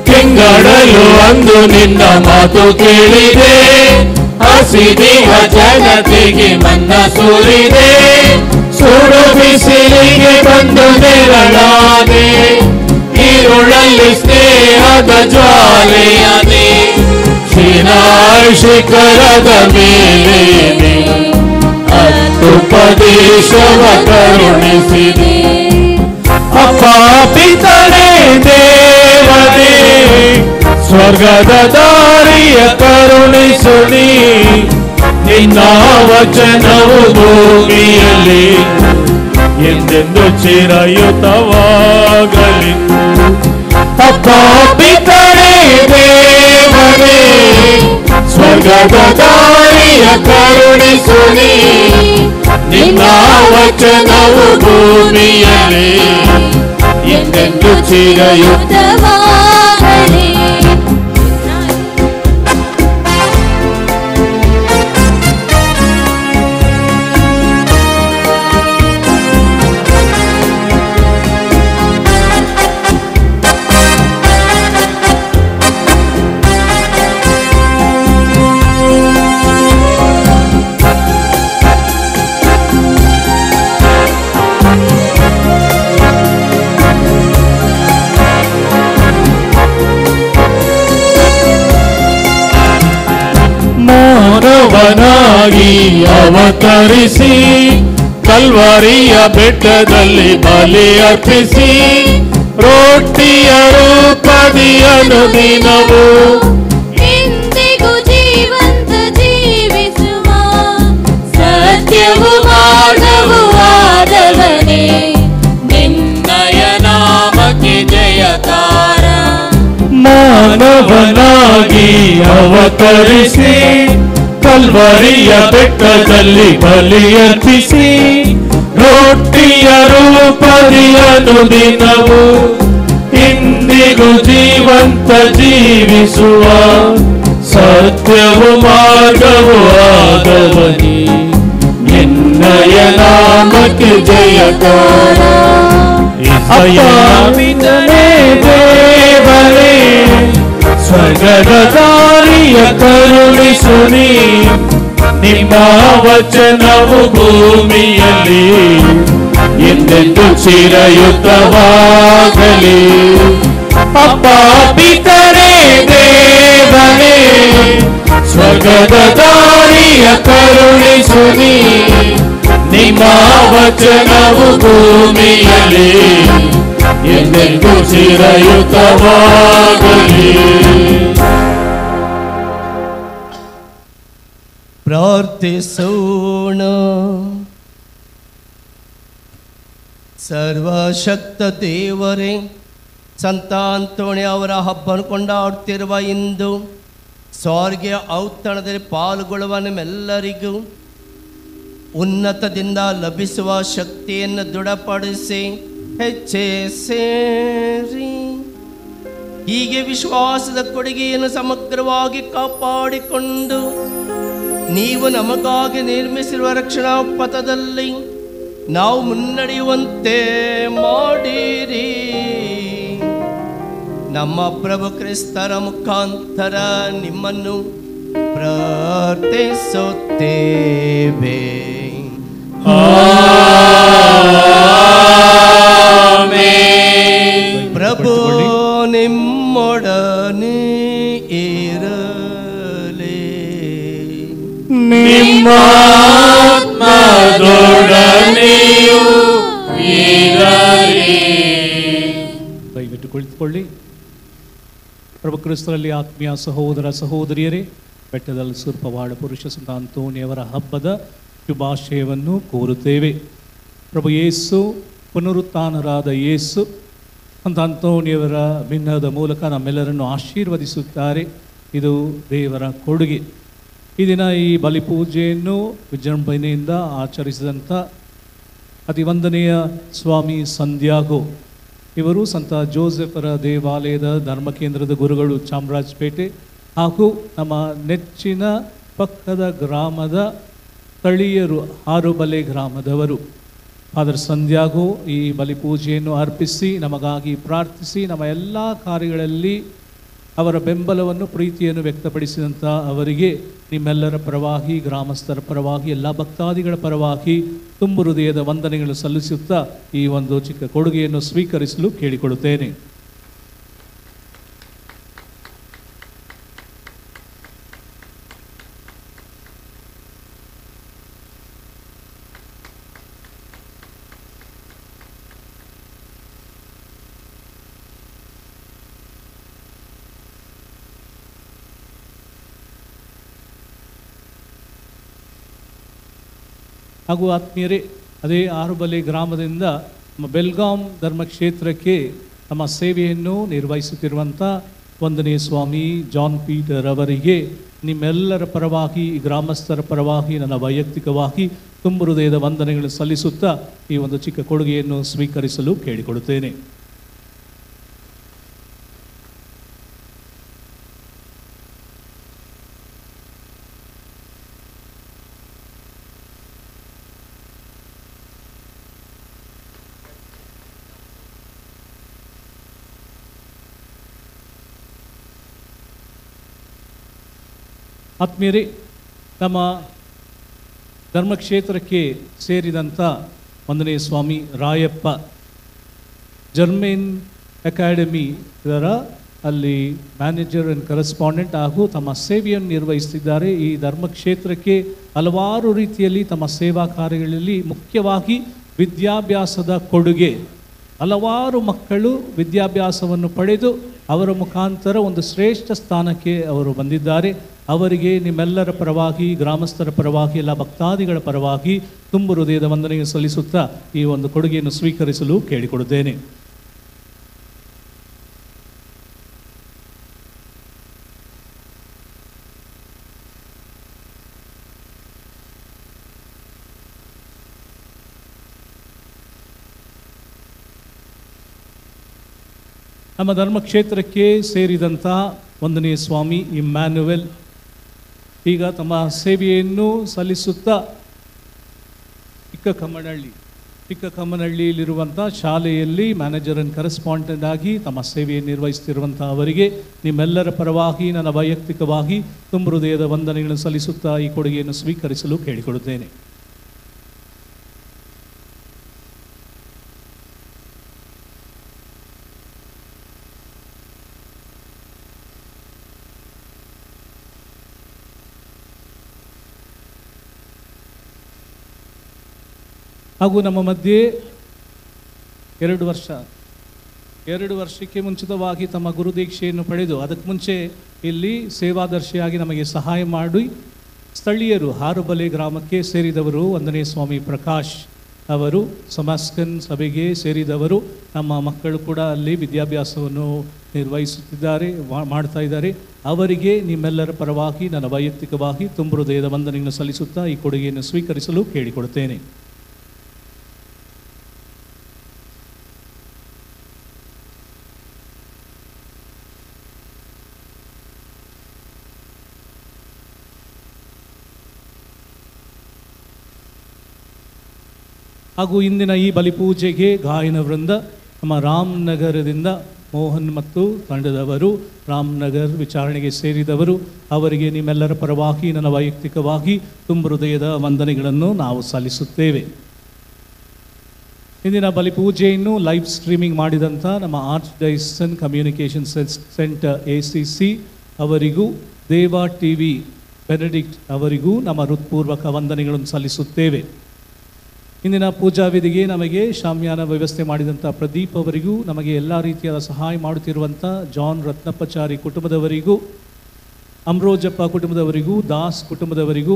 ಕೆಂಗಡಲು ಅಂದು ನಿನ್ನ ಮಾತು ಕೇಳಿದೆ, ಹಸಿದಿಹ ಜನತೆಗೆ ಮನ್ನ ಸುರಿದೆ. ಸುಡು ಬಿಸಿಲಿಗೆ ಬಂದು ನೆರಳಾದೆ, ಈರುಳಲ್ಲಿ ಸ್ನೇಹದ ಜ್ವಾಲೆಯಾದೆ. ಸಿನಾಯ್ ಶಿಖರದ ಮೇಲೇನೆ 10 ಪ್ರದೇಶವ ಕರುಣಿಸಿದೆ. ಅಪ್ಪ ಪಿತನೇ ದೇವನೇ, ಸ್ವರ್ಗದ ದಾರಿಯ ಕರುಣಿಸುನಿ. ನಿನ್ನ ವಚನವು ಭೂಮಿಯಲ್ಲಿ ಎಂದೆಂದು ಚಿರಯುತವಾಗಲಿ. ಅಪ್ಪ ಪಿತನೇ ದೇವನೇ, ಸ್ವರ್ಗದ ದಾರಿಯ ಕರುಣಿಸುನಿ. ನಿನ್ನ ವಚನವು ಭೂಮಿಯಲ್ಲಿ ಎಂದೆಂದು ಚಿರಯುತವಾಗಲಿ. ಮಾನವನಾಗಿ ಅವತರಿಸಿ, ಕಲ್ವರಿಯ ಬೆಟ್ಟದಲ್ಲಿ ಬಲಿ ಅರ್ಪಿಸಿ, ರೊಟ್ಟಿಯ ರೂಪದಿ ಅನುದಿನವು ಎಂದಿಗೂ ಜೀವಂತ ಜೀವಿಸುವ ಸತ್ಯವು ಮಾರ್ಗವು ಆದವನೇ, ನಿನ್ನಯ ನಾಮಕ್ಕೆ ಜಯಕಾರ. ಮಾನವನಾಗಿ ಅವತರಿಸಿ, ಕಲ್ವರಿಯ ಬೆಟ್ಟದಲ್ಲಿ ಬಲಿ ಅರ್ಪಿಸಿ, ರೊಟ್ಟಿಯ ರೂಪದಿ ಅನುದಿನವು ಇಂದಿಗೂ ಜೀವಂತ ಜೀವಿಸುವ ಸತ್ಯವು ಮಾರ್ಗವು ಆದವನೇ, ನಿನ್ನಯ ನಾಮಕ್ಕೆ ಜಯಕಾರ. ಪಿತನೇ ದೇವರೇ, ಸ್ವರ್ಗದ ದಾರಿಯ ಕರುಣಿಸುನಿ. ನಿಮ್ಮ ವಚನವು ಭೂಮಿಯಲ್ಲಿ ಎಂದೆಂದು ಚಿರಯುತವಾಗಲಿ. ಅಪ್ಪ ಪಿತನೇ ದೇವರೇ, ಸ್ವರ್ಗದ ದಾರಿಯ ಕರುಣಿಸುನಿ. ನಿಮ್ಮ ವಚನವು ಭೂಮಿಯಲ್ಲಿ ಎಂದೆಂದು ಚಿರಯುತವಾಗಲಿ. ಪ್ರಾರ್ಥಿಸೋಣ. ಸರ್ವಶಕ್ತ ದೇವರೇ, ಸಂತ ಅಂತೋಣಿ ಅವರ ಹಬ್ಬವನ್ನು ಕೊಂಡಾಡುತ್ತಿರುವ ಇಂದು ಸ್ವರ್ಗೀಯ ಔತಣದಲ್ಲಿ ಪಾಲ್ಗೊಳ್ಳುವ ನಿಮ್ಮೆಲ್ಲರಿಗೂ ಉನ್ನತದಿಂದ ಲಭಿಸುವ ಶಕ್ತಿಯನ್ನು ದೃಢಪಡಿಸಿ ಹೆಚ್ಚಿಸಿರಿ. ಹೀಗೆ ವಿಶ್ವಾಸದ ಕೊಡುಗೆಯನ್ನು ಸಮಗ್ರವಾಗಿ ಕಾಪಾಡಿಕೊಂಡು ನೀವು ನಮಗಾಗಿ ನಿರ್ಮಿಸಿರುವ ರಕ್ಷಣಾ ಪಥದಲ್ಲಿ ನಾವು ಮುನ್ನಡೆಯುವಂತೆ ಮಾಡಿರಿ. ನಮ್ಮ ಪ್ರಭು ಕ್ರಿಸ್ತರ ಮುಖಾಂತರ ನಿಮ್ಮನ್ನು ಪ್ರಾರ್ಥಿಸುತ್ತೇವೆ. ಪ್ರಭು ನಿಮ್ಮೊಡನೆ ಇರಲಿ. ನಿಮ್ಮ ಆತ್ಮದೊಡನೆಯೂ ಇರಲಿ. ದಯವಿಟ್ಟು ಕುಳಿತುಕೊಳ್ಳಿ. ಪ್ರಭು ಕ್ರಿಸ್ತರಲ್ಲಿ ಆತ್ಮೀಯ ಸಹೋದರ ಸಹೋದರಿಯರೇ, ಬೆಟ್ಟದಲ್ಲಿ ಸುರ್ಪವಾಡ ಪುರುಷ ಸಂತ ಅಂತೋಣಿಯವರ ಹಬ್ಬದ ಶುಭಾಶಯವನ್ನು ಕೋರುತ್ತೇವೆ. ಪ್ರಭು ಯೇಸು, ಪುನರುತ್ಥಾನರಾದ ಯೇಸು ಸಂತ ಅಂತೋಣಿಯವರ ಭಿನ್ನದ ಮೂಲಕ ನಮ್ಮೆಲ್ಲರನ್ನು ಆಶೀರ್ವದಿಸುತ್ತಾರೆ. ಇದು ದೇವರ ಕೊಡುಗೆ. ಈ ದಿನ ಈ ಬಲಿಪೂಜೆಯನ್ನು ವಿಜೃಂಭಣೆಯಿಂದ ಆಚರಿಸಿದಂಥ ಅತಿವಂದನೆಯ ಸ್ವಾಮಿ ಸಂಧ್ಯಾಗೋ ಇವರು ಸಂತ ಜೋಸೆಫರ ದೇವಾಲಯದ ಧರ್ಮಕೇಂದ್ರದ ಗುರುಗಳು ಚಾಮರಾಜಪೇಟೆ, ಹಾಗೂ ನಮ್ಮ ನೆಚ್ಚಿನ ಪಕ್ಕದ ಗ್ರಾಮದ ಸ್ಥಳೀಯರು ಹಾರುಬಲೆ ಗ್ರಾಮದವರು ಫಾದರ್ ಸಂಧ್ಯಾಗೂ ಈ ಬಲಿಪೂಜೆಯನ್ನು ಅರ್ಪಿಸಿ ನಮಗಾಗಿ ಪ್ರಾರ್ಥಿಸಿ ನಮ್ಮ ಎಲ್ಲ ಕಾರ್ಯಗಳಲ್ಲಿ ಅವರ ಬೆಂಬಲವನ್ನು ಪ್ರೀತಿಯನ್ನು ವ್ಯಕ್ತಪಡಿಸಿದಂಥ ಅವರಿಗೆ ನಿಮ್ಮೆಲ್ಲರ ಪರವಾಗಿ ಗ್ರಾಮಸ್ಥರ ಪರವಾಗಿ ಎಲ್ಲ ಭಕ್ತಾದಿಗಳ ಪರವಾಗಿ ತುಂಬು ಹೃದಯದ ವಂದನೆಗಳು ಸಲ್ಲಿಸುತ್ತಾ ಈ ಒಂದು ಚಿಕ್ಕ ಕೊಡುಗೆಯನ್ನು ಸ್ವೀಕರಿಸಲು ಕೇಳಿಕೊಳ್ಳುತ್ತೇನೆ. ಹಾಗೂ ಆತ್ಮೀಯರೇ, ಅದೇ ಹಾರುಬಲೆ ಗ್ರಾಮದಿಂದ ನಮ್ಮ ಬೆಲ್ಗಾಂ ಧರ್ಮಕ್ಷೇತ್ರಕ್ಕೆ ನಮ್ಮ ಸೇವೆಯನ್ನು ನಿರ್ವಹಿಸುತ್ತಿರುವಂಥ ವಂದನೀಯ ಸ್ವಾಮಿ ಜಾನ್ ಪೀಟರ್ ಅವರಿಗೆ ನಿಮ್ಮೆಲ್ಲರ ಪರವಾಗಿ ಗ್ರಾಮಸ್ಥರ ಪರವಾಗಿ ನನ್ನ ವೈಯಕ್ತಿಕವಾಗಿ ತುಂಬು ಹೃದಯದ ವಂದನೆಗಳನ್ನು ಸಲ್ಲಿಸುತ್ತಾ ಈ ಒಂದು ಚಿಕ್ಕ ಕೊಡುಗೆಯನ್ನು ಸ್ವೀಕರಿಸಲು ಕೇಳಿಕೊಳ್ಳುತ್ತೇನೆ. ಆತ್ಮೀಯರೇ, ನಮ್ಮ ಧರ್ಮಕ್ಷೇತ್ರಕ್ಕೆ ಸೇರಿದಂಥ ವಂದನೀಯ ಸ್ವಾಮಿ ರಾಯಪ್ಪ ಜರ್ಮೇನ್ ಅಕಾಡೆಮಿ ಇದರ ಅಲ್ಲಿ ಮ್ಯಾನೇಜರ್ ಆ್ಯಂಡ್ ಕರೆಸ್ಪಾಂಡೆಂಟ್ ಹಾಗೂ ತಮ್ಮ ಸೇವೆಯನ್ನು ನಿರ್ವಹಿಸುತ್ತಿದ್ದಾರೆ. ಈ ಧರ್ಮಕ್ಷೇತ್ರಕ್ಕೆ ಹಲವಾರು ರೀತಿಯಲ್ಲಿ ತಮ್ಮ ಸೇವಾ ಕಾರ್ಯಗಳಲ್ಲಿ ಮುಖ್ಯವಾಗಿ ವಿದ್ಯಾಭ್ಯಾಸದ ಕೊಡುಗೆ. ಹಲವಾರು ಮಕ್ಕಳು ವಿದ್ಯಾಭ್ಯಾಸವನ್ನು ಪಡೆದು ಅವರ ಮುಖಾಂತರ ಒಂದು ಶ್ರೇಷ್ಠ ಸ್ಥಾನಕ್ಕೆ ಅವರು ಬಂದಿದ್ದಾರೆ. ಅವರಿಗೆ ನಿಮ್ಮೆಲ್ಲರ ಪರವಾಗಿ ಗ್ರಾಮಸ್ಥರ ಪರವಾಗಿ ಎಲ್ಲ ಭಕ್ತಾದಿಗಳ ಪರವಾಗಿ ತುಂಬು ಹೃದಯದ ವಂದನೆಯನ್ನು ಸಲ್ಲಿಸುತ್ತಾ ಈ ಒಂದು ಕೊಡುಗೆಯನ್ನು ಸ್ವೀಕರಿಸಲು ಕೇಳಿಕೊಡುತ್ತೇನೆ. ನಮ್ಮ ಧರ್ಮಕ್ಷೇತ್ರಕ್ಕೆ ಸೇರಿದಂಥ ವಂದನೀಯ ಸ್ವಾಮಿ ಇಮ್ಯಾನ್ಯುವೆಲ್ ಈಗ ತಮ್ಮ ಸೇವೆಯನ್ನು ಸಲ್ಲಿಸುತ್ತಾ ಚಿಕ್ಕಕಮ್ಮನಹಳ್ಳಿಯಲ್ಲಿರುವಂಥ ಶಾಲೆಯಲ್ಲಿ ಮ್ಯಾನೇಜರ್ ಆ್ಯಂಡ್ ಕರೆಸ್ಪಾಂಡೆಂಟ್ ಆಗಿ ತಮ್ಮ ಸೇವೆಯನ್ನು ನಿರ್ವಹಿಸುತ್ತಿರುವಂಥ ಅವರಿಗೆ ನಿಮ್ಮೆಲ್ಲರ ಪರವಾಗಿ ನನ್ನ ವೈಯಕ್ತಿಕವಾಗಿ ತುಂಬು ಹೃದಯದ ವಂದನೆಗಳನ್ನು ಸಲ್ಲಿಸುತ್ತಾ ಈ ಕೊಡುಗೆಯನ್ನು ಸ್ವೀಕರಿಸಲು ಕೇಳಿಕೊಡುತ್ತೇನೆ. ಹಾಗೂ ನಮ್ಮ ಮಧ್ಯೆ 2 ವರ್ಷಕ್ಕೆ ಮುಂಚಿತವಾಗಿ ತಮ್ಮ ಗುರುದೀಕ್ಷೆಯನ್ನು ಪಡೆದು ಅದಕ್ಕೆ ಮುಂಚೆ ಇಲ್ಲಿ ಸೇವಾದರ್ಶಿಯಾಗಿ ನಮಗೆ ಸಹಾಯ ಮಾಡಿ ಸ್ಥಳೀಯರು ಹಾರುಬಲೆ ಗ್ರಾಮಕ್ಕೆ ಸೇರಿದವರು ವಂದನೀಯ ಸ್ವಾಮಿ ಪ್ರಕಾಶ್ ಅವರು ಸಮಾಸ್ಕನ್ ಸಭೆಗೆ ಸೇರಿದವರು. ನಮ್ಮ ಮಕ್ಕಳು ಕೂಡ ಅಲ್ಲಿ ವಿದ್ಯಾಭ್ಯಾಸವನ್ನು ಮಾಡ್ತಾ ಇದ್ದಾರೆ. ಅವರಿಗೆ ನಿಮ್ಮೆಲ್ಲರ ಪರವಾಗಿ ನನ್ನ ವೈಯಕ್ತಿಕವಾಗಿ ತುಂಬು ಹೃದಯದ ವಂದನೆಯನ್ನು ಸಲ್ಲಿಸುತ್ತಾ ಈ ಕೊಡುಗೆಯನ್ನು ಸ್ವೀಕರಿಸಲು ಕೇಳಿಕೊಡುತ್ತೇನೆ. ಹಾಗೂ ಇಂದಿನ ಈ ಬಲಿಪೂಜೆಗೆ ಗಾಯನ ವೃಂದ ನಮ್ಮ ರಾಮನಗರದಿಂದ ಮೋಹನ್ ಮತ್ತು ತಂಡದವರು, ರಾಮನಗರ್ ವಿಚಾರಣೆಗೆ ಸೇರಿದವರು, ಅವರಿಗೆ ನಿಮ್ಮೆಲ್ಲರ ಪರವಾಗಿ ನನ್ನ ವೈಯಕ್ತಿಕವಾಗಿ ತುಂಬು ಹೃದಯದ ವಂದನೆಗಳನ್ನು ನಾವು ಸಲ್ಲಿಸುತ್ತೇವೆ. ಇಂದಿನ ಬಲಿಪೂಜೆಯನ್ನು ಲೈವ್ ಸ್ಟ್ರೀಮಿಂಗ್ ಮಾಡಿದಂಥ ನಮ್ಮ arch Dyson communication centre ACC ಅವರಿಗೂ, ದೇವಾ TV ಬೆನೆಡಿಕ್ಟ್ ಅವರಿಗೂ ನಮ್ಮ ಹೃತ್ಪೂರ್ವಕ ವಂದನೆಗಳನ್ನು ಸಲ್ಲಿಸುತ್ತೇವೆ. ಇಂದಿನ ಪೂಜಾ ವೇದಿಗೆ ನಮಗೆ ಶಾಮ್ಯಾನ ವ್ಯವಸ್ಥೆ ಮಾಡಿದಂಥ ಪ್ರದೀಪ್ ಅವರಿಗೂ, ನಮಗೆ ಎಲ್ಲ ರೀತಿಯಾದ ಸಹಾಯ ಮಾಡುತ್ತಿರುವಂಥ ಜಾನ್ ರತ್ನಪ್ಪಚಾರಿ ಕುಟುಂಬದವರಿಗೂ, ಅಮ್ರೋಜಪ್ಪ ಕುಟುಂಬದವರಿಗೂ, ದಾಸ್ ಕುಟುಂಬದವರಿಗೂ,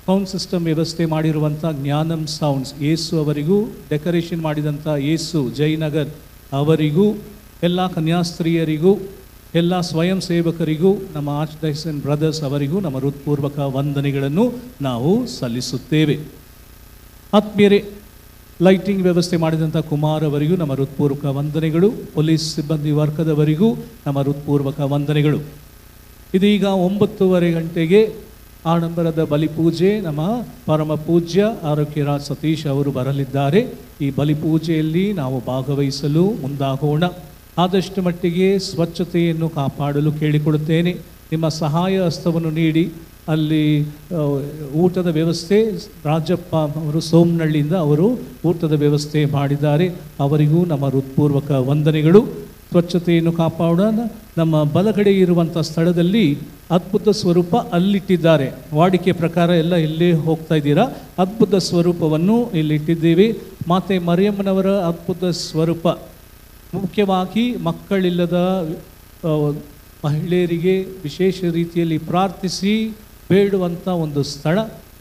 ಸೌಂಡ್ ಸಿಸ್ಟಮ್ ವ್ಯವಸ್ಥೆ ಮಾಡಿರುವಂಥ ಜ್ಞಾನಂ ಸೌಂಡ್ಸ್ ಯೇಸು ಅವರಿಗೂ, ಡೆಕೋರೇಷನ್ ಮಾಡಿದಂಥ ಯೇಸು ಜಯನಗರ್ ಅವರಿಗೂ, ಎಲ್ಲ ಕನ್ಯಾಸ್ತ್ರೀಯರಿಗೂ, ಎಲ್ಲ ಸ್ವಯಂ ಸೇವಕರಿಗೂ, ನಮ್ಮ ಆರ್ಚ್ ಡೈಸನ್ ಬ್ರದರ್ಸ್ ಅವರಿಗೂ ನಮ್ಮ ಹೃತ್ಪೂರ್ವಕ ವಂದನೆಗಳನ್ನು ನಾವು ಸಲ್ಲಿಸುತ್ತೇವೆ. ಆತ್ಮೀಯರೇ, ಲೈಟಿಂಗ್ ವ್ಯವಸ್ಥೆ ಮಾಡಿದಂಥ ಕುಮಾರ್ ಅವರಿಗೂ ನಮ್ಮ ಹೃತ್ಪೂರ್ವಕ ವಂದನೆಗಳು. ಪೊಲೀಸ್ ಸಿಬ್ಬಂದಿ ವರ್ಗದವರಿಗೂ ನಮ್ಮ ಹೃತ್ಪೂರ್ವಕ ವಂದನೆಗಳು. ಇದೀಗ 9:30 ಗಂಟೆಗೆ ಆಡಂಬರದ ಬಲಿಪೂಜೆ ನಮ್ಮ ಪರಮ ಪೂಜ್ಯ ಆರೋಗ್ಯರಾಜ್ ಸತೀಶ್ ಅವರು ಬರಲಿದ್ದಾರೆ. ಈ ಬಲಿಪೂಜೆಯಲ್ಲಿ ನಾವು ಭಾಗವಹಿಸಲು ಮುಂದಾಗೋಣ. ಆದಷ್ಟು ಮಟ್ಟಿಗೆ ಸ್ವಚ್ಛತೆಯನ್ನು ಕಾಪಾಡಲು ಕೇಳಿಕೊಡುತ್ತೇನೆ. ನಿಮ್ಮ ಸಹಾಯ ಹಸ್ತವನ್ನು ನೀಡಿ ಅಲ್ಲಿ ಊಟದ ವ್ಯವಸ್ಥೆ ರಾಜಪ್ಪ ಅವರು ಸೋಮನಹಳ್ಳಿಯಿಂದ ಅವರು ಊಟದ ವ್ಯವಸ್ಥೆ ಮಾಡಿದ್ದಾರೆ. ಅವರಿಗೂ ನಮ್ಮ ಹೃತ್ಪೂರ್ವಕ ವಂದನೆಗಳು. ಸ್ವಚ್ಛತೆಯನ್ನು ಕಾಪಾಡೋಣ. ನಮ್ಮ ಬಲಗಡೆ ಇರುವಂಥ ಸ್ಥಳದಲ್ಲಿ ಅದ್ಭುತ ಸ್ವರೂಪ ಅಲ್ಲಿಟ್ಟಿದ್ದಾರೆ. ವಾಡಿಕೆ ಪ್ರಕಾರ ಎಲ್ಲ ಇಲ್ಲೇ ಹೋಗ್ತಾ ಇದ್ದೀರಾ. ಅದ್ಭುತ ಸ್ವರೂಪವನ್ನು ಇಲ್ಲಿಟ್ಟಿದ್ದೇವೆ. ಮಾತೆ ಮರಿಯಮ್ಮನವರ ಅದ್ಭುತ ಸ್ವರೂಪ ಮುಖ್ಯವಾಗಿ ಮಕ್ಕಳಿಲ್ಲದ ಮಹಿಳೆಯರಿಗೆ ವಿಶೇಷ ರೀತಿಯಲ್ಲಿ ಪ್ರಾರ್ಥಿಸಿ ಬೇಡುವಂಥ ಒಂದು ಸ್ಥಳ.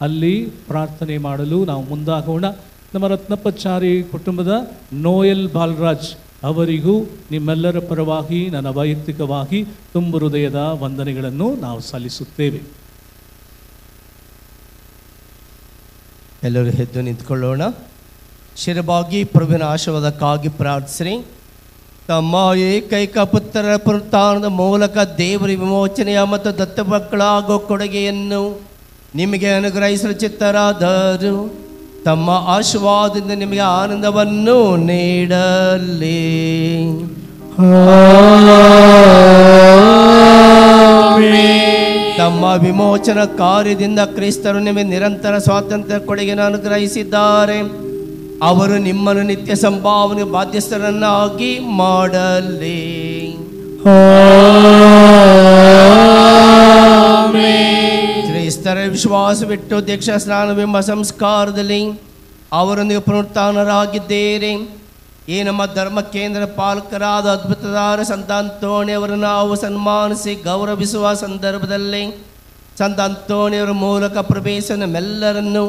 ಅಲ್ಲಿ ಪ್ರಾರ್ಥನೆ ಮಾಡಲು ನಾವು ಮುಂದಾಗೋಣ. ನಮ್ಮ ರತ್ನಪ್ಪಚಾರಿ ಕುಟುಂಬದ ನೋಯಲ್ ಬಾಲರಾಜ್ ಅವರಿಗೂ ನಿಮ್ಮೆಲ್ಲರ ಪರವಾಗಿ ನನ್ನ ವೈಯಕ್ತಿಕವಾಗಿ ತುಂಬ ಹೃದಯದ ವಂದನೆಗಳನ್ನು ನಾವು ಸಲ್ಲಿಸುತ್ತೇವೆ. ಎಲ್ಲರೂ ಎದ್ದು ನಿಂತ್ಕೊಳ್ಳೋಣ. ಶಿರಬಾಗಿ ಪ್ರಭುವಿನ ಆಶೀರ್ವಾದಕ್ಕಾಗಿ ಪ್ರಾರ್ಥಿಸ್ರಿ. ತಮ್ಮ ಏಕೈಕ ಪುತ್ರರ ಪುನರುತ್ಥಾನದ ಮೂಲಕ ದೇವರ ವಿಮೋಚನೆಯ ಮತ್ತು ದತ್ತ ಮಕ್ಕಳಾಗೋ ಕೊಡುಗೆಯನ್ನು ನಿಮಗೆ ಅನುಗ್ರಹಿಸಲು ಚಿತ್ತರಾದರು ತಮ್ಮ ಆಶೀರ್ವಾದದಿಂದ ನಿಮಗೆ ಆನಂದವನ್ನು ನೀಡಲಿ. ತಮ್ಮ ವಿಮೋಚನಾ ಕಾರ್ಯದಿಂದ ಕ್ರಿಸ್ತರು ನಿಮಗೆ ನಿರಂತರ ಸ್ವಾತಂತ್ರ್ಯ ಕೊಡುಗೆಯನ್ನು ಅನುಗ್ರಹಿಸಿದ್ದಾರೆ. ಅವರು ನಿಮ್ಮನ್ನು ನಿತ್ಯ ಸಂಭಾವನೆ ಬಾಧ್ಯಸ್ಥರನ್ನಾಗಿ ಮಾಡಲಿ. ಕ್ರಿಸ್ತರ ವಿಶ್ವಾಸವಿಟ್ಟು ದೀಕ್ಷಾ ಸ್ನಾನವೆಂಬ ಸಂಸ್ಕಾರದಲ್ಲಿ ಅವರೊಂದಿಗೆ ಪುನರುತ್ಥಾನರಾಗಿದ್ದೇವೆ. ಈ ನಮ್ಮ ಧರ್ಮ ಕೇಂದ್ರ ಪಾಲಕರಾದ ಅದ್ಭುತದಾರ ಸಂತ ಅಂತೋಣಿ ಅವರನ್ನು ನಾವು ಸನ್ಮಾನಿಸಿ ಗೌರವಿಸುವ ಸಂದರ್ಭದಲ್ಲಿ ಸಂತ ಅಂತೋಣಿಯವರ ಮೂಲಕ ಪ್ರವೇಶ ನಮ್ಮೆಲ್ಲರನ್ನು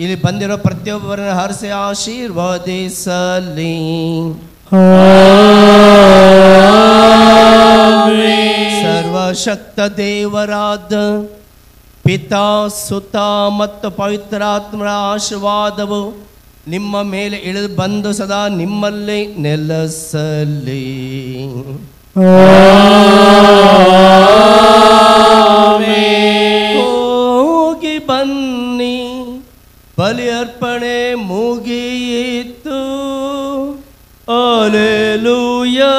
ಇಲ್ಲಿ ಬಂದಿರೋ ಪ್ರತಿಯೊಬ್ಬರನ್ನು ಹರಿಸಿ ಆಶೀರ್ವದಿಸಲಿ. ಸರ್ವಶಕ್ತ ದೇವರಾದ ಪಿತಾ ಸುತ ಮತ್ತು ಪವಿತ್ರಾತ್ಮರ ಆಶೀರ್ವಾದವು ನಿಮ್ಮ ಮೇಲೆ ಇಳಿದು ಬಂದು ಸದಾ ನಿಮ್ಮಲ್ಲಿ ನೆಲೆಸಲಿ. ಹೋಗಿ ಬನ್ನಿ, ಬಲಿ ಅರ್ಪಣೆ ಮುಗಿಯಿತು. Hallelujah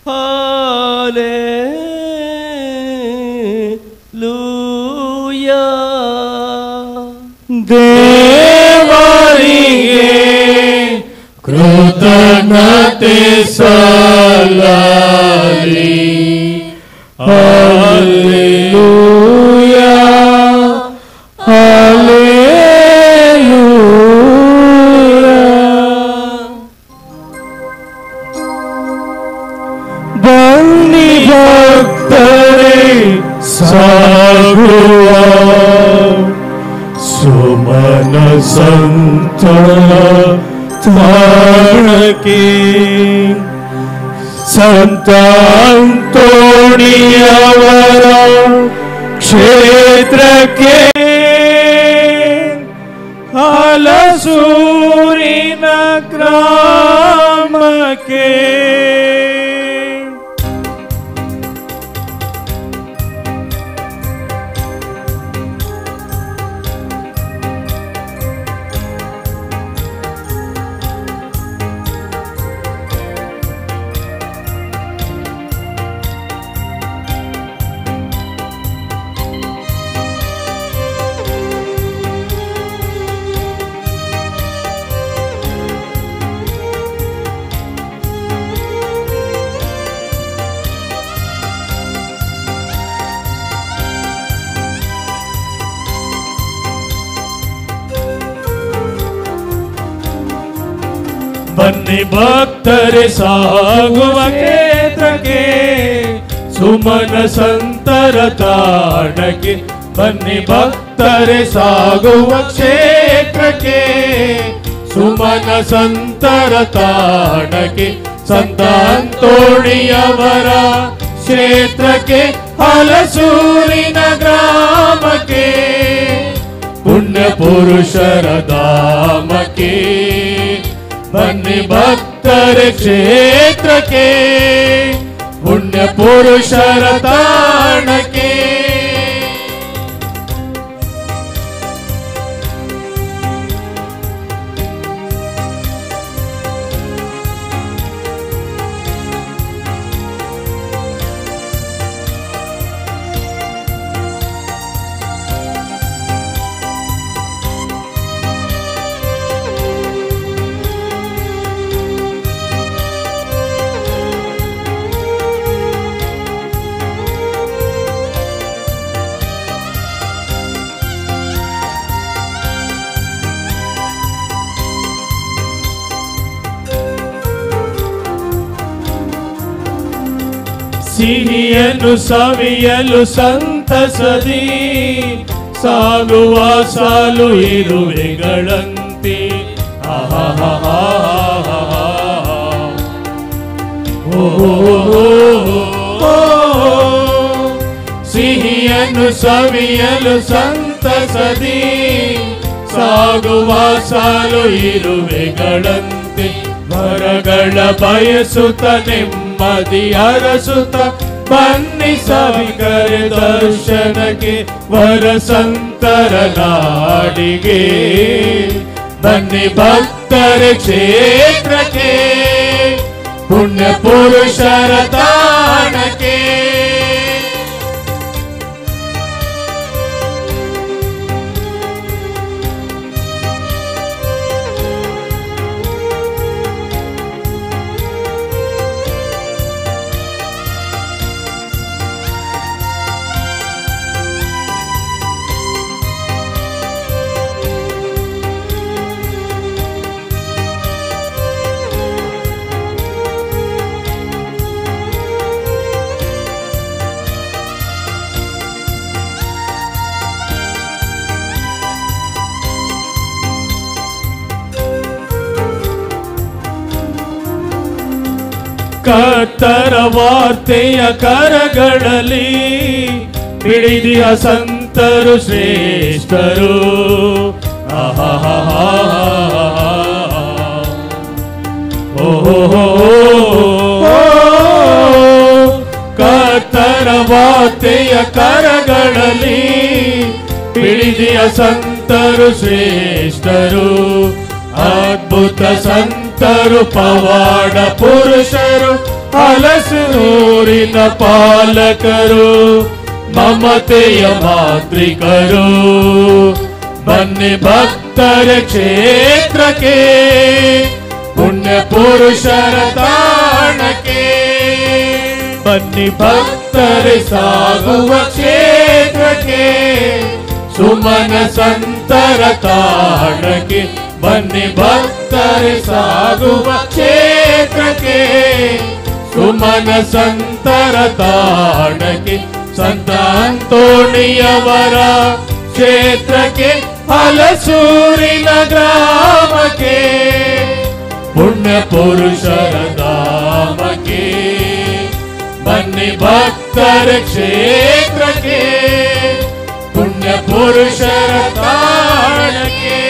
hallelujah. ದೇವರಿಗೆ ಕೃತಜ್ಞತೆ ಸಲ್ಲಲಿ. Hallelujah hallelujah. ಬನ್ನಿ ಭಕ್ತರೇ ಸಾಗುವ ಸುಮನ ಸಂತನ ತಾಣಕ್ಕೆ ಸಂತ ಅಂತೋಣಿಯವರ ಕ್ಷೇತ್ರಕ್ಕೆ ಹಲಸೂರಿನ ಗ್ರಾಮಕ್ಕೆ ಬನ್ನಿ ಭಕ್ತರೆ ಸಾಗುವ ಕ್ಷೇತ್ರಕ್ಕೆ ಸುಮನ ಸಂತರ ತಾಣಕ್ಕೆ. ಬನ್ನಿ ಭಕ್ತರೆ ಸಾಗುವ ಕ್ಷೇತ್ರಕ್ಕೆ ಸುಮನ ಸಂತರ ತಾಣಕ್ಕೆ. ಸಂತ ಅಂತೋಣಿಯವರ ಕ್ಷೇತ್ರಕ್ಕೆ ಹಲಸೂರಿನ ಗ್ರಾಮಕ್ಕೆ ಪುಣ್ಯ ಪುರುಷರ ಧಾಮಕ್ಕೆ. ಬನ್ನಿ ಭಕ್ತರ ಕ್ಷೇತ್ರಕ್ಕೆ ಪುಣ್ಯ ಪುರುಷರ ತಾಣಕ್ಕೆ. ಸಿಹಿಯನ್ನು ಸವಿಯಲು ಸಂತಸದಿ ಸಾಗುವ ಸಾಲು ಇರುವೆಗಳಂತೆ. ಸಿಹಿಯನ್ನು ಸವಿಯಲು ಸಂತಸದಿ ಸಾಗುವ ಸಾಲು ಇರುವೆಗಳಂತೆ. ವರಗಳ ಬಯಸುತ್ತ ನೆಮ್ಮದಿ ಅರಸುತ್ತ ಬನ್ನಿ ಸವಿಕರೆ ದರ್ಶನಕ್ಕೆ ವರ ಸಂತರ ನಾಡಿಗೆ. ಬನ್ನಿ ಭಕ್ತರ ಕ್ಷೇತ್ರಕ್ಕೆ ಪುಣ್ಯ ಪುರುಷರ ತಾಣಕ್ಕೆ. ಕರ್ತರ ವಾರ್ತೆಯ ಕರಗಳಲ್ಲಿ ಹಿಡಿದಿಯ ಸಂತರು ಶ್ರೇಷ್ಠರು. ಕರ್ತರ ವಾರ್ತೆಯ ಕರಗಳಲ್ಲಿ ಹಿಡಿದಿಯ ಸಂತರು ಶ್ರೇಷ್ಠರು. ಅದ್ಭುತ ಸಂತರು ಪವಾಡ ಪುರುಷರು ಹಲಸೂರಿನ ಪಾಲಕರು ಮಮತೆಯ ಮಾತೃಕರು. ಬನ್ನಿ ಭಕ್ತರ ಕ್ಷೇತ್ರಕ್ಕೆ ಪುಣ್ಯ ಪುರುಷರ ತಾಣಕ್ಕೆ. ಬನ್ನಿ ಭಕ್ತರೆ ಸಾಗುವ ಕ್ಷೇತ್ರಕ್ಕೆ ಸುಮನ ಸಂತರ ತಾಣಕ್ಕೆ. ಬನ್ನಿ ಭಕ್ತರೆ ಸಾಗುವ ಕ್ಷೇತ್ರಕ್ಕೆ ಸುಮನ ಸಂತರ ತಾಣಕ್ಕೆ. ಸಂತ ಅಂತೋಣಿಯವರ ಕ್ಷೇತ್ರಕ್ಕೆ ಹಲಸೂರಿನ ಗ್ರಾಮಕ್ಕೆ ಪುಣ್ಯ ಪುರುಷರ ಧಾಮಕ್ಕೆ. ಬನ್ನಿ ಭಕ್ತರ ಕ್ಷೇತ್ರಕ್ಕೆ ಪುಣ್ಯ ಪುರುಷರ ತಾಣಕ್ಕೆ.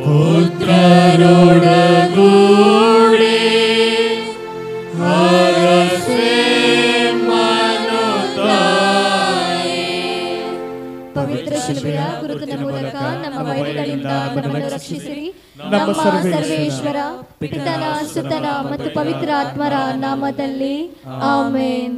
ಪುತ್ರರೊಡಗೂಡಿ ಹರಸೆ ಮನುತಾಯಿ. ಪವಿತ್ರ ಶಿಲುಬೆಯ ಗುರುತಿನ ಮೂಲಕ ನಮ್ಮ ವೈರಿಗಳಿಂದ ನಮ್ಮನ್ನು ರಕ್ಷಿಸಿರಿ. ನಮ್ಮ ಸರ್ವೇಶ್ವರ ಪಿತನ ಸುತನ ಮತ್ತು ಪವಿತ್ರ ಆತ್ಮರ ನಾಮದಲ್ಲಿ ಆಮೇನ್.